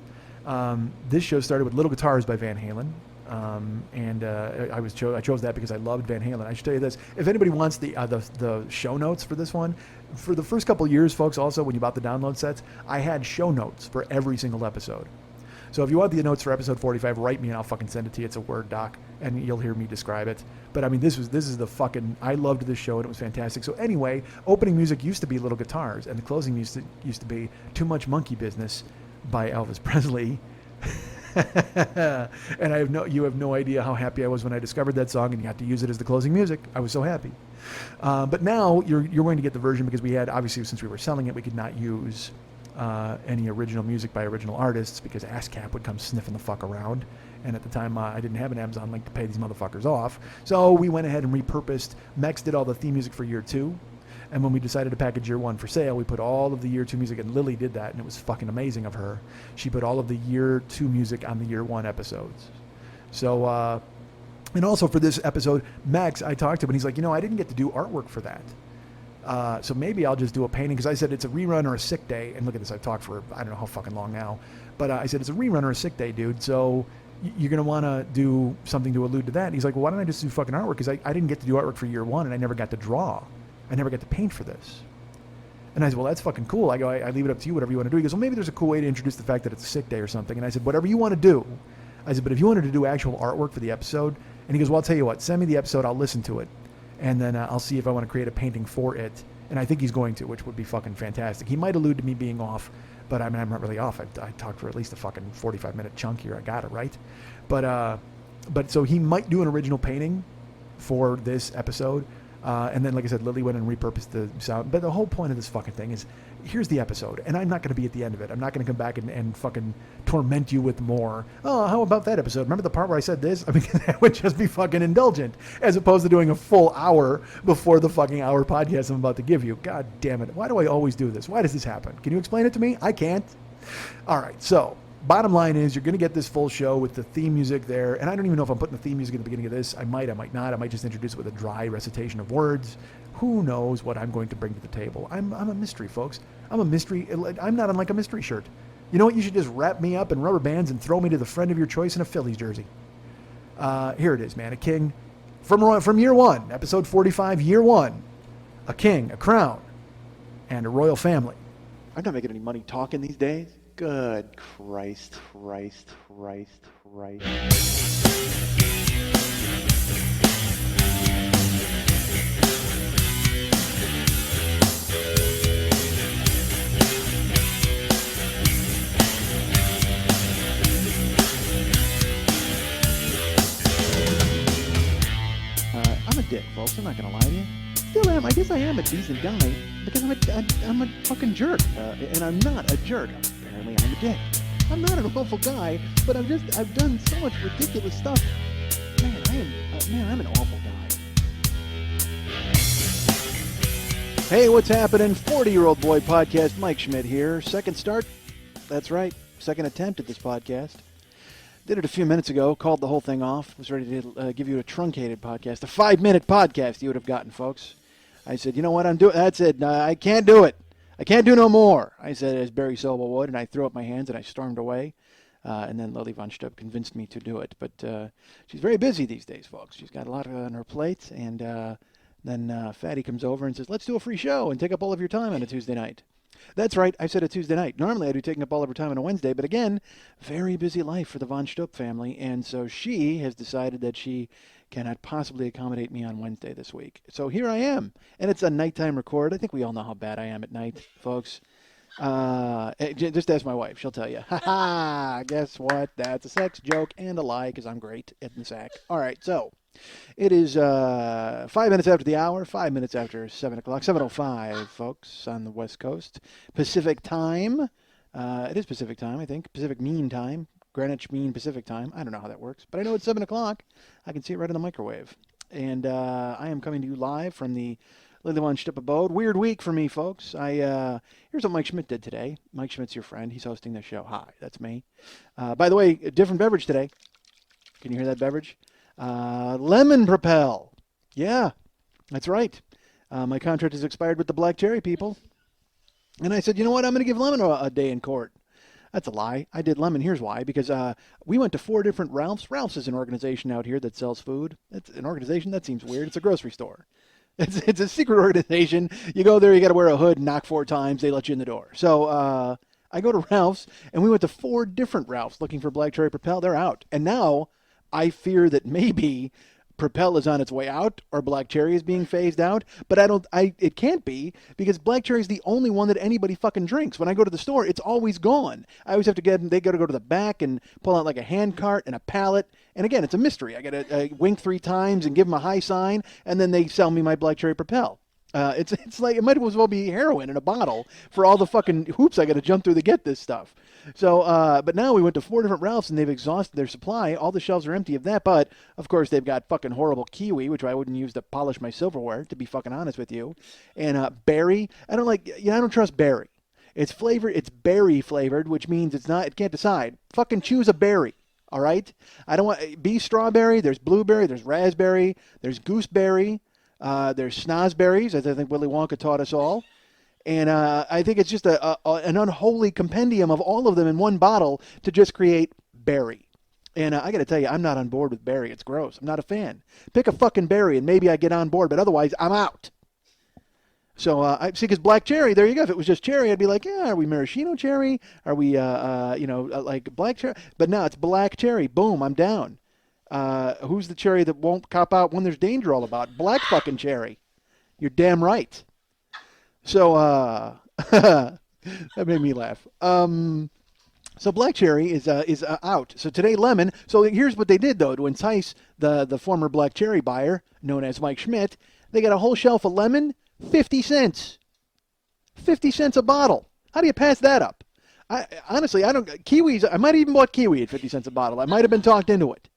This show started with Little Guitars by Van Halen, I chose that because I loved Van Halen. I should tell you this: if anybody wants the show notes for this one, for the first couple of years, folks, also when you bought the download sets, I had show notes for every single episode. So if you want the notes for episode 45, write me and I'll fucking send it to you. It's a Word doc, and you'll hear me describe it. But I mean, this is the fucking, I loved this show and it was fantastic. So anyway, opening music used to be Little Guitars, and the closing used to be Too Much Monkey Business by Elvis Presley. And you have no idea how happy I was when I discovered that song and got to use it as the closing music. I was so happy. But now you're going to get the version because we had, obviously, since we were selling it, we could not use any original music by original artists because ASCAP would come sniffing the fuck around. And at the time, I didn't have an Amazon link to pay these motherfuckers off. So we went ahead and repurposed. Mex did all the theme music for year 2. And when we decided to package year 1 for sale, we put all of the year 2 music, and Lily did that, and it was fucking amazing of her. She put all of the year 2 music on the year 1 episodes. So, and also for this episode, Max, I talked to him, and he's like, I didn't get to do artwork for that. So maybe I'll just do a painting, because I said it's a rerun or a sick day. And look at this, I've talked for I don't know how fucking long now. But I said it's a rerun or a sick day, dude. So you're going to want to do something to allude to that. And he's like, well, why don't I just do fucking artwork? Because I didn't get to do artwork for year 1, and I never got to draw. I never got to paint for this. And I said, well, that's fucking cool. I go, I leave it up to you, whatever you want to do. He goes, well, maybe there's a cool way to introduce the fact that it's a sick day or something. And I said, whatever you want to do. I said, but if you wanted to do actual artwork for the episode, and he goes, well, I'll tell you what, send me the episode, I'll listen to it. And then I'll see if I want to create a painting for it. And I think he's going to, which would be fucking fantastic. He might allude to me being off, but I mean, I'm not really off. I talked for at least a fucking 45-minute chunk here. I got it, right? But so he might do an original painting for this episode. And then, like I said, Lily went and repurposed the sound. But the whole point of this fucking thing is, here's the episode. And I'm not going to be at the end of it. I'm not going to come back and fucking torment you with more. Oh, how about that episode? Remember the part where I said this? I mean, that would just be fucking indulgent, as opposed to doing a full hour before the fucking hour podcast I'm about to give you. God damn it. Why do I always do this? Why does this happen? Can you explain it to me? I can't. All right, so bottom line is you're going to get this full show with the theme music there. And I don't even know if I'm putting the theme music at the beginning of this. I might not. I might just introduce it with a dry recitation of words. Who knows what I'm going to bring to the table? I'm a mystery, folks. I'm a mystery. I'm not unlike a mystery shirt. You know what? You should just wrap me up in rubber bands and throw me to the friend of your choice in a Phillies jersey. Here it is, man. A king from year 1, episode 45, year 1. A king, a crown, and a royal family. I'm not making any money talking these days. Good Christ. I'm a dick, folks. I'm not going to lie to you. Still am. I guess I am a decent guy because I'm a fucking jerk. And I'm not a jerk. Apparently I'm a dick. I'm not an awful guy, but I've done so much ridiculous stuff. Man, I'm an awful guy. Hey, what's happening? 40-year-old boy podcast, Mike Schmidt here. Second start. That's right. Second attempt at this podcast. Did it a few minutes ago, called the whole thing off, was ready to give you a truncated podcast, a 5-minute podcast you would have gotten, folks. I said, you know what, that's it. I can't do it. I can't do no more, I said, as Barry Sobel would, and I threw up my hands and I stormed away. And then Lily von Stubb convinced me to do it. But she's very busy these days, folks. She's got a lot on her plate. And then Fatty comes over and says, let's do a free show and take up all of your time on a Tuesday night. That's right, I said a Tuesday night. Normally I do taking up all of her time on a Wednesday, but again, very busy life for the von Stubb family, and so she has decided that she cannot possibly accommodate me on Wednesday this week. So here I am, and it's a nighttime record. I think we all know how bad I am at night, folks. Just ask my wife, she'll tell you. Ha ha, guess what? That's a sex joke and a lie, because I'm great at the sack. All right, so it is 5 minutes after the hour, 5 minutes after 7 o'clock, 7:05, folks, on the West Coast. Pacific time. It is Pacific time, I think. Pacific Mean Time. Greenwich Mean Pacific time. I don't know how that works, but I know it's 7 o'clock. I can see it right in the microwave. And I am coming to you live from the Lily von Stubb abode. Weird week for me, folks. Here's what Mike Schmidt did today. Mike Schmidt's your friend. He's hosting the show. Hi, that's me. By the way, a different beverage today. Can you hear that beverage? Lemon Propel. Yeah, that's right. My contract has expired with the Black Cherry people. And I said, you know what? I'm going to give Lemon a day in court. That's a lie. I did Lemon. Here's why. Because we went to 4 different Ralphs. Ralphs is an organization out here that sells food. It's an organization? That seems weird. It's a grocery store. It's a secret organization. You go there, you got to wear a hood, knock 4 times, they let you in the door. So I go to Ralph's, and we went to 4 different Ralphs looking for Black Cherry Propel. They're out. And now I fear that maybe Propel is on its way out or Black Cherry is being phased out, but it can't be because Black Cherry is the only one that anybody fucking drinks. When I go to the store, it's always gone. I always have to they got to go to the back and pull out like a hand cart and a pallet. And again, it's a mystery. I got to wink 3 times and give them a high sign, and then they sell me my Black Cherry Propel. It's like it might as well be heroin in a bottle for all the fucking hoops I got to jump through to get this stuff. So, but now we went to 4 different Ralphs and they've exhausted their supply. All the shelves are empty of that. But of course, they've got fucking horrible kiwi, which I wouldn't use to polish my silverware, to be fucking honest with you. And berry, I don't trust berry. It's berry flavored, which means it can't decide. Fucking choose a berry. All right. I don't want be strawberry. There's blueberry. There's raspberry. There's gooseberry. There's snozberries, as I think Willy Wonka taught us all. And I think it's just an unholy compendium of all of them in one bottle to just create berry. And I got to tell you, I'm not on board with berry. It's gross. I'm not a fan. Pick a fucking berry and maybe I get on board, but otherwise I'm out. So I see, because black cherry, there you go. If it was just cherry, I'd be like, yeah, are we maraschino cherry? Are we, like black cherry? But no, it's black cherry. Boom, I'm down. Who's the cherry that won't cop out when there's danger all about? Black fucking cherry. You're damn right. So that made me laugh. So black cherry is out. So today lemon. So here's what they did though to entice the former black cherry buyer known as Mike Schmidt. They got a whole shelf of lemon, 50 cents. 50 cents a bottle. How do you pass that up? Honestly, I don't. Kiwis. I might have even bought kiwi at 50 cents a bottle. I might have been talked into it.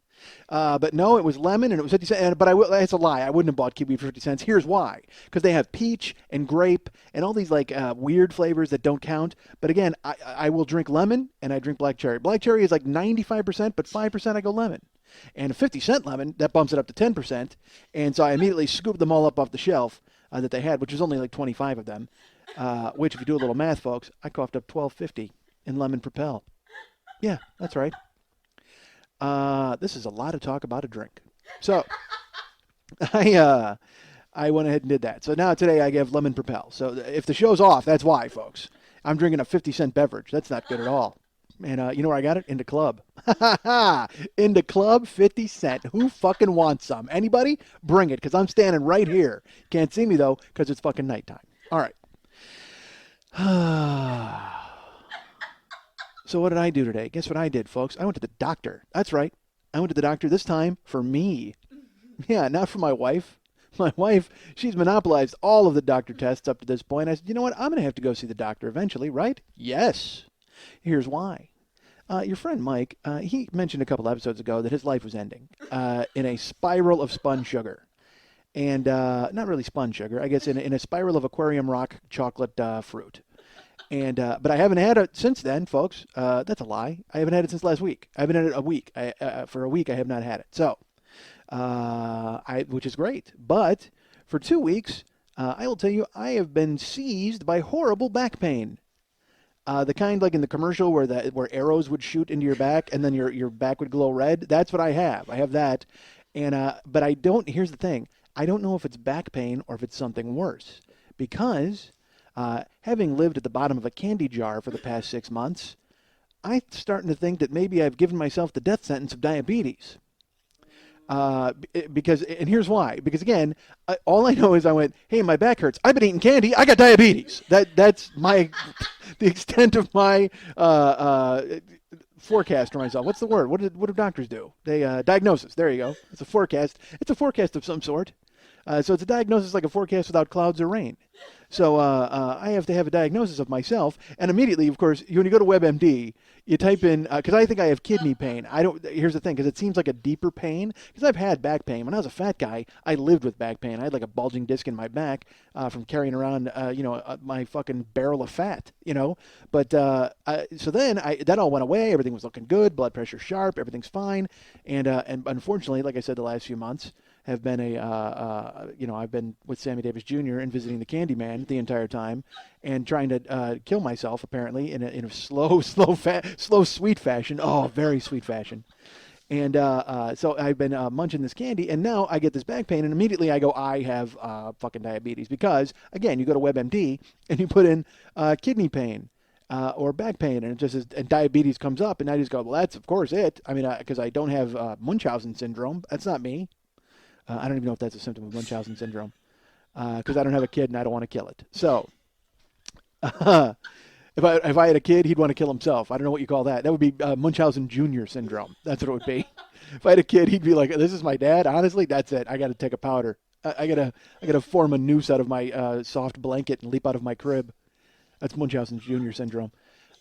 But no, it was lemon and it was 50 cents. But that's a lie. I wouldn't have bought kiwi for 50 cents. Here's why. Because they have peach and grape and all these like weird flavors that don't count. But again, I will drink lemon and I drink black cherry. Black cherry is like 95%, but 5% I go lemon. And a 50-cent lemon, that bumps it up to 10%. And so I immediately scooped them all up off the shelf that they had, which was only like 25 of them. Which, if you do a little math, folks, I coughed up $12.50 in lemon Propel. Yeah, that's right. This is a lot of talk about a drink. So I went ahead and did that. So now today I give lemon Propel. So if the show's off, that's why, folks. I'm drinking a 50-cent beverage. That's not good at all. And you know where I got it? Into Club. Into Club, 50 cent. Who fucking wants some? Anybody? Bring it, because I'm standing right here. Can't see me, though, because it's fucking nighttime. All right. So what did I do today? Guess what I did, folks? I went to the doctor. That's right. I went to the doctor this time for me. Yeah, not for my wife. My wife, she's monopolized all of the doctor tests up to this point. I said, you know what? I'm going to have to go see the doctor eventually, right? Yes. Here's why. Your friend Mike, he mentioned a couple episodes ago that his life was ending in a spiral of spun sugar. And not really spun sugar, I guess in a spiral of aquarium rock chocolate fruit. And but I haven't had it since then, folks. That's a lie. I haven't had it since last week. I haven't had it a week. For a week, I have not had it. So, which is great. But for 2 weeks, I will tell you, I have been seized by horrible back pain. The kind like in the commercial where arrows would shoot into your back and then your back would glow red. That's what I have. I have that. And but I don't. Here's the thing. I don't know if it's back pain or if it's something worse, because having lived at the bottom of a candy jar for the past 6 months, I'm starting to think that maybe I've given myself the death sentence of diabetes. Because, and here's why. Because again, all I know is I went, hey, my back hurts. I've been eating candy. I got diabetes. That's the extent of my forecast for myself. What's the word? What do doctors do? They diagnosis. There you go. It's a forecast. It's a forecast of some sort. So it's a diagnosis like a forecast without clouds or rain. So I have to have a diagnosis of myself, and immediately, of course, when you go to WebMD, you type in, because I think I have kidney pain. Here's the thing, because it seems like a deeper pain, because I've had back pain. When I was a fat guy, I lived with back pain. I had like a bulging disc in my back from carrying around, my fucking barrel of fat, But so then that all went away. Everything was looking good. Blood pressure sharp. Everything's fine. And unfortunately, like I said, the last few months have been I've been with Sammy Davis Jr. and visiting the Candyman the entire time, and trying to kill myself apparently in a slow, sweet fashion. Oh, very sweet fashion. And so I've been munching this candy, and now I get this back pain, and immediately I go, I have fucking diabetes, because again, you go to WebMD and you put in kidney pain. Or back pain, and it just and diabetes comes up, and I just go, well, that's of course it. I mean, because I don't have Munchausen syndrome. That's not me. I don't even know if that's a symptom of Munchausen syndrome because I don't have a kid and I don't want to kill it. So if I had a kid, he'd want to kill himself. I don't know what you call that. That would be Munchausen Jr. syndrome. That's what it would be. If I had a kid, he'd be like, "This is my dad." Honestly, that's it. I got to take a powder. I gotta form a noose out of my soft blanket and leap out of my crib. That's Munchausen Jr. syndrome.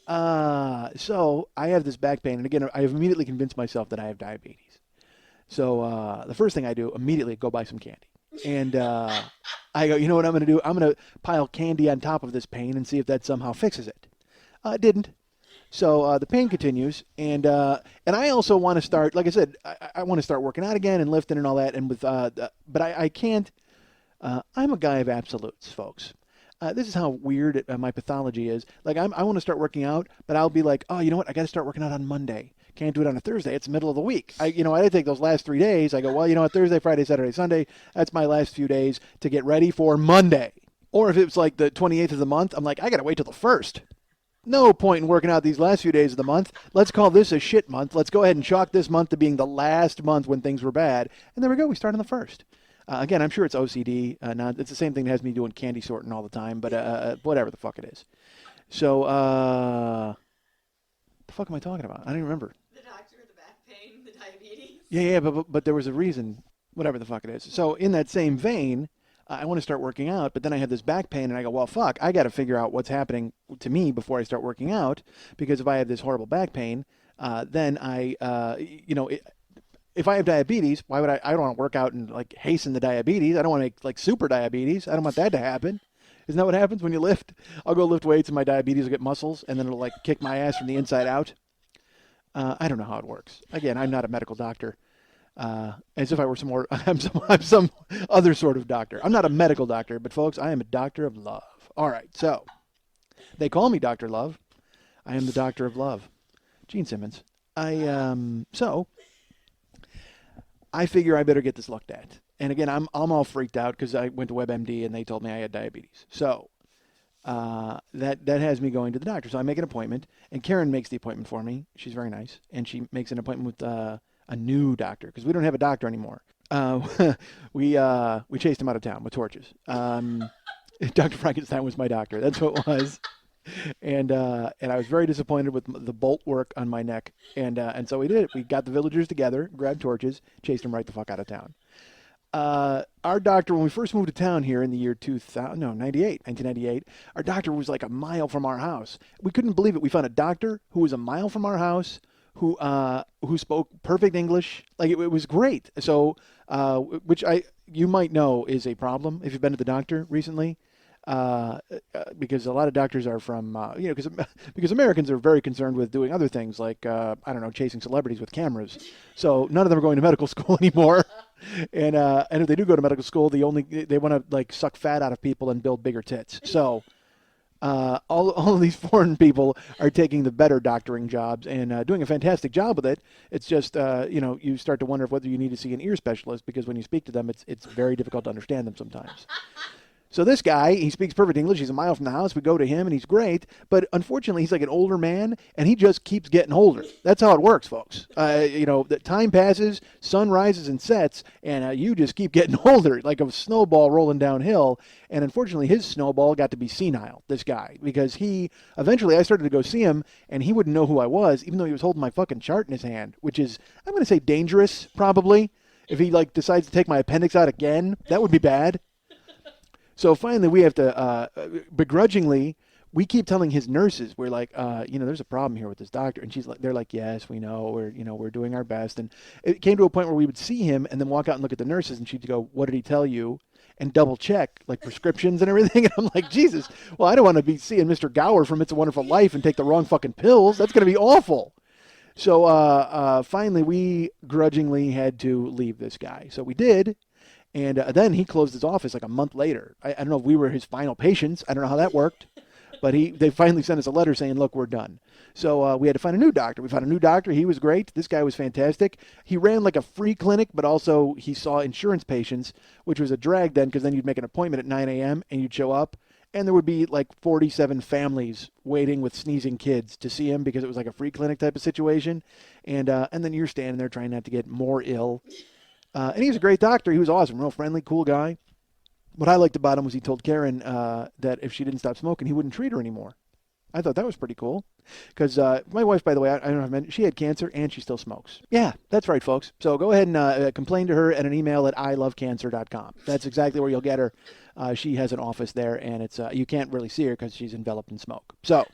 So I have this back pain, and again, I have immediately convinced myself that I have diabetes. So the first thing I do immediately go buy some candy, and I go, you know what I'm going to do? I'm going to pile candy on top of this pain and see if that somehow fixes it. It didn't. So the pain continues, and I also want to start. Like I said, I want to start working out again and lifting and all that. And with but I can't. I'm a guy of absolutes, folks. This is how weird my pathology is. Like I want to start working out, but I'll be like, oh, you know what? I got to start working out on Monday. Can't do it on a Thursday. It's the middle of the week. I take those last 3 days. I go, well, you know what? Thursday, Friday, Saturday, Sunday. That's my last few days to get ready for Monday. Or if it's like the 28th of the month, I'm like, I got to wait till the 1st. No point in working out these last few days of the month. Let's call this a shit month. Let's go ahead and chalk this month to being the last month when things were bad. And there we go. We start on the 1st. Again, I'm sure it's OCD. It's the same thing that has me doing candy sorting all the time, but whatever the fuck it is. So, the fuck am I talking about? I don't even remember. The doctor, the back pain, the diabetes. Yeah, but there was a reason, whatever the fuck it is. So in that same vein, I want to start working out, but then I have this back pain, and I go, well, fuck, I got to figure out what's happening to me before I start working out, because if I have this horrible back pain, then if I have diabetes, why would I don't want to work out and like hasten the diabetes. I don't want to make like super diabetes. I don't want that to happen. Isn't that what happens when you lift? I'll go lift weights and my diabetes will get muscles, and then it'll like kick my ass from the inside out. I don't know how it works. Again, I'm not a medical doctor. As if I were I'm some other sort of doctor. I'm not a medical doctor, but folks, I am a doctor of love. All right, so they call me Dr. Love. I am the doctor of love. Gene Simmons. So I figure I better get this looked at. And again, I'm all freaked out because I went to WebMD and they told me I had diabetes. So that has me going to the doctor. So I make an appointment, and Karen makes the appointment for me. She's very nice, and she makes an appointment with a new doctor because we don't have a doctor anymore. We chased him out of town with torches. Dr. Frankenstein was my doctor. That's what it was. And I was very disappointed with the bolt work on my neck. And so we did it. We got the villagers together, grabbed torches, chased him right the fuck out of town. Our doctor, when we first moved to town here in the year 1998, our doctor was like a mile from our house. We couldn't believe it. We found a doctor who was a mile from our house, who spoke perfect English. Like it was great. So, which you might know is a problem if you've been to the doctor recently. Because a lot of doctors are from, because Americans are very concerned with doing other things like, chasing celebrities with cameras. So none of them are going to medical school anymore. And if they do go to medical school, they want to like suck fat out of people and build bigger tits. So all of these foreign people are taking the better doctoring jobs and doing a fantastic job with it. It's just, you start to wonder whether you need to see an ear specialist because when you speak to them, it's very difficult to understand them sometimes. So this guy, he speaks perfect English. He's a mile from the house. We go to him, and he's great. But unfortunately, he's like an older man, and he just keeps getting older. That's how it works, folks. The time passes, sun rises and sets, and you just keep getting older, like a snowball rolling downhill. And unfortunately, his snowball got to be senile, this guy, because eventually I started to go see him, and he wouldn't know who I was, even though he was holding my fucking chart in his hand, which is, I'm going to say dangerous, probably. If he, decides to take my appendix out again, that would be bad. So finally, we have to, begrudgingly, we keep telling his nurses, we're like, there's a problem here with this doctor. And they're like, yes, we know, we're doing our best. And it came to a point where we would see him and then walk out and look at the nurses, and she'd go, what did he tell you? And double check, like prescriptions and everything. And I'm like, Jesus, well, I don't want to be seeing Mr. Gower from It's a Wonderful Life and take the wrong fucking pills. That's going to be awful. So finally, we grudgingly had to leave this guy. So we did. And then he closed his office like a month later. I don't know if we were his final patients. I don't know how that worked. But they finally sent us a letter saying, look, we're done. So we had to find a new doctor. We found a new doctor. He was great. This guy was fantastic. He ran like a free clinic, but also he saw insurance patients, which was a drag then because then you'd make an appointment at 9 a.m. and you'd show up. And there would be like 47 families waiting with sneezing kids to see him because it was like a free clinic type of situation. And then you're standing there trying not to get more ill. And he was a great doctor. He was awesome, real friendly, cool guy. What I liked about him was he told Karen that if she didn't stop smoking, he wouldn't treat her anymore. I thought that was pretty cool. Because my wife, by the way, I don't know if I mentioned, she had cancer and she still smokes. Yeah, that's right, folks. So go ahead and complain to her at an email at ilovecancer.com. That's exactly where you'll get her. She has an office there, and it's you can't really see her because she's enveloped in smoke. So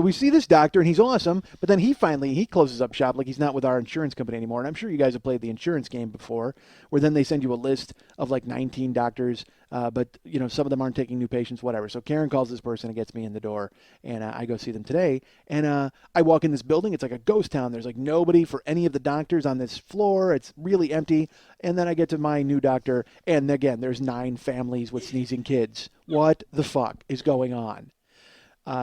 we see this doctor, and he's awesome, but then he closes up shop like he's not with our insurance company anymore. And I'm sure you guys have played the insurance game before, where then they send you a list of like 19 doctors, but some of them aren't taking new patients, whatever. So Karen calls this person and gets me in the door, and I go see them today. And I walk in this building. It's like a ghost town. There's like nobody for any of the doctors on this floor. It's really empty. And then I get to my new doctor, and again, there's 9 families with sneezing kids. What the fuck is going on?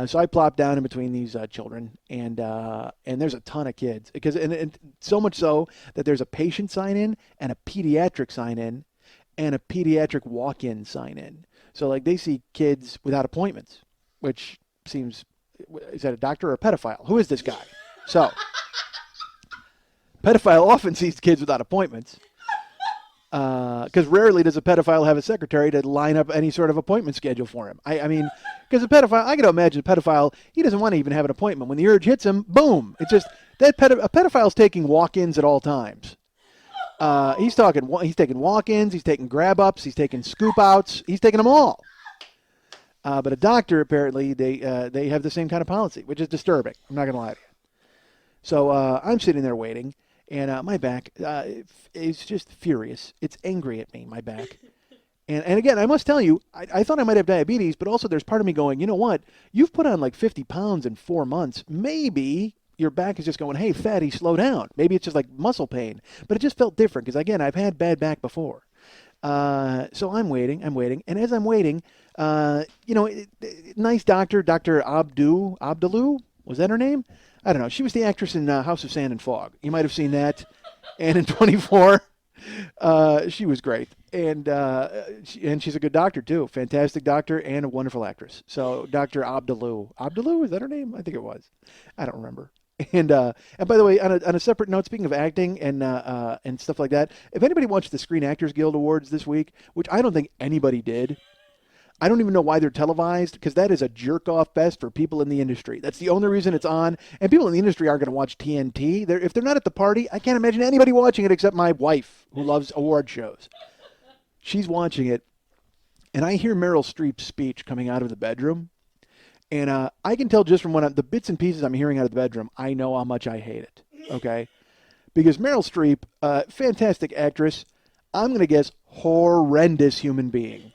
So I plop down in between these children, and there's a ton of kids, and so much so that there's a patient sign-in and a pediatric sign-in and a pediatric walk-in sign-in. So like they see kids without appointments, which seems, is that a doctor or a pedophile? Who is this guy? So pedophile often sees kids without appointments. Because rarely does a pedophile have a secretary to line up any sort of appointment schedule for him. I mean, because a pedophile, I can imagine a pedophile, he doesn't want to even have an appointment. When the urge hits him, boom. It's just, a pedophile's taking walk-ins at all times. He's taking walk-ins, he's taking grab-ups, he's taking scoop-outs, he's taking them all. But a doctor, apparently, they have the same kind of policy, which is disturbing. I'm not going to lie to you. So I'm sitting there waiting. And my back is just furious. It's angry at me, my back. And again, I must tell you, I thought I might have diabetes, but also there's part of me going, you know what? You've put on like 50 pounds in 4 months. Maybe your back is just going, hey, fatty, slow down. Maybe it's just like muscle pain. But it just felt different because, again, I've had bad back before. So I'm waiting. And as I'm waiting, nice doctor, Dr. Abdaloo, was that her name? I don't know. She was the actress in House of Sand and Fog. You might have seen that. And in 24, she was great. And she's a good doctor, too. Fantastic doctor and a wonderful actress. So Dr. Abdaloo. Abdaloo, is that her name? I think it was. I don't remember. And by the way, on a separate note, speaking of acting and stuff like that, if anybody watched the Screen Actors Guild Awards this week, which I don't think anybody did, I don't even know why they're televised, because that is a jerk-off fest for people in the industry. That's the only reason it's on. And people in the industry aren't going to watch TNT. If they're not at the party, I can't imagine anybody watching it except my wife, who loves award shows. She's watching it, and I hear Meryl Streep's speech coming out of the bedroom. And I can tell just from the bits and pieces I'm hearing out of the bedroom, I know how much I hate it, okay? Because Meryl Streep, fantastic actress, I'm going to guess horrendous human being.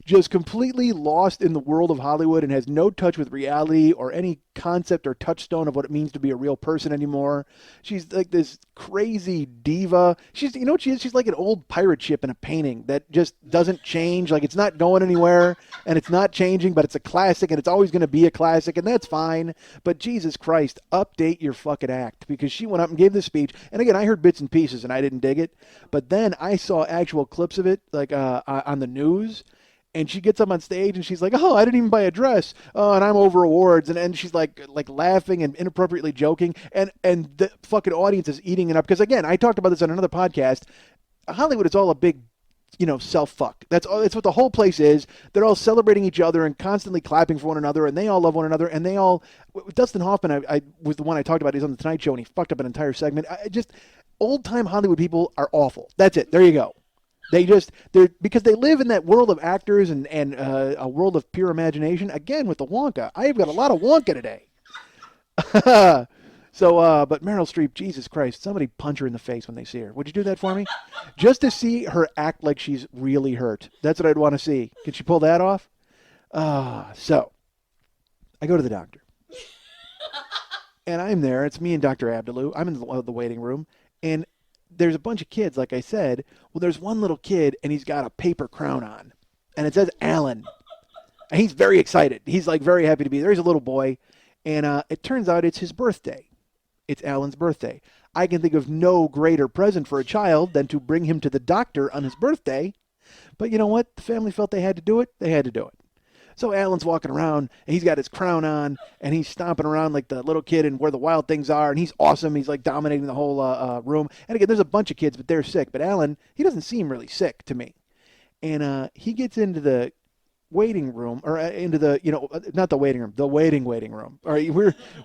Just completely lost in the world of Hollywood and has no touch with reality or any concept or touchstone of what it means to be a real person anymore. She's like this crazy diva. She's, you know what she is? She's like an old pirate ship in a painting that just doesn't change. Like it's not going anywhere and it's not changing, but it's a classic and it's always going to be a classic, and that's fine. But Jesus Christ, update your fucking act, because she went up and gave this speech. And again, I heard bits and pieces and I didn't dig it. But then I saw actual clips of it, like on the news. And she gets up on stage and she's like, oh, I didn't even buy a dress. Oh, and I'm over awards. And she's like laughing and inappropriately joking. And the fucking audience is eating it up. Because, again, I talked about this on another podcast. Hollywood is all a big, self-fuck. That's what the whole place is. They're all celebrating each other and constantly clapping for one another. And they all love one another. And they all, Dustin Hoffman, I was the one I talked about. He's on the Tonight Show and he fucked up an entire segment. Old-time Hollywood people are awful. That's it. There you go. They're because they live in that world of actors and a world of pure imagination. Again, with the Wonka. I've got a lot of Wonka today. But Meryl Streep, Jesus Christ, somebody punch her in the face when they see her. Would you do that for me? Just to see her act like she's really hurt. That's what I'd want to see. Can she pull that off? So, I go to the doctor. And I'm there. It's me and Dr. Abdaloo. I'm in the waiting room. And there's a bunch of kids, like I said. Well, there's one little kid, and he's got a paper crown on. And it says Alan. And he's very excited. He's, very happy to be there. He's a little boy. And it turns out it's his birthday. It's Alan's birthday. I can think of no greater present for a child than to bring him to the doctor on his birthday. But you know what? The family felt they had to do it. They had to do it. So Alan's walking around, and he's got his crown on, and he's stomping around like the little kid and where the wild things are, and he's awesome. He's like dominating the whole room. And again, there's a bunch of kids, but they're sick. But Alan, he doesn't seem really sick to me. And he gets into the waiting room, or into the, not the waiting room, the waiting room. All right,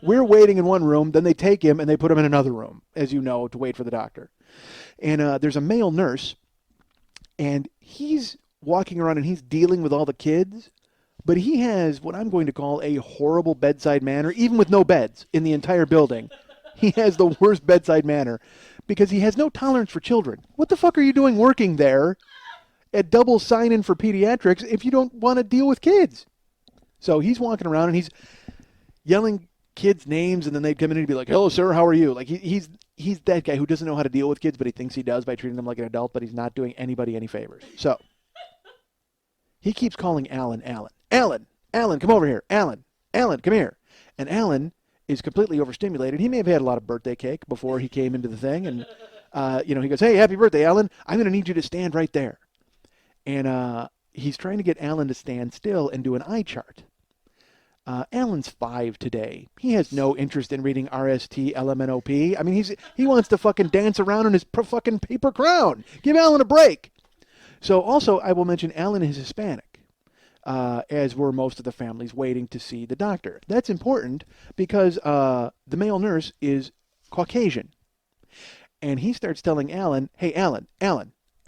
we're waiting in one room, then they take him and they put him in another room, as you know, to wait for the doctor. And there's a male nurse, and he's walking around and he's dealing with all the kids, but he has what I'm going to call a horrible bedside manner, even with no beds in the entire building. He has the worst bedside manner because he has no tolerance for children. What the fuck are you doing working there at double sign-in for pediatrics if you don't want to deal with kids? So he's walking around and he's yelling kids' names, and then they'd come in and he'd be like, "Hello, sir, how are you?" Like he's that guy who doesn't know how to deal with kids, but he thinks he does by treating them like an adult, but he's not doing anybody any favors. So he keeps calling Alan, come over here. Alan, come here. And Alan is completely overstimulated. He may have had a lot of birthday cake before he came into the thing, and he goes, "Hey, happy birthday, Alan. I'm going to need you to stand right there." And he's trying to get Alan to stand still and do an eye chart. Alan's 5 today. He has no interest in reading RST LMNOP. I mean, he wants to fucking dance around in his fucking paper crown. Give Alan a break. So also, I will mention Alan is Hispanic, as were most of the families waiting to see the doctor. That's important because the male nurse is Caucasian. And he starts telling Alan, "Hey, Alan.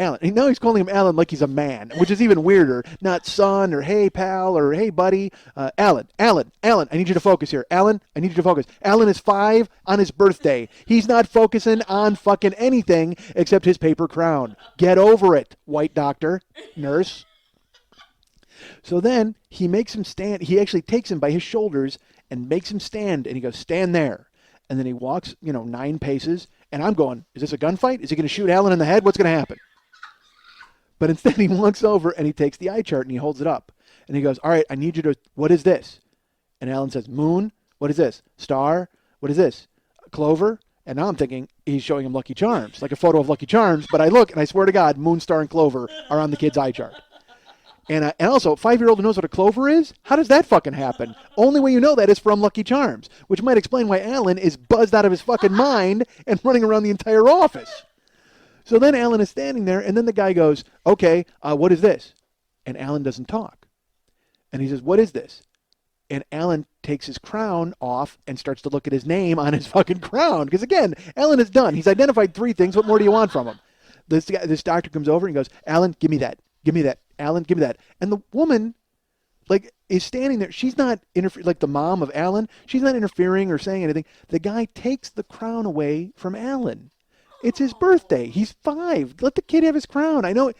And now he's calling him Alan like he's a man, which is even weirder. Not son or hey, pal or hey, buddy. Alan, I need you to focus here. Alan, I need you to focus. Alan is 5 on his birthday. He's not focusing on fucking anything except his paper crown. Get over it, white doctor, nurse." So then he makes him stand. He actually takes him by his shoulders and makes him stand. And he goes, "Stand there." And then he walks, 9 paces. And I'm going, is this a gunfight? Is he going to shoot Alan in the head? What's going to happen? But instead he walks over and he takes the eye chart and he holds it up. And he goes, "All right, I need you to, what is this?" And Alan says, "Moon. What is this? Star. What is this? Clover." And now I'm thinking he's showing him Lucky Charms, like a photo of Lucky Charms. But I look and I swear to God, moon, star, and clover are on the kid's eye chart. And also, a 5-year-old who knows what a clover is? How does that fucking happen? Only way you know that is from Lucky Charms, which might explain why Alan is buzzed out of his fucking mind and running around the entire office. So then Alan is standing there, and then the guy goes, "Okay, what is this?" And Alan doesn't talk. And he says, "What is this?" And Alan takes his crown off and starts to look at his name on his fucking crown. Because again, Alan is done. He's identified 3 things. What more do you want from him? This doctor comes over and goes, "Alan, give me that. Give me that. Alan, give me that." And the woman, is standing there. She's not like the mom of Alan. She's not interfering or saying anything. The guy takes the crown away from Alan. It's his birthday. He's 5. Let the kid have his crown. I know.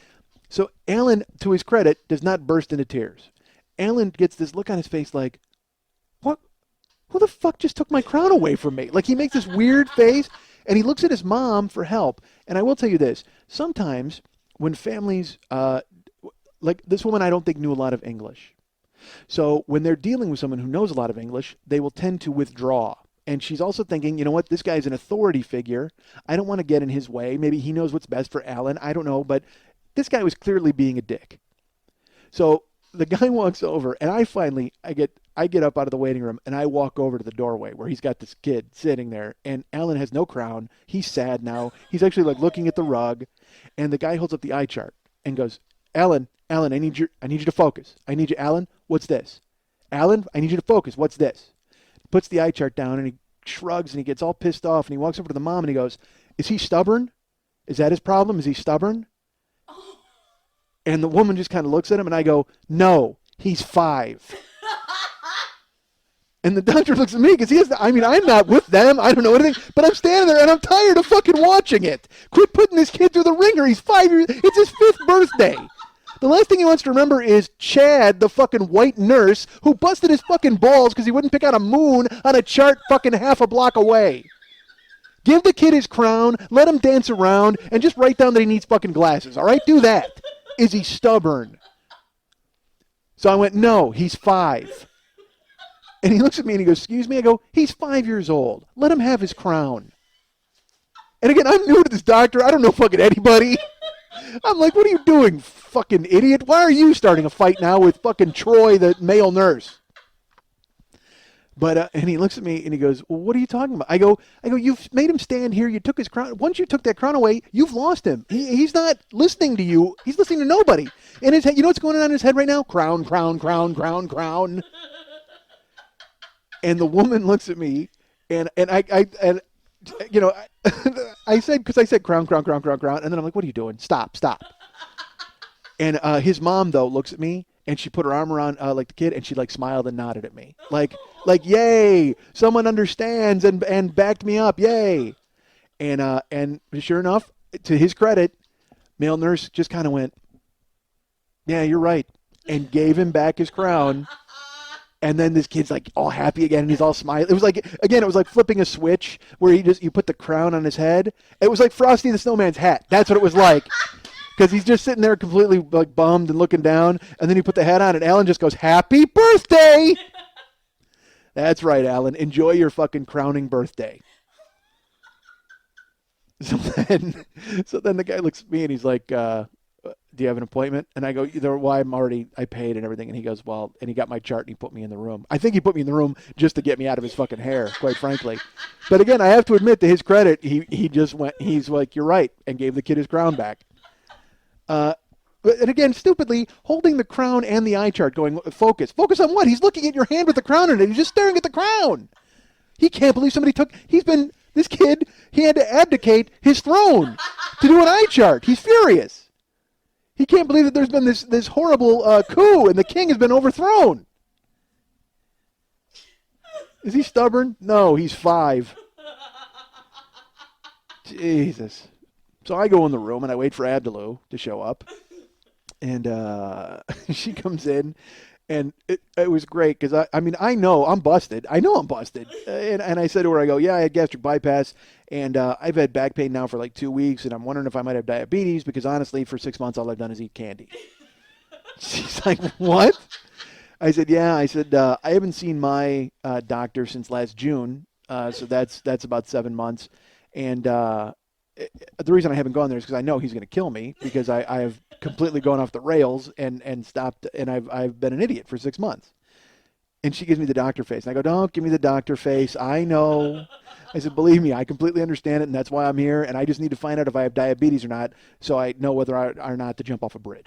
So Alan, to his credit, does not burst into tears. Alan gets this look on his face like, "What? Who the fuck just took my crown away from me?" Like he makes this weird face, and he looks at his mom for help. And I will tell you this. Sometimes when families, like this woman I don't think knew a lot of English. So when they're dealing with someone who knows a lot of English, they will tend to withdraw. And she's also thinking, you know what, this guy's an authority figure. I don't want to get in his way. Maybe he knows what's best for Alan. I don't know. But this guy was clearly being a dick. So the guy walks over, and I get up out of the waiting room, and I walk over to the doorway where he's got this kid sitting there. And Alan has no crown. He's sad now. He's actually looking at the rug. And the guy holds up the eye chart and goes, Alan, I need you to focus. I need you, Alan, what's this? Alan, I need you to focus. What's this? Puts the eye chart down and he shrugs and he gets all pissed off and he walks over to the mom and he goes, "Is he stubborn? Is that his problem? Is he stubborn?" Oh. And the woman just kind of looks at him and I go, "No, he's 5. And the doctor looks at me because I'm not with them. I don't know anything, but I'm standing there and I'm tired of fucking watching it. Quit putting this kid through the ringer. He's 5 years. It's his 5th birthday. The last thing he wants to remember is Chad, the fucking white nurse, who busted his fucking balls because he wouldn't pick out a moon on a chart fucking half a block away. Give the kid his crown, let him dance around, and just write down that he needs fucking glasses, all right? Do that. Is he stubborn? So I went, "No, he's 5. And he looks at me and he goes, "Excuse me?" I go, "He's 5 years old. Let him have his crown." And again, I'm new to this doctor. I don't know fucking anybody. I'm like, "What are you doing, fucking idiot. Why are you starting a fight now with fucking Troy, the male nurse? But and he looks at me and he goes, well, what are you talking about? I go, you've made him stand here. You took his crown. Once you took that crown away, you've lost him. He's not listening to you. He's listening to nobody. In his head, you know what's going on in his head right now? Crown, crown, crown, crown, crown. And the woman looks at me, and I you know, I said, because I said crown, crown, crown, crown, crown, and then I'm like, what are you doing? Stop. And his mom, though, looks at me, and she put her arm around like the kid, and she like smiled and nodded at me, like yay, someone understands and backed me up, yay. And sure enough, to his credit, male nurse just kind of went, yeah, you're right, and gave him back his crown. And then this kid's like all happy again, and he's all smiling. It was like, again, it was like flipping a switch where you put the crown on his head. It was like Frosty the Snowman's hat. That's what it was like. Because he's just sitting there completely like bummed and looking down, and then you put the hat on, and Alan just goes, "Happy birthday!" That's right, Alan. Enjoy your fucking crowning birthday. So then the guy looks at me and he's like, do you have an appointment? And I go, well, I paid and everything. And he goes, well, and he got my chart and he put me in the room. I think he put me in the room just to get me out of his fucking hair, quite frankly. But again, I have to admit, to his credit, he just went, he's like, you're right, and gave the kid his crown back. And again, stupidly, holding the crown and the eye chart going, focus. Focus on what? He's looking at your hand with the crown in it. He's just staring at the crown. He can't believe somebody this kid, he had to abdicate his throne to do an eye chart. He's furious. He can't believe that there's been this horrible coup and the king has been overthrown. Is he stubborn? No, he's 5. Jesus. So I go in the room and I wait for Abdaloo to show up. And she comes in. And it was great because, I know I'm busted. I know I'm busted. And I said to her, I go, yeah, I had gastric bypass, and I've had back pain now for like 2 weeks, and I'm wondering if I might have diabetes because, honestly, for 6 months, all I've done is eat candy. She's like, what? I said, yeah. I said, I haven't seen my doctor since last June, so that's about 7 months. And the reason I haven't gone there is because I know he's going to kill me because I have completely gone off the rails and stopped, and I've been an idiot for 6 months. And she gives me the doctor face. And I go, don't give me the doctor face. I know. I said, believe me, I completely understand it, and that's why I'm here, and I just need to find out if I have diabetes or not so I know whether or not to jump off a bridge.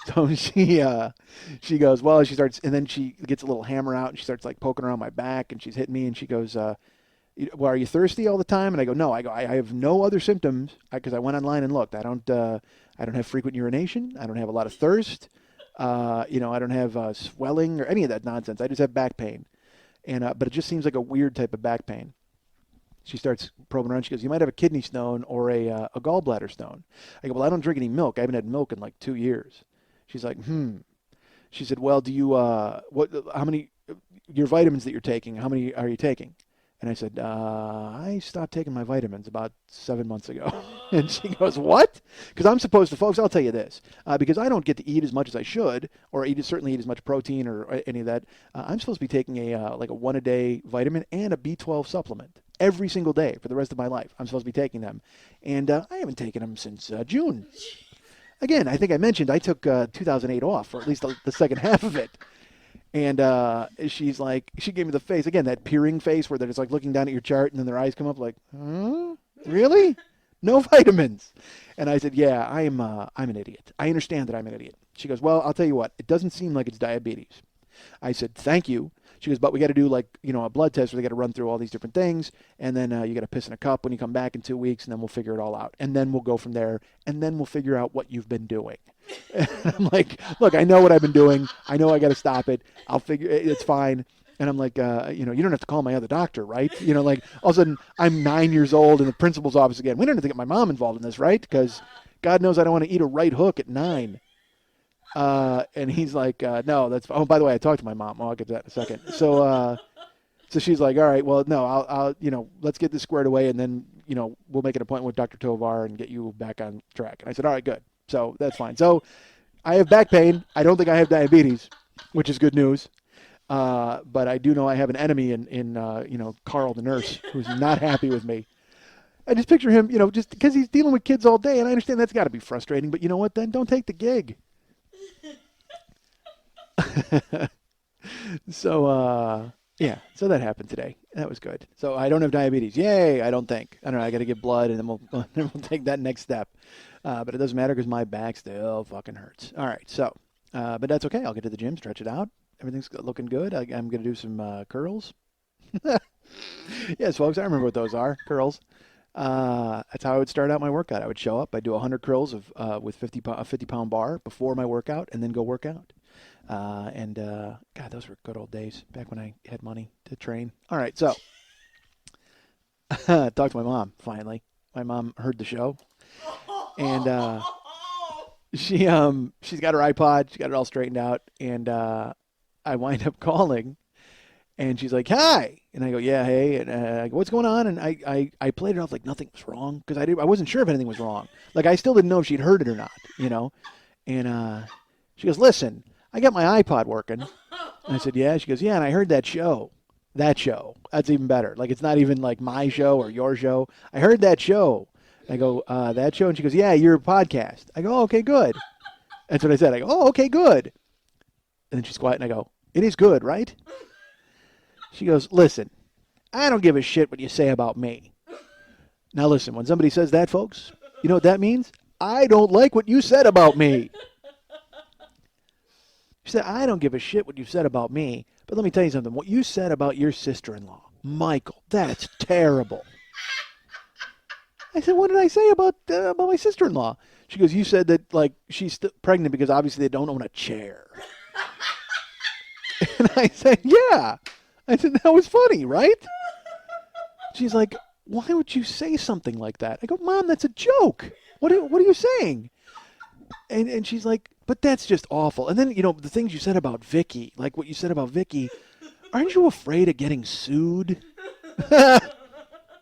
So she goes, well, she starts, and then she gets a little hammer out, and she starts like poking around my back, and she's hitting me, and she goes, well, are you thirsty all the time? And I go, no. I have no other symptoms because I went online and looked. I don't have frequent urination. I don't have a lot of thirst. I don't have swelling or any of that nonsense. I just have back pain, and but it just seems like a weird type of back pain. She starts probing around. She goes, you might have a kidney stone or a gallbladder stone. I go, well, I don't drink any milk. I haven't had milk in like 2 years. She's like, She said, well, do you how many your vitamins that you're taking? How many are you taking? And I said, I stopped taking my vitamins about 7 months ago. And she goes, what? Because I'm supposed to, folks, I'll tell you this. Because I don't get to eat as much as I should, or certainly eat as much protein or any of that. I'm supposed to be taking a 1-a-day vitamin and a B12 supplement every single day for the rest of my life. I'm supposed to be taking them. And I haven't taken them since June. Again, I think I mentioned I took 2008 off, or at least the second half of it. And she's like, she gave me the face, again, that peering face where they're just like looking down at your chart and then their eyes come up like, huh? Really? No vitamins. And I said, yeah, I'm an idiot. I understand that I'm an idiot. She goes, well, I'll tell you what, it doesn't seem like it's diabetes. I said, thank you. She goes, but we got to do a blood test where they got to run through all these different things. And then you got to piss in a cup when you come back in 2 weeks, and then we'll figure it all out. And then we'll go from there. And then we'll figure out what you've been doing. And I'm like, look, I know what I've been doing. I know I got to stop it. I'll figure it's fine. And I'm like, you don't have to call my other doctor, right? All of a sudden I'm 9 years old in the principal's office again. We don't have to get my mom involved in this, right? Because God knows I don't want to eat a right hook at 9. And he's like, no, that's fine. Oh, by the way, I talked to my mom. I'll get to that in a second. So she's like, all right, well, no, I'll let's get this squared away. And then, we'll make an appointment with Dr. Tovar and get you back on track. And I said, all right, good. So that's fine. So I have back pain. I don't think I have diabetes, which is good news. But I do know I have an enemy in Carl, the nurse, who's not happy with me. I just picture him, just because he's dealing with kids all day, and I understand that's got to be frustrating. But you know what? Then don't take the gig. So yeah, so that happened today. That was good. So I don't have diabetes. Yay! I don't think. I don't know. I got to give blood, and then we'll take that next step. But it doesn't matter because my back still fucking hurts. All right. So, but that's okay. I'll get to the gym, stretch it out. Everything's looking good. I'm going to do some curls. Yes, folks, I remember what those are. Curls. That's how I would start out my workout. I would show up. I'd do 100 curls with a 50-pound bar before my workout, and then go work out. God, those were good old days back when I had money to train. All right, so talked to my mom finally. My mom heard the show, and she's got her iPod. She got it all straightened out, and I wind up calling, and she's like, "Hi," and I go, "Yeah, hey," and I go, "What's going on?" And I played it off like nothing was wrong because I wasn't sure if anything was wrong. Like I still didn't know if she'd heard it or not, And she goes, "Listen, I got my iPod working." And I said, "Yeah." She goes, "Yeah, and I heard that show. That show. That's even better. Like it's not even like my show or your show. I heard that show." I go, "That show?" And she goes, "Yeah, your podcast." I go, "Oh, okay, good." That's what I said. I go, "Oh, okay, good." And then she's quiet, and I go, "It is good, right?" She goes, "Listen, I don't give a shit what you say about me." Now listen, when somebody says that, folks, you know what that means? I don't like what you said about me. She said, "I don't give a shit what you said about me, but let me tell you something. What you said about your sister-in-law, Michael, that's terrible." I said, "What did I say about my sister-in-law?" She goes, "You said that like she's pregnant because obviously they don't own a chair." And I said, "Yeah." I said, "That was funny, right?" She's like, "Why would you say something like that?" I go, "Mom, that's a joke. What are you saying?" And she's like, "But that's just awful." And then, the things you said about Vicky, like what you said about Vicky, aren't you afraid of getting sued?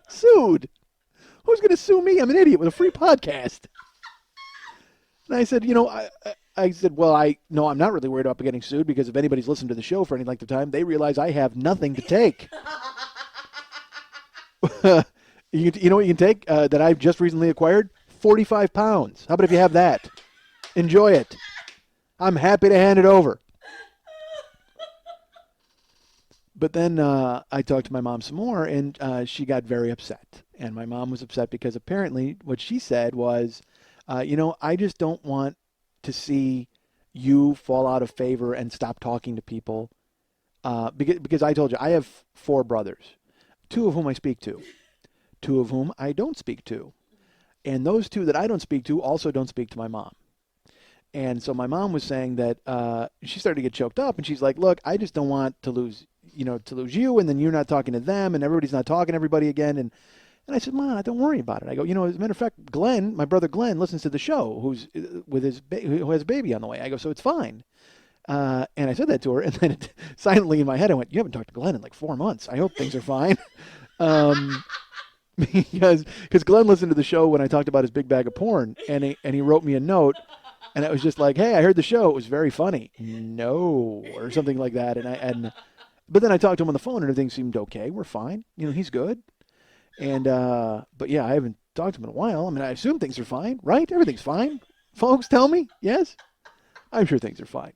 Sued? Who's going to sue me? I'm an idiot with a free podcast. And I said, I said, "Well, no, I'm not really worried about getting sued because if anybody's listened to the show for any length of time, they realize I have nothing to take." You know what you can take that I've just recently acquired? 45 pounds. How about if you have that? Enjoy it. I'm happy to hand it over. But then I talked to my mom some more, and she got very upset. And my mom was upset because apparently what she said was, I just don't want to see you fall out of favor and stop talking to people. Because I told you, I have 4 brothers, 2 of whom I speak to, 2 of whom I don't speak to. And those 2 that I don't speak to also don't speak to my mom. And so my mom was saying that she started to get choked up, and she's like, "Look, I just don't want to lose you, and then you're not talking to them, and everybody's not talking to everybody again." And I said, "Mom, don't worry about it." I go, "As a matter of fact, Glenn, my brother Glenn, listens to the show, who has a baby on the way." I go, "So it's fine." And I said that to her, and then silently in my head I went, "You haven't talked to Glenn in like 4 months. I hope things are fine." Because Glenn listened to the show when I talked about his big bag of porn, and he wrote me a note. And it was just like, "Hey, I heard the show. It was very funny." No, or something like that. But then I talked to him on the phone, and everything seemed okay. We're fine. He's good. And but yeah, I haven't talked to him in a while. I mean, I assume things are fine, right? Everything's fine. Folks, tell me. Yes, I'm sure things are fine.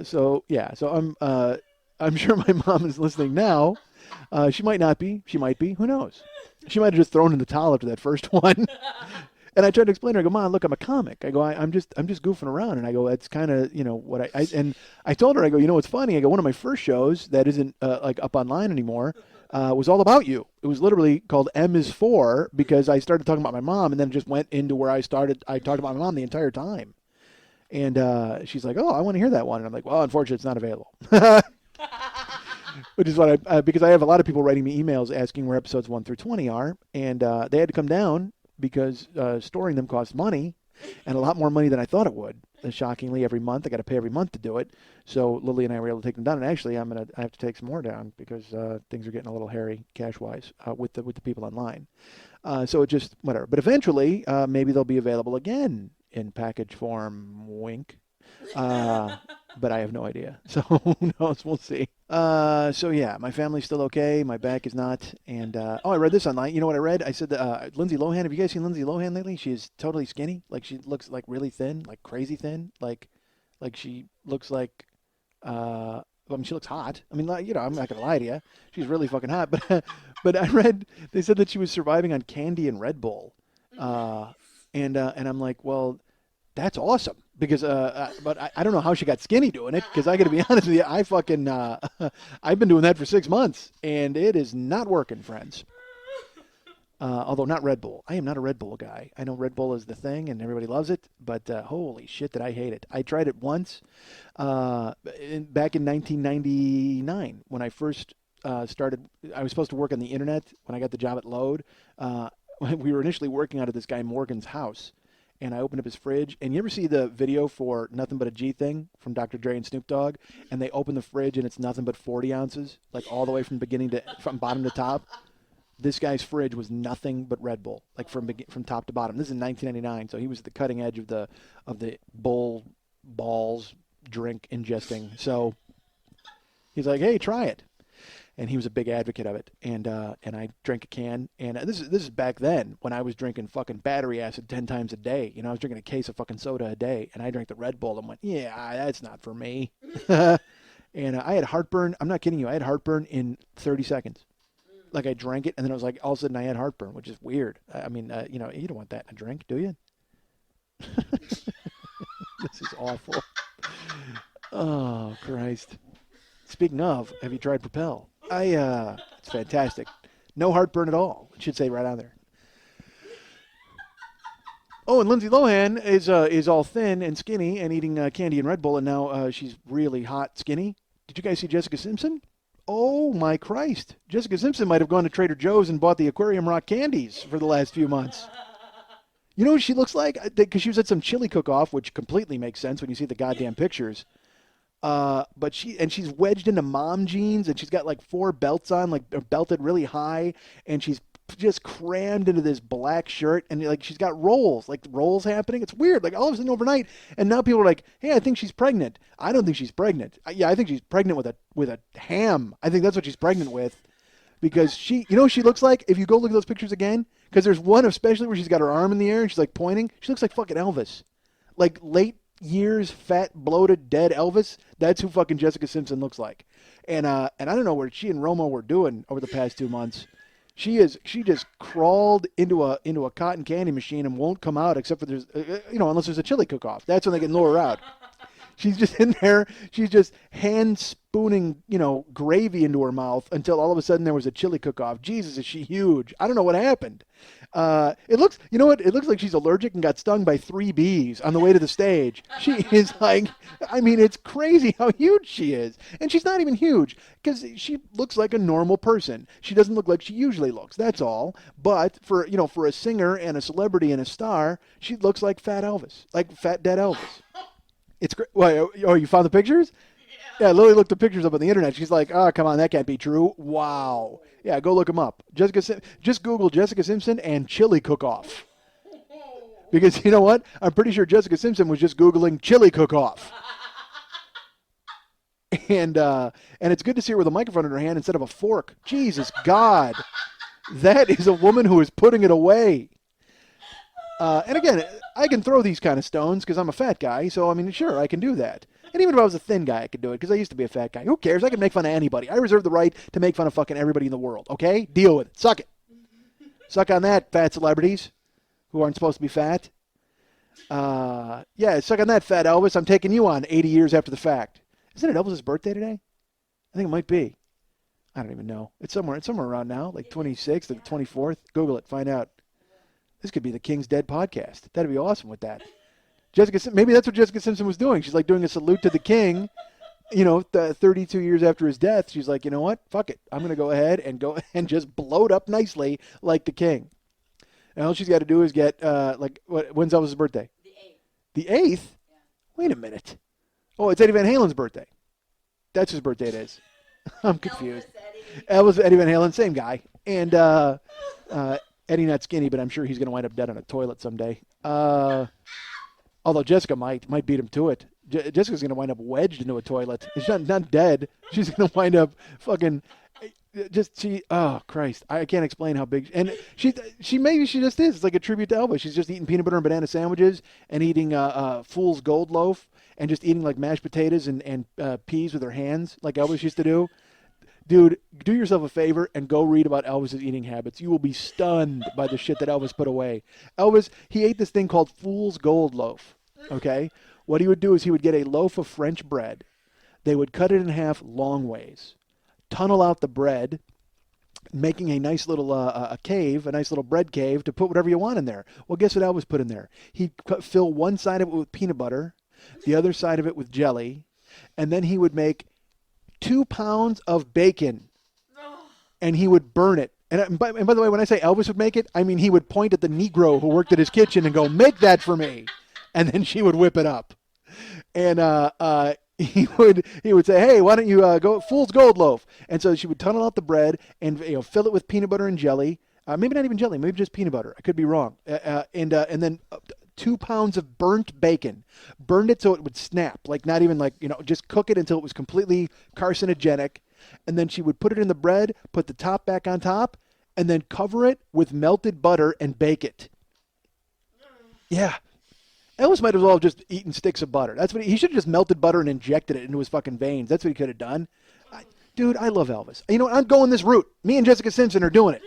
So yeah, so I'm sure my mom is listening now. She might not be. She might be. Who knows? She might have just thrown in the towel after that first one. And I tried to explain to her, I go, "Mom, look, I'm a comic." I go, I'm just goofing around. And I go, "It's kind of, what and I told her, I go, what's funny? I go, one of my first shows that isn't like up online anymore was all about you. It was literally called M is 4 because I started talking about my mom and then just went into where I talked about my mom the entire time." And she's like, "Oh, I want to hear that one." And I'm like, "Well, unfortunately, it's not available." Which is what because I have a lot of people writing me emails asking where episodes 1 through 20 are. And they had to come down because storing them costs money, and a lot more money than I thought it would. Shockingly, every month I got to pay every month to do it. So Lily and I were able to take them down, and actually I have to take some more down because things are getting a little hairy cash-wise with the people online. So it just whatever. But eventually, maybe they'll be available again in package form. Wink. but I have no idea. So who knows? We'll see. So yeah, my family's still okay. My back is not. And I read this online. You know what I read? I said Lindsay Lohan. Have you guys seen Lindsay Lohan lately? She is totally skinny. Like she looks like really thin, like crazy thin. Like she looks like. I mean, she looks hot. I mean, you know, I'm not gonna lie to you. She's really fucking hot. But I read they said that she was surviving on candy and Red Bull. And I'm like, well, that's awesome because but I don't know how she got skinny doing it because I got to be honest with you, I fucking I've been doing that for 6 months and it is not working, friends. Although not Red Bull. I am not a Red Bull guy. I know Red Bull is the thing and everybody loves it, but holy shit did I hate it. I tried it once back in 1999 when I first started. I was supposed to work on the internet when I got the job at Load. We were initially working out of this guy Morgan's house, and I opened up his fridge. And you ever see the video for Nothing But a G Thing from Dr. Dre and Snoop Dogg? And they open the fridge and it's nothing but 40 ounces, like all the way from bottom to top. This guy's fridge was nothing but Red Bull, like from top to bottom. This is in 1999, so he was at the cutting edge of the balls drink ingesting. So he's like, "Hey, try it," and he was a big advocate of it. And I drank a can, and this is back then when I was drinking fucking battery acid 10 times a day. You know, I was drinking a case of fucking soda a day, and I drank the Red Bull and went, "Yeah, that's not for me." And I had heartburn. I'm not kidding you. I had heartburn in 30 seconds. Like I drank it, and then I was like, all of a sudden I had heartburn, which is weird. I mean, you know, you don't want that in a drink, do you? This is awful. Oh, Christ. Speaking of, have you tried Propel? It's fantastic. No heartburn at all. It should say right on there. Oh, and Lindsay Lohan is all thin and skinny and eating candy and Red Bull, and now she's really hot skinny. Did you guys see Jessica Simpson? Oh, my Christ. Jessica Simpson might have gone to Trader Joe's and bought the Aquarium Rock candies for the last few months. You know what she looks like? Because she was at some chili cook-off, which completely makes sense when you see the goddamn pictures. But she's wedged into mom jeans, and she's got like 4 belts on, like belted really high, and she's just crammed into this black shirt, and like she's got rolls happening. It's weird, like all of a sudden overnight, and now people are like, "Hey, I think she's pregnant." I don't think she's pregnant. I think she's pregnant with a ham. I think that's what she's pregnant with, because you know what she looks like if you go look at those pictures again, because there's one especially where she's got her arm in the air and she's like pointing. She looks like fucking Elvis, like late years fat bloated dead Elvis. That's who fucking Jessica Simpson looks like, and I don't know what she and Romo were doing over the past 2 months. She just crawled into a cotton candy machine and won't come out except for unless there's a chili cook-off. That's when they can lure her out. She's just in there. She's just hand spooning, gravy into her mouth until all of a sudden there was a chili cook-off. Jesus, is she huge? I don't know what happened. It looks like she's allergic and got stung by 3 bees on the way to the stage. She is like, I mean, it's crazy how huge she is. And she's not even huge because she looks like a normal person. She doesn't look like she usually looks. That's all. But for a singer and a celebrity and a star, she looks like Fat Elvis, like Fat Dead Elvis. It's great. Well, you found the pictures? Yeah, Lily looked the pictures up on the internet. She's like, "Oh, come on, that can't be true." Wow. Yeah, go look them up. Just Google Jessica Simpson and chili cook-off. Because you know what? I'm pretty sure Jessica Simpson was just Googling chili cook-off. And it's good to see her with a microphone in her hand instead of a fork. Jesus God. That is a woman who is putting it away. And again, I can throw these kind of stones because I'm a fat guy. So, I mean, sure, I can do that. And even if I was a thin guy, I could do it because I used to be a fat guy. Who cares? I can make fun of anybody. I reserve the right to make fun of fucking everybody in the world, okay? Deal with it. Suck it. Suck on that, fat celebrities who aren't supposed to be fat. Yeah, suck on that, fat Elvis. I'm taking you on 80 years after the fact. Isn't it Elvis's birthday today? I think it might be. I don't even know. It's somewhere around now, like 26th or 24th. Google it. Find out. This could be the King's Dead podcast. That'd be awesome with that. Maybe that's what Jessica Simpson was doing. She's like doing a salute to the king, 32 years after his death. She's like, you know what? Fuck it. I'm going to go ahead and just blow it up nicely like the king. And all she's got to do is get, when's Elvis' birthday? The 8th. The 8th? Yeah. Wait a minute. Oh, it's Eddie Van Halen's birthday. That's whose birthday it is. I'm confused. Elvis, Eddie Van Halen, same guy. And Eddie not skinny, but I'm sure he's going to wind up dead on a toilet someday. Although Jessica might beat him to it. Jessica's going to wind up wedged into a toilet. She's not dead. She's going to wind up fucking oh Christ, I can't explain how big. And she maybe she just is. It's like a tribute to Elvis. She's just eating peanut butter and banana sandwiches and eating Fool's Gold Loaf and just eating like mashed potatoes and peas with her hands like Elvis used to do. Dude, do yourself a favor and go read about Elvis's eating habits. You will be stunned by the shit that Elvis put away. Elvis, he ate this thing called Fool's Gold Loaf. Okay, what he would do is he would get a loaf of French bread. They would cut it in half long ways, tunnel out the bread, making a nice little a cave, a nice little bread cave to put whatever you want in there. Well, guess what Elvis put in there? He'd fill one side of it with peanut butter, the other side of it with jelly, and then he would make 2 pounds of bacon, and he would burn it. And by the way, when I say Elvis would make it, I mean he would point at the Negro who worked at his kitchen and go, "Make that for me," and then she would whip it up. And he would say, "Hey, why don't you go Fool's Gold Loaf?" And so she would tunnel out the bread and fill it with peanut butter and jelly. Maybe not even jelly, maybe just peanut butter. I could be wrong. And then 2 pounds of burnt bacon. Burned it so it would snap, like not even just cook it until it was completely carcinogenic. And then she would put it in the bread, put the top back on top, and then cover it with melted butter and bake it. Yeah. Elvis might as well have just eaten sticks of butter. That's what he should have just melted butter and injected it into his fucking veins. That's what he could have done. Dude, I love Elvis. You know what? I'm going this route. Me and Jessica Simpson are doing it.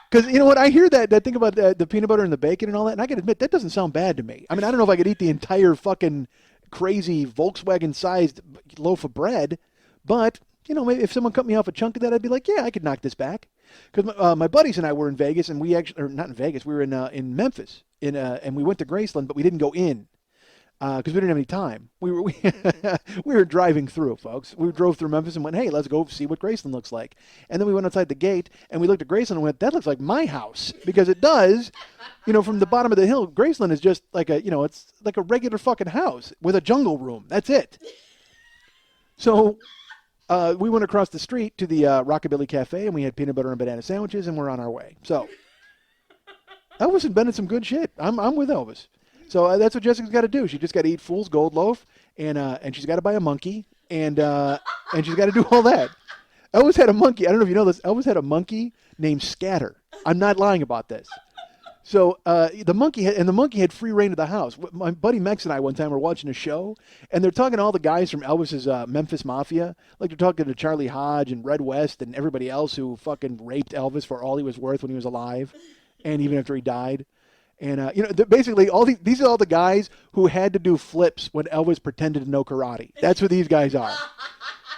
Because you know what? I hear that thing about the peanut butter and the bacon and all that, and I can admit that doesn't sound bad to me. I mean, I don't know if I could eat the entire fucking crazy Volkswagen-sized loaf of bread, but maybe if someone cut me off a chunk of that, I'd be like, yeah, I could knock this back. Because my buddies and I were in Vegas, and we actually, or not in Vegas, we were in Memphis, and we went to Graceland, but we didn't go in because we didn't have any time. We were driving through, folks. We drove through Memphis and went, hey, let's go see what Graceland looks like. And then we went outside the gate, and we looked at Graceland and went, that looks like my house, because it does. From the bottom of the hill, Graceland is just like it's like a regular fucking house with a jungle room. That's it. So we went across the street to the Rockabilly Cafe, and we had peanut butter and banana sandwiches, and we're on our way. So Elvis invented some good shit. I'm with Elvis. So that's what Jessica's got to do. She just got to eat Fool's Gold Loaf, and she's got to buy a monkey, and she's got to do all that. Elvis had a monkey. I don't know if you know this. Elvis had a monkey named Scatter. I'm not lying about this. So the monkey had free reign of the house. My buddy Mex and I one time were watching a show, and they're talking to all the guys from Elvis's Memphis Mafia. Like they're talking to Charlie Hodge and Red West and everybody else who fucking raped Elvis for all he was worth when he was alive, and even after he died. And basically these are all the guys who had to do flips when Elvis pretended to know karate. That's what these guys are.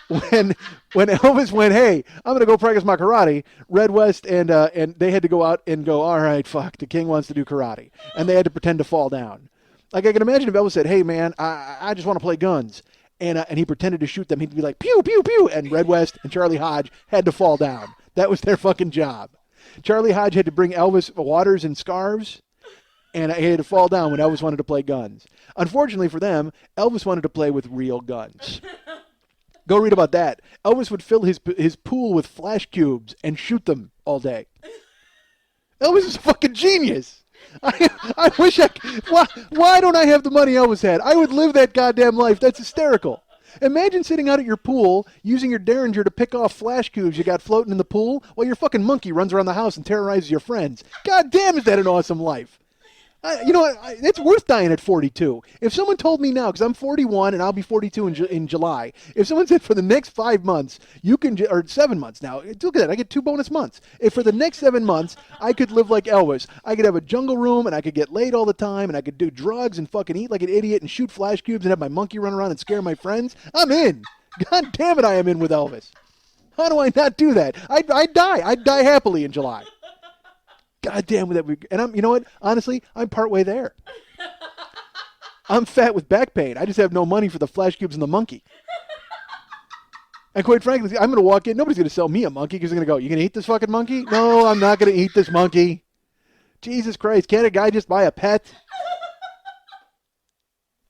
When Elvis went, hey, I'm going to go practice my karate, Red West and they had to go out and go, all right, fuck, the king wants to do karate. And they had to pretend to fall down. Like I can imagine if Elvis said, hey, man, I just want to play guns. And he pretended to shoot them. He'd be like, pew, pew, pew. And Red West and Charlie Hodge had to fall down. That was their fucking job. Charlie Hodge had to bring Elvis waters and scarves. And he had to fall down when Elvis wanted to play guns. Unfortunately for them, Elvis wanted to play with real guns. Go read about that. Elvis would fill his pool with flash cubes and shoot them all day. Elvis is a fucking genius. I wish why don't I have the money Elvis had? I would live that goddamn life. That's hysterical. Imagine sitting out at your pool using your Derringer to pick off flash cubes you got floating in the pool while your fucking monkey runs around the house and terrorizes your friends. God damn, is that an awesome life? You know what? It's worth dying at 42. If someone told me now, because I'm 41 and I'll be 42 in July, if someone said for the next 5 months, or 7 months now, look at that, I get 2 bonus months. If for the next 7 months, I could live like Elvis, I could have a jungle room and I could get laid all the time and I could do drugs and fucking eat like an idiot and shoot flash cubes and have my monkey run around and scare my friends, I'm in. God damn it, I am in with Elvis. How do I not do that? I'd die happily in July. God damn that and you know what? Honestly, I'm partway there. I'm fat with back pain. I just have no money for the flash cubes and the monkey. And quite frankly, I'm going to walk in. Nobody's going to sell me a monkey because they're going to go, you going to eat this fucking monkey? No, I'm not going to eat this monkey. Jesus Christ, can't a guy just buy a pet?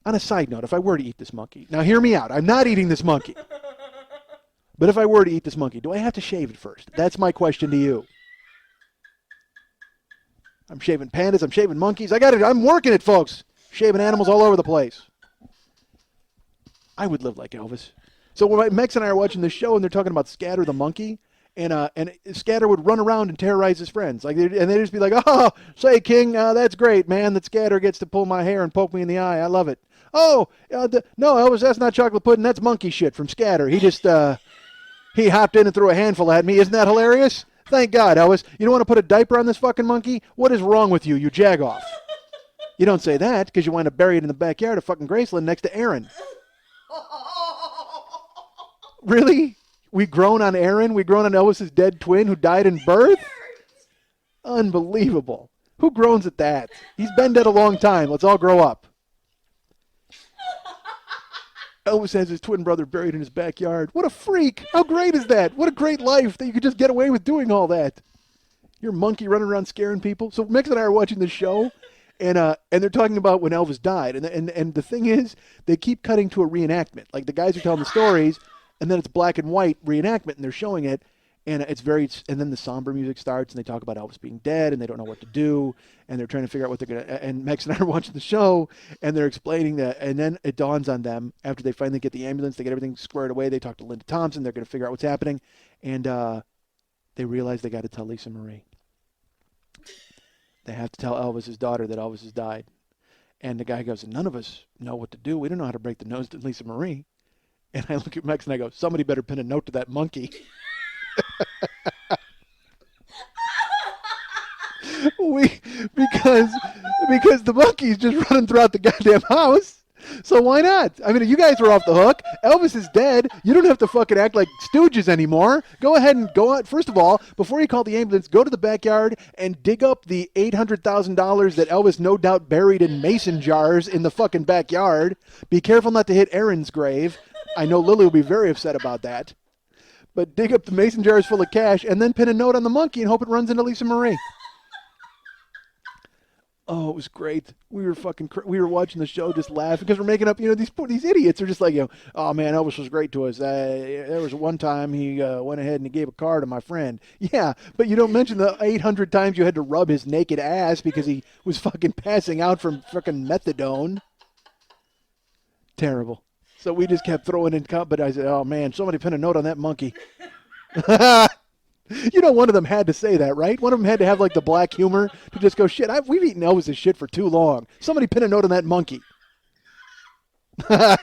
On a side note, if I were to eat this monkey, now hear me out. I'm not eating this monkey. But if I were to eat this monkey, do I have to shave it first? That's my question to you. I'm shaving pandas. I'm shaving monkeys. I got it. I'm working it, folks. Shaving animals all over the place. I would live like Elvis. So when Mex and I are watching this show and they're talking about Scatter the monkey, and Scatter would run around and terrorize his friends, and they'd just be like, "Oh, say King, that's great, man. That Scatter gets to pull my hair and poke me in the eye. I love it." Oh, no, Elvis, that's not chocolate pudding. That's monkey shit from Scatter. He just he hopped in and threw a handful at me. Isn't that hilarious? Thank God, Elvis. You don't want to put a diaper on this fucking monkey? What is wrong with you, you jagoff? You don't say that because you wind up buried in the backyard of fucking Graceland next to Aaron. Really? We groan on Aaron? We groan on Elvis's dead twin who died in birth? Unbelievable. Who groans at that? He's been dead a long time. Let's all grow up. Elvis has his twin brother buried in his backyard. What a freak. How great is that? What a great life that you could just get away with doing all that. You're a monkey running around scaring people. So Mix and I are watching this show, and they're talking about when Elvis died. And the thing is, they keep cutting to a reenactment. Like the guys are telling the stories, and then it's black and white reenactment, and they're showing it. And and then the somber music starts, and they talk about Elvis being dead, and they don't know what to do, and they're trying to figure out what they're going to, and Mex and I are watching the show, and they're explaining that, and then it dawns on them, after they finally get the ambulance, they get everything squared away, they talk to Linda Thompson, they're going to figure out what's happening, and they realize they got to tell Lisa Marie. They have to tell Elvis's daughter that Elvis has died. And the guy goes, none of us know what to do. We don't know how to break the news to Lisa Marie. And I look at Mex and I go, somebody better pin a note to that monkey. because the monkey's just running throughout the goddamn house. So why not? I mean, you guys are off the hook. Elvis is dead. You don't have to fucking act like stooges anymore. Go ahead and go out. First of all, before you call the ambulance, go to the backyard and dig up the $800,000 that Elvis no doubt buried in mason jars in the fucking backyard. Be careful not to hit Aaron's grave. I know Lily will be very upset about that. But dig up the mason jars full of cash and then pin a note on the monkey and hope it runs into Lisa Marie. Oh, it was great. We were watching the show just laughing because we're making up, these idiots are just like, oh man, Elvis was great to us. There was one time he went ahead and he gave a car to my friend. Yeah, but you don't mention the 800 times you had to rub his naked ass because he was fucking passing out from fucking methadone. Terrible. So we just kept throwing in but I said, oh man, somebody pin a note on that monkey. One of them had to say that, right? One of them had to have like the black humor to just go, shit, we've eaten Elvis's shit for too long. Somebody pin a note on that monkey. Oh,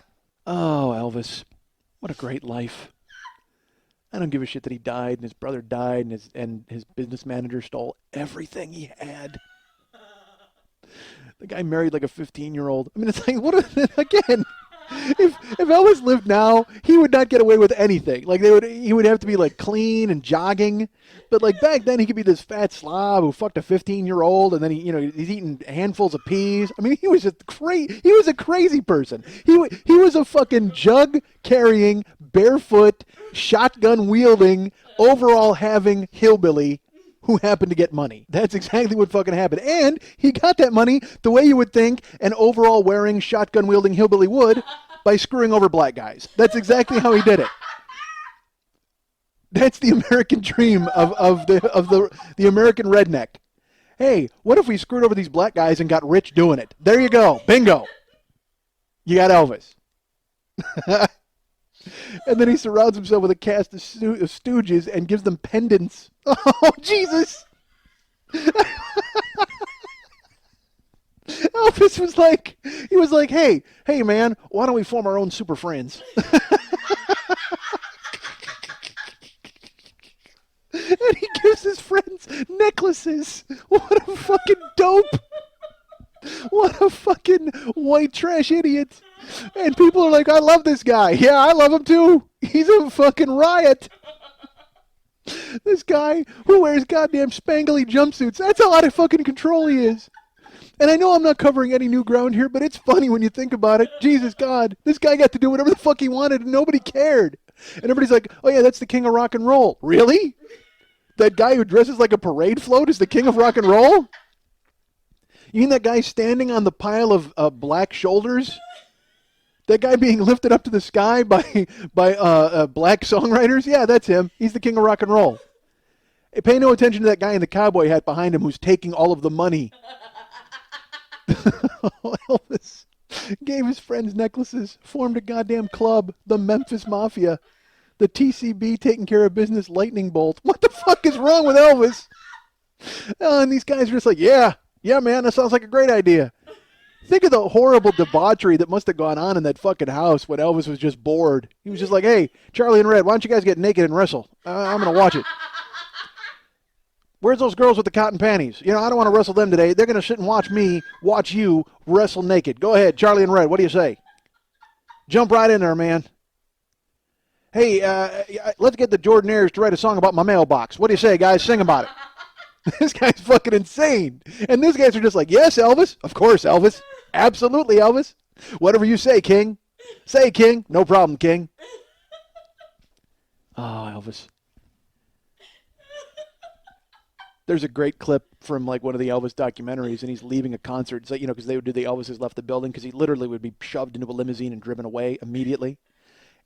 Elvis. What a great life. I don't give a shit that he died and his brother died and his business manager stole everything he had. The guy married like a 15-year-old. I mean, it's like, again... If Elvis lived now, he would not get away with anything. Like he would have to be like clean and jogging. But like back then, he could be this fat slob who fucked a 15-year-old, and then he's eating handfuls of peas. I mean, he was just crazy. He was a crazy person. He was a fucking jug carrying, barefoot, shotgun wielding, overall having hillbilly who happened to get money. That's exactly what fucking happened. And he got that money the way you would think an overall wearing, shotgun wielding hillbilly would, by screwing over black guys. That's exactly how he did it. That's the American dream of the American redneck. Hey, what if we screwed over these black guys and got rich doing it? There you go. Bingo. You got Elvis. And then he surrounds himself with a cast of stooges and gives them pendants. Oh, Jesus. Elvis was like, hey, man, why don't we form our own super friends? And he gives his friends necklaces. What a fucking dope. What a fucking white trash idiot. And people are like, I love this guy. Yeah, I love him too. He's a fucking riot. This guy who wears goddamn spangly jumpsuits. That's how out of fucking control he is. And I know I'm not covering any new ground here, but it's funny when you think about it. Jesus God, this guy got to do whatever the fuck he wanted and nobody cared. And everybody's like, oh yeah, that's the king of rock and roll. Really? That guy who dresses like a parade float is the king of rock and roll? You mean that guy standing on the pile of black shoulders? That guy being lifted up to the sky by black songwriters? Yeah, that's him. He's the king of rock and roll. Hey, pay no attention to that guy in the cowboy hat behind him who's taking all of the money. Oh, Elvis. Gave his friends necklaces. Formed a goddamn club. The Memphis Mafia. The TCB taking care of business lightning bolt. What the fuck is wrong with Elvis? And these guys are just like, yeah, man, that sounds like a great idea. Think of the horrible debauchery that must have gone on in that fucking house when Elvis was just bored. He was just like, hey, Charlie and Red, why don't you guys get naked and wrestle? I'm going to watch it. Where's those girls with the cotton panties? I don't want to wrestle them today. They're going to sit and watch you wrestle naked. Go ahead, Charlie and Red, what do you say? Jump right in there, man. Hey, let's get the Jordanaires to write a song about my mailbox. What do you say, guys? Sing about it. This guy's fucking insane. And these guys are just like, yes, Elvis. Of course, Elvis. Absolutely, Elvis. Whatever you say, King. Say, King. No problem, King. Oh, Elvis. There's a great clip from like one of the Elvis documentaries, and he's leaving a concert. So, because they would do the Elvis has left the building, because he literally would be shoved into a limousine and driven away immediately.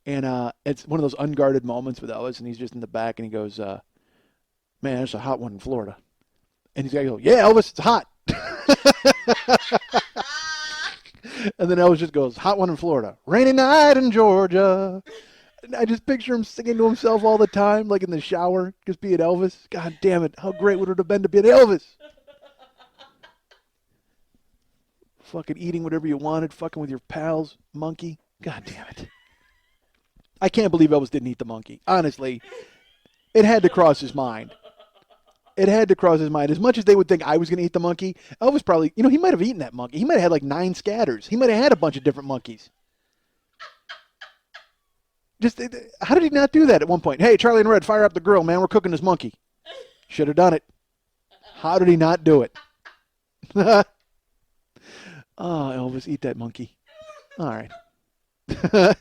And it's one of those unguarded moments with Elvis, and he's just in the back, and he goes, man, it's a hot one in Florida. And he's got to go, yeah, Elvis, it's hot. And then Elvis just goes, hot one in Florida. Rainy night in Georgia. And I just picture him singing to himself all the time, like in the shower, just being Elvis. God damn it, how great would it have been to be an Elvis? Fucking eating whatever you wanted, fucking with your pals, monkey. God damn it. I can't believe Elvis didn't eat the monkey. Honestly, it had to cross his mind. It had to cross his mind. As much as they would think I was going to eat the monkey, Elvis probably, he might have eaten that monkey. He might have had like 9 scatters. He might have had a bunch of different monkeys. Just, how did he not do that at one point? Hey, Charlie and Red, fire up the grill, man. We're cooking this monkey. Should have done it. How did he not do it? Oh, Elvis, eat that monkey. All right. I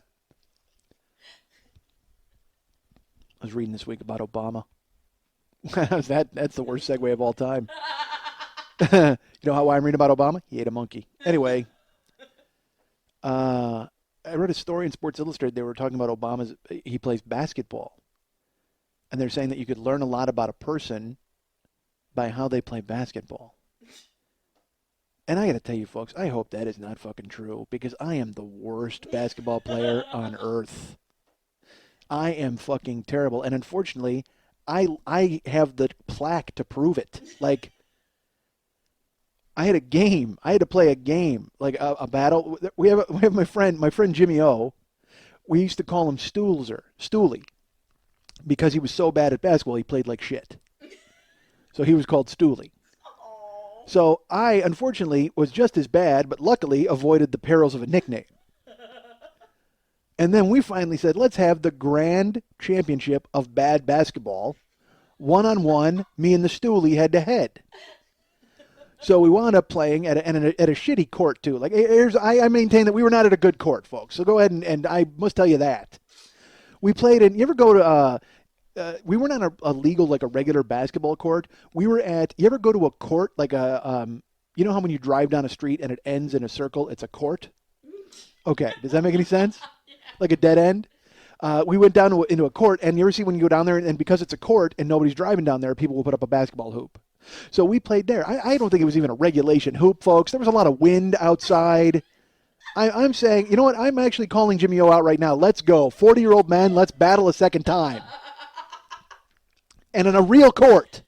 was reading this week about Obama. That's the worst segue of all time. You know why I'm reading about Obama? He ate a monkey. Anyway, I read a story in Sports Illustrated. They were talking about he plays basketball. And they're saying that you could learn a lot about a person by how they play basketball. And I got to tell you, folks, I hope that is not fucking true, because I am the worst basketball player on earth. I am fucking terrible. And unfortunately, I have the plaque to prove it. Like, I had to play a game, like a battle. We have my friend Jimmy O. We used to call him Stoolie, because he was so bad at basketball, he played like shit. So he was called Stoolie. So I, unfortunately, was just as bad, but luckily avoided the perils of a nickname. And then we finally said, let's have the grand championship of bad basketball, one-on-one, me and the Stoolie head-to-head. So we wound up playing at a shitty court, too. Like, I maintain that we were not at a good court, folks. So go ahead and I must tell you that. We played in, you ever go to, we weren't on a legal, like a regular basketball court. We were at, you ever go to a court, like you know how when you drive down a street and it ends in a circle, it's a court? Okay, does that make any sense? Like a dead end? We went down into a court, and you ever see when you go down there, and because it's a court and nobody's driving down there, people will put up a basketball hoop. So we played there. I don't think it was even a regulation hoop, folks. There was a lot of wind outside. I'm saying, you know what? I'm actually calling Jimmy O out right now. Let's go. 40-year-old men, let's battle a second time. And in a real court.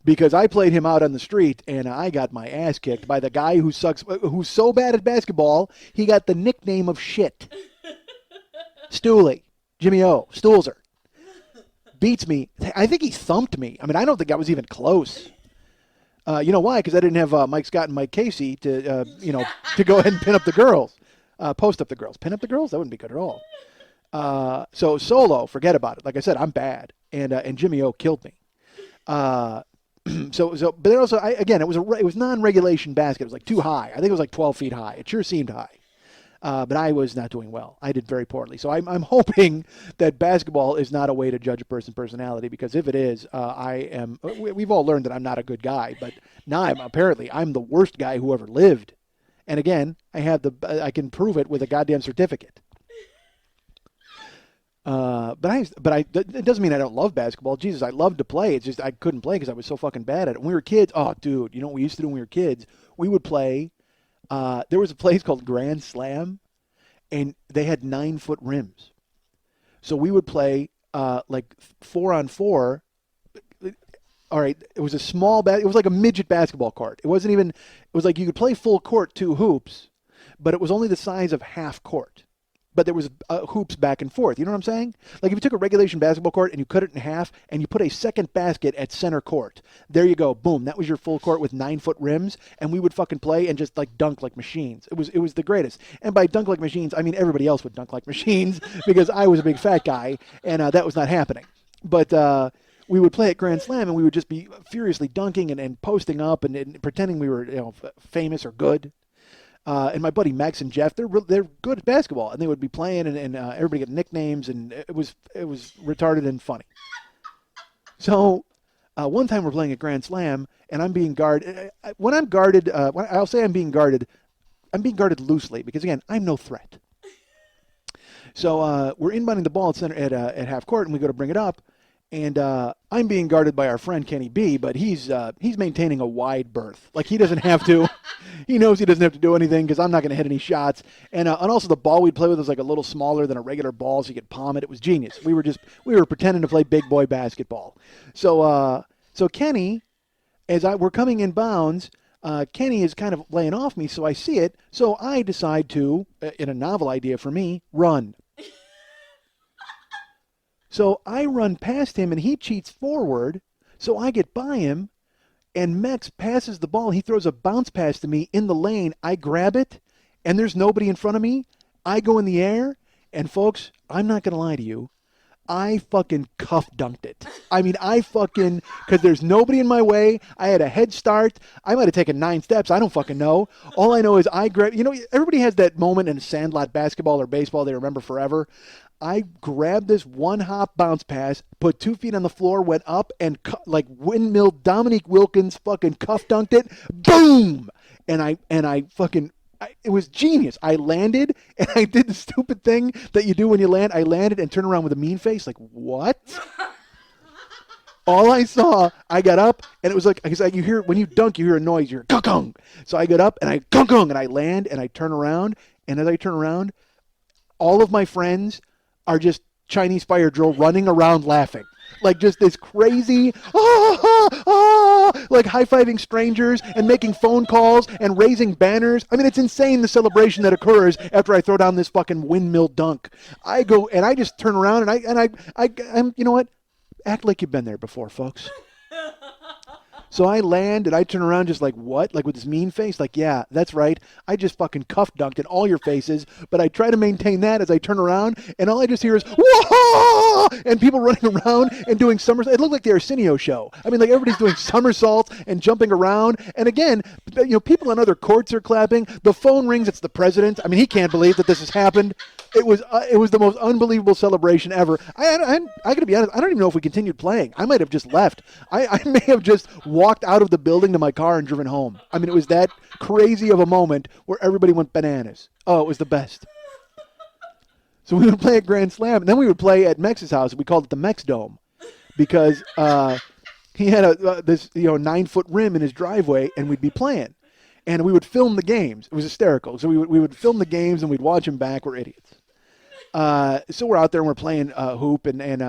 Because I played him out on the street, and I got my ass kicked by the guy who's so bad at basketball, he got the nickname of shit. Stoolie. Jimmy O. Stoolzer. Beats me. I think he thumped me. I mean, I don't think I was even close. You know why? Because I didn't have Mike Scott and Mike Casey to go ahead and pin up the girls. Post up the girls. Pin up the girls? That wouldn't be good at all. So solo, forget about it. Like I said, I'm bad. And Jimmy O killed me. But then also, it was non-regulation basket. It was like too high. I think it was like 12 feet high. It sure seemed high. But I was not doing well. I did very poorly. So I'm hoping that basketball is not a way to judge a person's personality, because if it is, we've all learned that I'm not a good guy, but now I'm the worst guy who ever lived. And again, I can prove it with a goddamn certificate. But it doesn't mean I don't love basketball. Jesus, I love to play. It's just I couldn't play because I was so fucking bad at it. When we were kids, oh, dude, you know what we used to do when we were kids? We would play There was a place called Grand Slam, and they had 9-foot rims. So we would play like 4-on-4. All right, it was a small it was like a midget basketball court. It wasn't even. It was like you could play full court 2 hoops, but it was only the size of half court. But there was hoops back and forth. You know what I'm saying? Like if you took a regulation basketball court and you cut it in half and you put a second basket at center court, there you go. Boom. That was your full court with 9-foot rims, and we would fucking play and just like dunk like machines. It was the greatest. And by dunk like machines, I mean everybody else would dunk like machines because I was a big fat guy, and that was not happening. But we would play at Grand Slam, and we would just be furiously dunking and posting up and pretending we were famous or good. And my buddy Max and Jeff, they're good at basketball, and they would be playing, and everybody get nicknames, and it was retarded and funny. So one time we're playing at Grand Slam, and I'm being guarded. When I'm guarded, I'll say I'm being guarded loosely because again, I'm no threat. So we're inbounding the ball at center at half court, and we go to bring it up. And I'm being guarded by our friend Kenny B, but he's maintaining a wide berth. Like he doesn't have to. He knows he doesn't have to do anything because I'm not going to hit any shots. And also the ball we'd play with was like a little smaller than a regular ball, so you could palm it. It was genius. We were pretending to play big boy basketball. So Kenny, we're coming in bounds, Kenny is kind of laying off me, so I see it. So I decide to, in a novel idea for me, run. So I run past him, and he cheats forward, so I get by him, and Mex passes the ball. He throws a bounce pass to me in the lane. I grab it, and there's nobody in front of me. I go in the air, and folks, I'm not going to lie to you. I fucking cuff dunked it. I mean, because there's nobody in my way. I had a head start. I might have taken 9 steps. I don't fucking know. All I know is I grabbed, everybody has that moment in sandlot basketball or baseball they remember forever. I grabbed this one-hop bounce pass, put 2 feet on the floor, went up, and like windmill Dominique Wilkins fucking cuff dunked it. Boom! And I fucking... it was genius. I landed, and I did the stupid thing that you do when you land. I landed and turned around with a mean face, like, what? All I saw, I got up, and it was like, because you hear, when you dunk, you hear a noise, you hear, gong. So I got up, and I gong, and I land, and I turn around, and as I turn around, all of my friends are just Chinese fire drill running around laughing. Like just this crazy, like high-fiving strangers and making phone calls and raising banners. I mean, it's insane the celebration that occurs after I throw down this fucking windmill dunk. I go and I just turn around I'm you know what? Act like you've been there before, folks. So I land and I turn around just like, what? Like with this mean face? Like, yeah, that's right. I just fucking cuff dunked in all your faces, but I try to maintain that as I turn around, and all I just hear is, whoa! And people running around and doing somersaults. It looked like the Arsenio show. I mean, like everybody's doing somersaults and jumping around. And again, people on other courts are clapping. The phone rings. It's the president. I mean, he can't believe that this has happened. It was the most unbelievable celebration ever. I got to be honest, I don't even know if we continued playing. I might have just left. I may have just walked out of the building to my car and driven home. I mean, it was that crazy of a moment where everybody went bananas. Oh, it was the best. So we would play at Grand Slam, and then we would play at Mex's house. We called it the Mex Dome because he had this 9-foot rim in his driveway, and we'd be playing. And we would film the games. It was hysterical. So we would film the games, and we'd watch them back. We're idiots. So we're out there and we're playing hoop, and it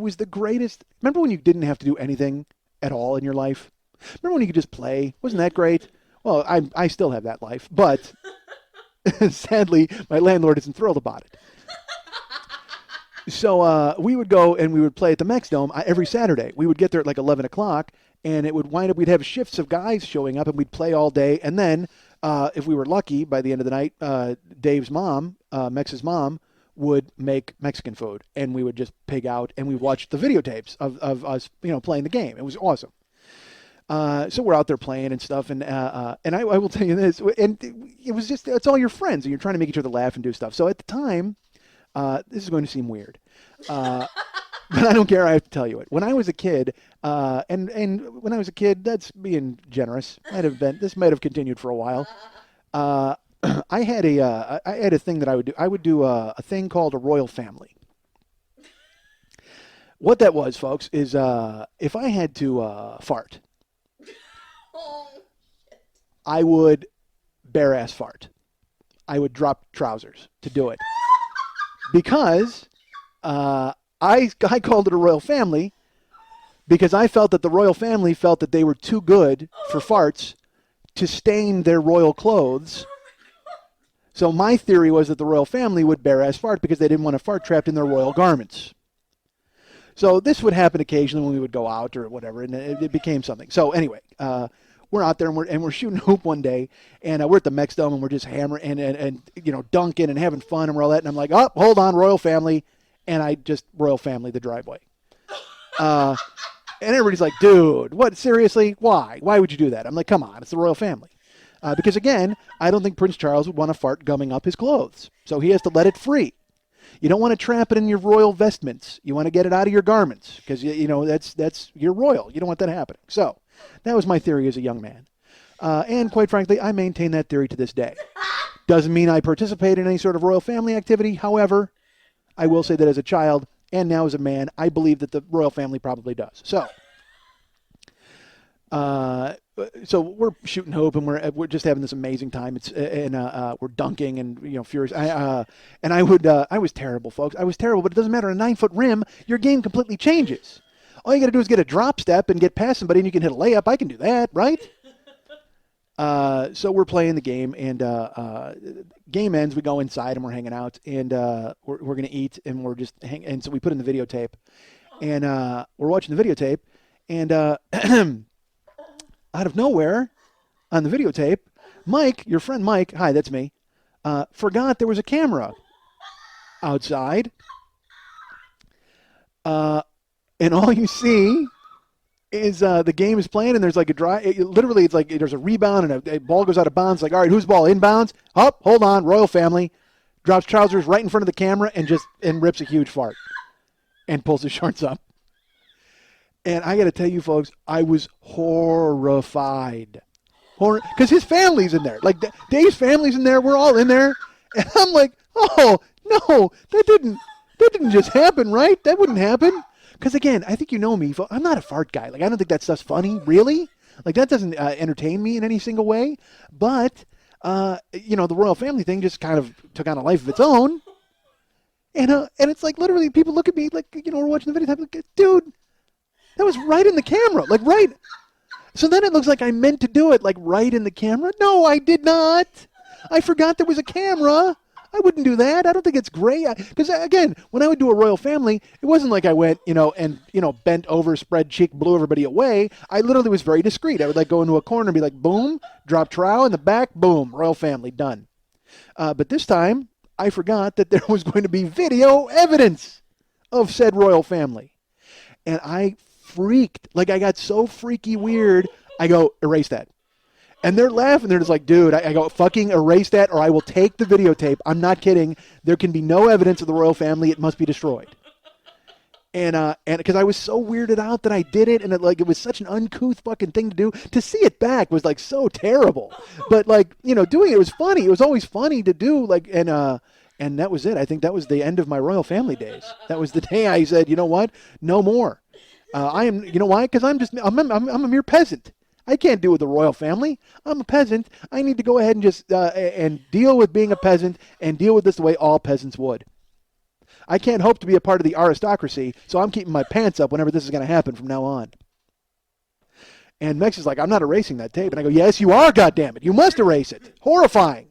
was the greatest. Remember when you didn't have to do anything at all in your life? Remember when you could just play? Wasn't that great? Well, I still have that life, but sadly, my landlord isn't thrilled about it. So we would go and we would play at the Mex Dome every Saturday. We would get there at like 11 o'clock, and it would wind up, we'd have shifts of guys showing up, and we'd play all day, and then if we were lucky, by the end of the night, Dave's mom, Mex's mom, would make Mexican food, and we would just pig out, and we watched the videotapes of us, playing the game. It was awesome. So we're out there playing and stuff, and I will tell you this, and it was just, it's all your friends, and you're trying to make each other laugh and do stuff. So at the time, this is going to seem weird, but I don't care. I have to tell you it. When I was a kid, and when I was a kid, that's being generous. This might have continued for a while. I had a thing that I would do. I would do a thing called a royal family. What that was, folks, is if I had to fart. Oh, shit. I would bare ass fart. I would drop trousers to do it because I called it a royal family because I felt that the royal family felt that they were too good for farts to stain their royal clothes. So my theory was that the royal family would bare ass fart because they didn't want a fart trapped in their royal garments. So this would happen occasionally when we would go out or whatever, and it became something. So anyway, we're out there and we're shooting hoop one day, and we're at the Mex Dome and we're just hammering and dunking and having fun and we're all that. And I'm like, oh, hold on, royal family, and I just royal family the driveway. And everybody's like, dude, what? Seriously? Why? Why would you do that? I'm like, come on, it's the royal family. Because again, I don't think Prince Charles would want to fart gumming up his clothes, so he has to let it free. You don't want to trap it in your royal vestments. You want to get it out of your garments because that's you're royal. You don't want that happening. So that was my theory as a young man, and quite frankly, I maintain that theory to this day. Doesn't mean I participate in any sort of royal family activity. However, I will say that as a child and now as a man, I believe that the royal family probably does. So we're shooting hoop and we're just having this amazing time. We're dunking and furious. I was terrible, folks. I was terrible, but it doesn't matter. A 9-foot rim, your game completely changes. All you got to do is get a drop step and get past somebody, and you can hit a layup. I can do that, right? So we're playing the game, and game ends. We go inside and we're hanging out, and we're gonna eat, and we're just and so we put in the videotape, and we're watching the videotape, and out of nowhere, on the videotape, Mike, your friend Mike, hi, that's me, forgot there was a camera outside, and all you see is the game is playing, and there's like literally it's like there's a rebound, and a ball goes out of bounds. Like, all right, whose ball? Inbounds. Oh, hold on, royal family. Drops trousers right in front of the camera and rips a huge fart and pulls his shorts up. And I got to tell you, folks, I was horrified. Because his family's in there. Like, Dave's family's in there. We're all in there. And I'm like, oh, no, that didn't just happen, right? That wouldn't happen. Because, again, I think you know me. I'm not a fart guy. Like, I don't think that stuff's funny, really. Like, that doesn't entertain me in any single way. But, the royal family thing just kind of took on a life of its own. And it's like, literally, people look at me like, we're watching the video. I'm like, dude, that was right in the camera, like right. So then it looks like I meant to do it, like right in the camera. No, I did not. I forgot there was a camera. I wouldn't do that. I don't think it's great. Because, again, when I would do a royal family, it wasn't like I went, and bent over, spread cheek, blew everybody away. I literally was very discreet. I would, like, go into a corner and be like, boom, drop trowel in the back, boom, royal family, done. But this time, I forgot that there was going to be video evidence of said royal family. And I freaked. Like, I got so freaky weird. I go, erase that. And they're laughing. They're just like, dude, I go, fucking erase that or I will take the videotape. I'm not kidding. There can be no evidence of the royal family. It must be destroyed. And because I was so weirded out that I did it, and it was such an uncouth fucking thing to do. To see it back was like so terrible. But doing it was funny. It was always funny to do. And that was it. I think that was the end of my royal family days. That was the day I said, you know what? No more. I am. You know why? Because I'm a mere peasant. I can't deal with the royal family. I'm a peasant. I need to go ahead and just and deal with being a peasant and deal with this the way all peasants would. I can't hope to be a part of the aristocracy, so I'm keeping my pants up whenever this is going to happen from now on. And Mex is like, I'm not erasing that tape. And I go, yes, you are, goddammit. You must erase it. Horrifying.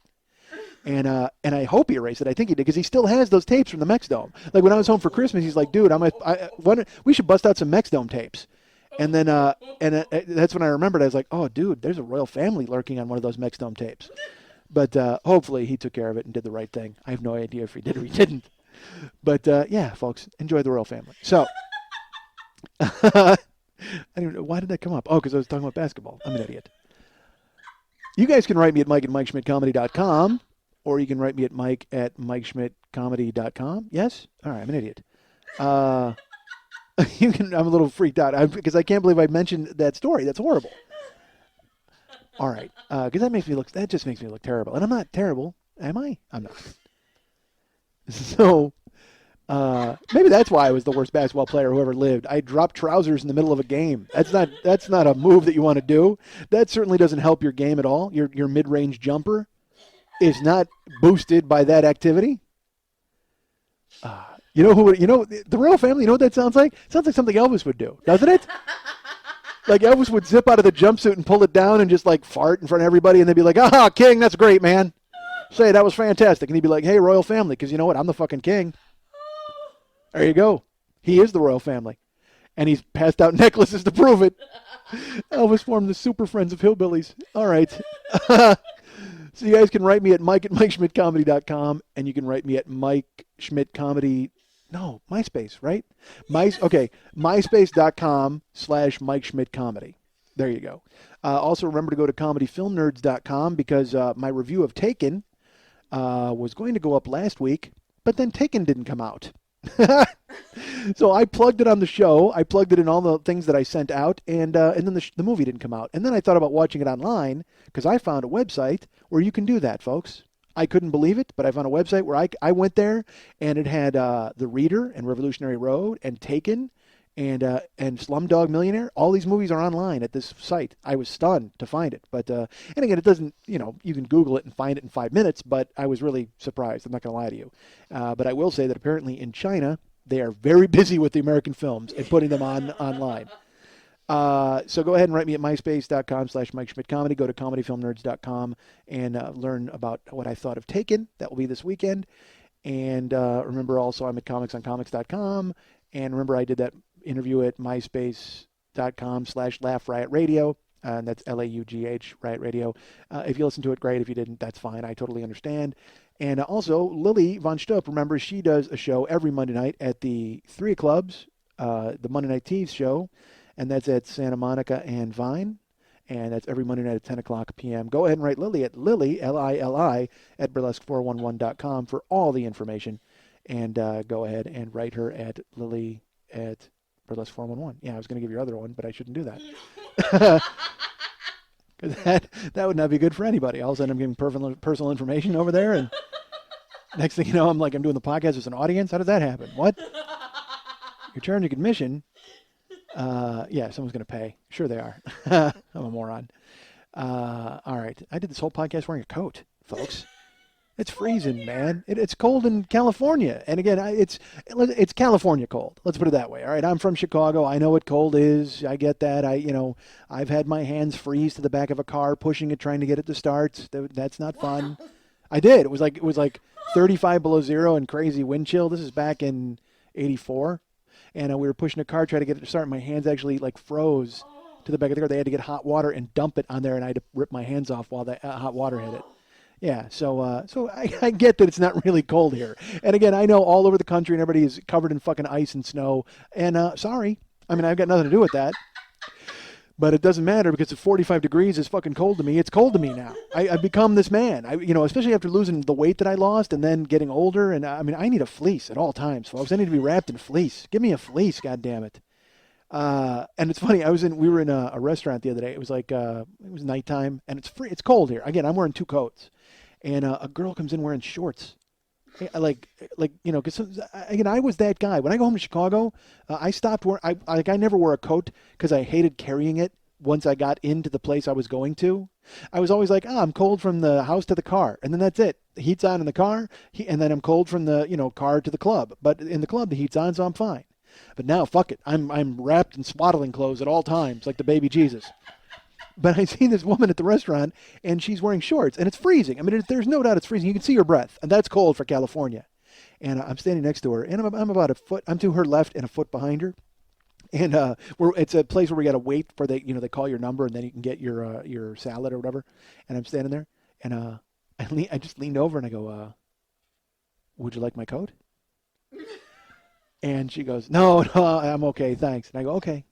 And I hope he erased it. I think he did because he still has those tapes from the Mex Dome. Like when I was home for Christmas, he's like, dude, we should bust out some Mex Dome tapes. And then that's when I remembered. I was like, oh, dude, there's a royal family lurking on one of those Mex Dome tapes. But hopefully he took care of it and did the right thing. I have no idea if he did or he didn't. But yeah, folks, enjoy the royal family. So I don't even know, why did that come up? Oh, because I was talking about basketball. I'm an idiot. You guys can write me at mike@MikeSchmidtComedy.com. Or you can write me at mike@MikeSchmidtComedy.com. Yes? All right, I'm an idiot. I'm a little freaked out because I can't believe I mentioned that story. That's horrible. All right, because that just makes me look terrible. And I'm not terrible, am I? I'm not. So Maybe that's why I was the worst basketball player who ever lived. I dropped trousers in the middle of a game. That's not a move that you want to do. That certainly doesn't help your game at all. Your mid-range jumper is not boosted by that activity. You know who? You know the royal family. You know what that sounds like? It sounds like something Elvis would do, doesn't it? Like Elvis would zip out of the jumpsuit and pull it down and just like fart in front of everybody, and they'd be like, "Ah, King, that's great, man. Say that was fantastic." And he'd be like, "Hey, royal family, because you know what? I'm the fucking king." There you go. He is the royal family, and he's passed out necklaces to prove it. Elvis formed the Super Friends of Hillbillies. All right. So you guys can write me at mike@MikeSchmidtComedy.com, and you can write me at Mike Schmidt Comedy. No, MySpace, right? MySpace.com/Mike Schmidt Comedy. There you go. Also, remember to go to ComedyFilmNerds.com because my review of Taken was going to go up last week, but then Taken didn't come out. So I plugged it on the show. I plugged it in all the things that I sent out, and then the movie didn't come out. And then I thought about watching it online because I found a website where you can do that, folks. I couldn't believe it, but I found a website where I went there, and it had The Reader and Revolutionary Road and Taken and Slumdog Millionaire. All these movies are online at this site. I was stunned to find it. But and again, it doesn't, you can Google it and find it in 5 minutes, but I was really surprised. I'm not going to lie to you. But I will say that apparently in China, they are very busy with the American films and putting them online. So go ahead and write me at myspace.com/Mike Schmidt Comedy. Go to comedyfilmnerds.com and learn about what I thought of Taken. That will be this weekend. And remember also I'm at comicsoncomics.com. And remember I did that interview at myspace.com/Laugh Riot Radio. And that's LAUGH, Riot Radio. If you listen to it, great. If you didn't, that's fine. I totally understand. And also, Lily Von Stupp, remember, she does a show every Monday night at the 3 Clubs, the Monday Night Tees show. And that's at Santa Monica and Vine. And that's every Monday night at 10 o'clock p.m. Go ahead and write Lily at Lily, Lili, at burlesque411.com for all the information. And go ahead and write her at Lily at burlesque411. Yeah, I was going to give your other one, but I shouldn't do that. Because that would not be good for anybody. All of a sudden I'm giving personal information over there, and next thing you know, I'm doing the podcast with an audience. How does that happen? What? You're charging admission. Yeah, someone's going to pay. Sure they are. I'm a moron. All right. I did this whole podcast wearing a coat, folks. It's freezing, man. It's cold in California. And again, it's California cold. Let's put it that way. All right. I'm from Chicago. I know what cold is. I get that. I've had my hands freeze to the back of a car, pushing it, trying to get it to start. That's not fun. I did. It was like 35 below zero and crazy wind chill. This is back in 84. And we were pushing a car, trying to get it to start. My hands actually froze to the back of the car. They had to get hot water and dump it on there, and I had to rip my hands off while the hot water hit it. Yeah, so I get that it's not really cold here. And again, I know all over the country and everybody is covered in fucking ice and snow. And sorry, I've got nothing to do with that. But it doesn't matter because if 45 degrees is fucking cold to me, it's cold to me now. I've become this man. Especially after losing the weight that I lost and then getting older. And I need a fleece at all times, folks. I need to be wrapped in fleece. Give me a fleece, goddammit. And it's funny. We were in a restaurant the other day. It was it was nighttime and it's free. It's cold here. Again, I'm wearing 2 coats. And a girl comes in wearing shorts. Because again, I was that guy. When I go home to Chicago, I stopped wearing. I never wore a coat because I hated carrying it. Once I got into the place I was going to, I was always like, I'm cold from the house to the car, and then that's it. The heat's on in the car, and then I'm cold from the car to the club. But in the club, the heat's on, so I'm fine. But now, fuck it, I'm wrapped in swaddling clothes at all times, like the baby Jesus. But I see this woman at the restaurant, and she's wearing shorts, and it's freezing. There's no doubt it's freezing. You can see her breath, and that's cold for California. And I'm standing next to her, and I'm about a foot. I'm to her left and a foot behind her. And it's a place where we got to wait for they call your number, and then you can get your salad or whatever. And I'm standing there, and I just leaned over, and I go, would you like my coat? And she goes, no, I'm okay, thanks. And I go, okay.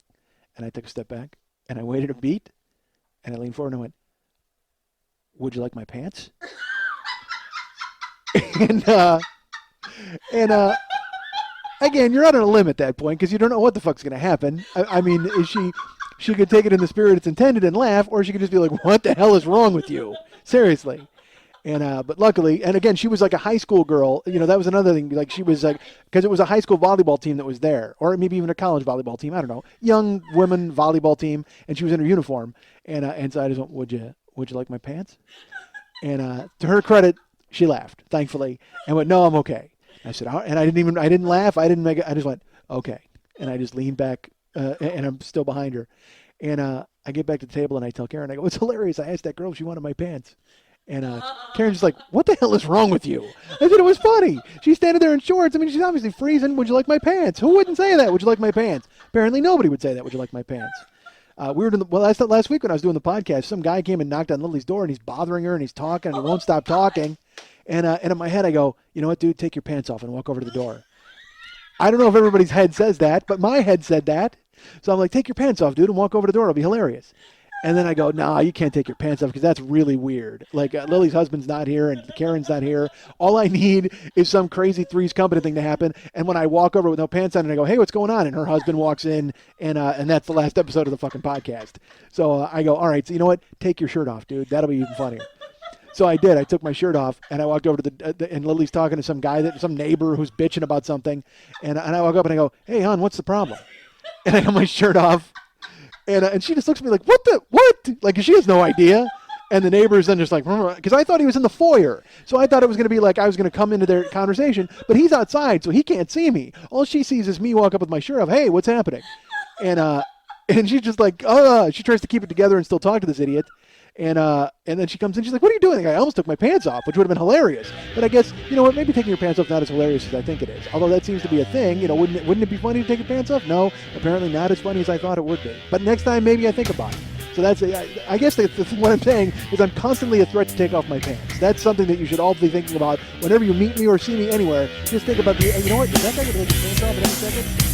And I took a step back, and I waited a beat. And I leaned forward and I went, would you like my pants? and again, you're out on a limb at that point because you don't know what the fuck's going to happen. She could take it in the spirit it's intended and laugh, or she could just be like, what the hell is wrong with you? Seriously. And but luckily, and again, she was like a high school girl. That was another thing. Like she was like, because it was a high school volleyball team that was there, or maybe even a college volleyball team. I don't know, young women volleyball team, and she was in her uniform. And so I just went, would you like my pants? And to her credit, she laughed, thankfully, and went, no, I'm okay. I said, and I didn't laugh. I didn't make it. I just went, okay, and I just leaned back, and I'm still behind her, and I get back to the table and I tell Karen, I go, it's hilarious. I asked that girl if she wanted my pants. And Karen's just like, what the hell is wrong with you? I said, it was funny. She's standing there in shorts. I mean, she's obviously freezing. Would you like my pants? Who wouldn't say that? Would you like my pants? Apparently nobody would say that. Would you like my pants? We were last week when I was doing the podcast, some guy came and knocked on Lily's door and he's bothering her and he's talking and he won't stop talking. And in my head I go, you know what, dude, take your pants off and walk over to the door. I don't know if everybody's head says that, but my head said that. So I'm like, take your pants off, dude, and walk over to the door. It'll be hilarious. And then I go, nah, you can't take your pants off because that's really weird. Like Lily's husband's not here and Karen's not here. All I need is some crazy Three's Company thing to happen. And when I walk over with no pants on and I go, hey, what's going on? And her husband walks in and that's the last episode of the fucking podcast. So I go, all right, so you know what? Take your shirt off, dude. That'll be even funnier. So I did. I took my shirt off and I walked over to and Lily's talking to some guy, some neighbor who's bitching about something. And I walk up and I go, hey, hon, what's the problem? And I got my shirt off. And she just looks at me like, what? Like, she has no idea. And the neighbors then just like, because I thought he was in the foyer. So I thought it was going to be like I was going to come into their conversation. But he's outside, so he can't see me. All she sees is me walk up with my shirt off. Hey, what's happening? And she's just like, she tries to keep it together and still talk to this idiot. And then she comes in, she's like, what are you doing? I almost took my pants off, which would have been hilarious. But I guess, you know what, maybe taking your pants off is not as hilarious as I think it is. Although that seems to be a thing. Wouldn't it be funny to take your pants off? No, apparently not as funny as I thought it would be. But next time, maybe I think about it. So I guess what I'm saying is I'm constantly a threat to take off my pants. That's something that you should all be thinking about whenever you meet me or see me anywhere. Just think about, you know what, is that guy going to take his pants off at any second?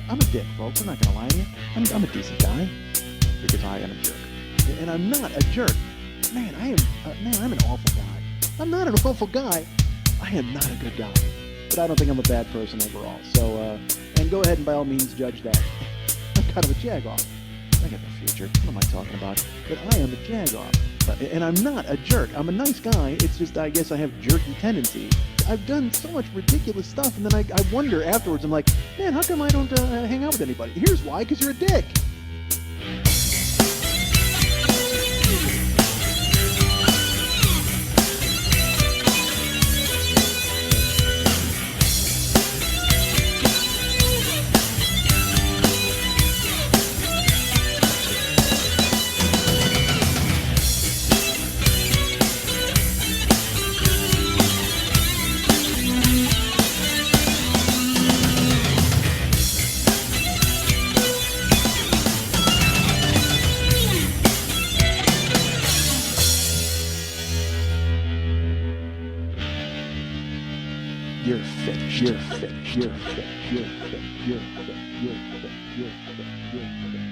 I'm a dick, folks. I'm not going to lie to you. I'm a decent guy because I am a jerk. And I'm not a jerk. Man, I'm an awful guy. I'm not an awful guy. I am not a good guy. But I don't think I'm a bad person overall. So, and go ahead and by all means judge that. I'm kind of a jagoff. I got the future. What am I talking about? But I am a jagoff. And I'm not a jerk. I'm a nice guy. It's just I guess I have jerky tendencies. I've done so much ridiculous stuff, and then I wonder afterwards, I'm like, man, how come I don't hang out with anybody? Here's why, because you're a dick. You're finished. You're finished. You're finished. You're finished. You're finished. You're finished. You're finished.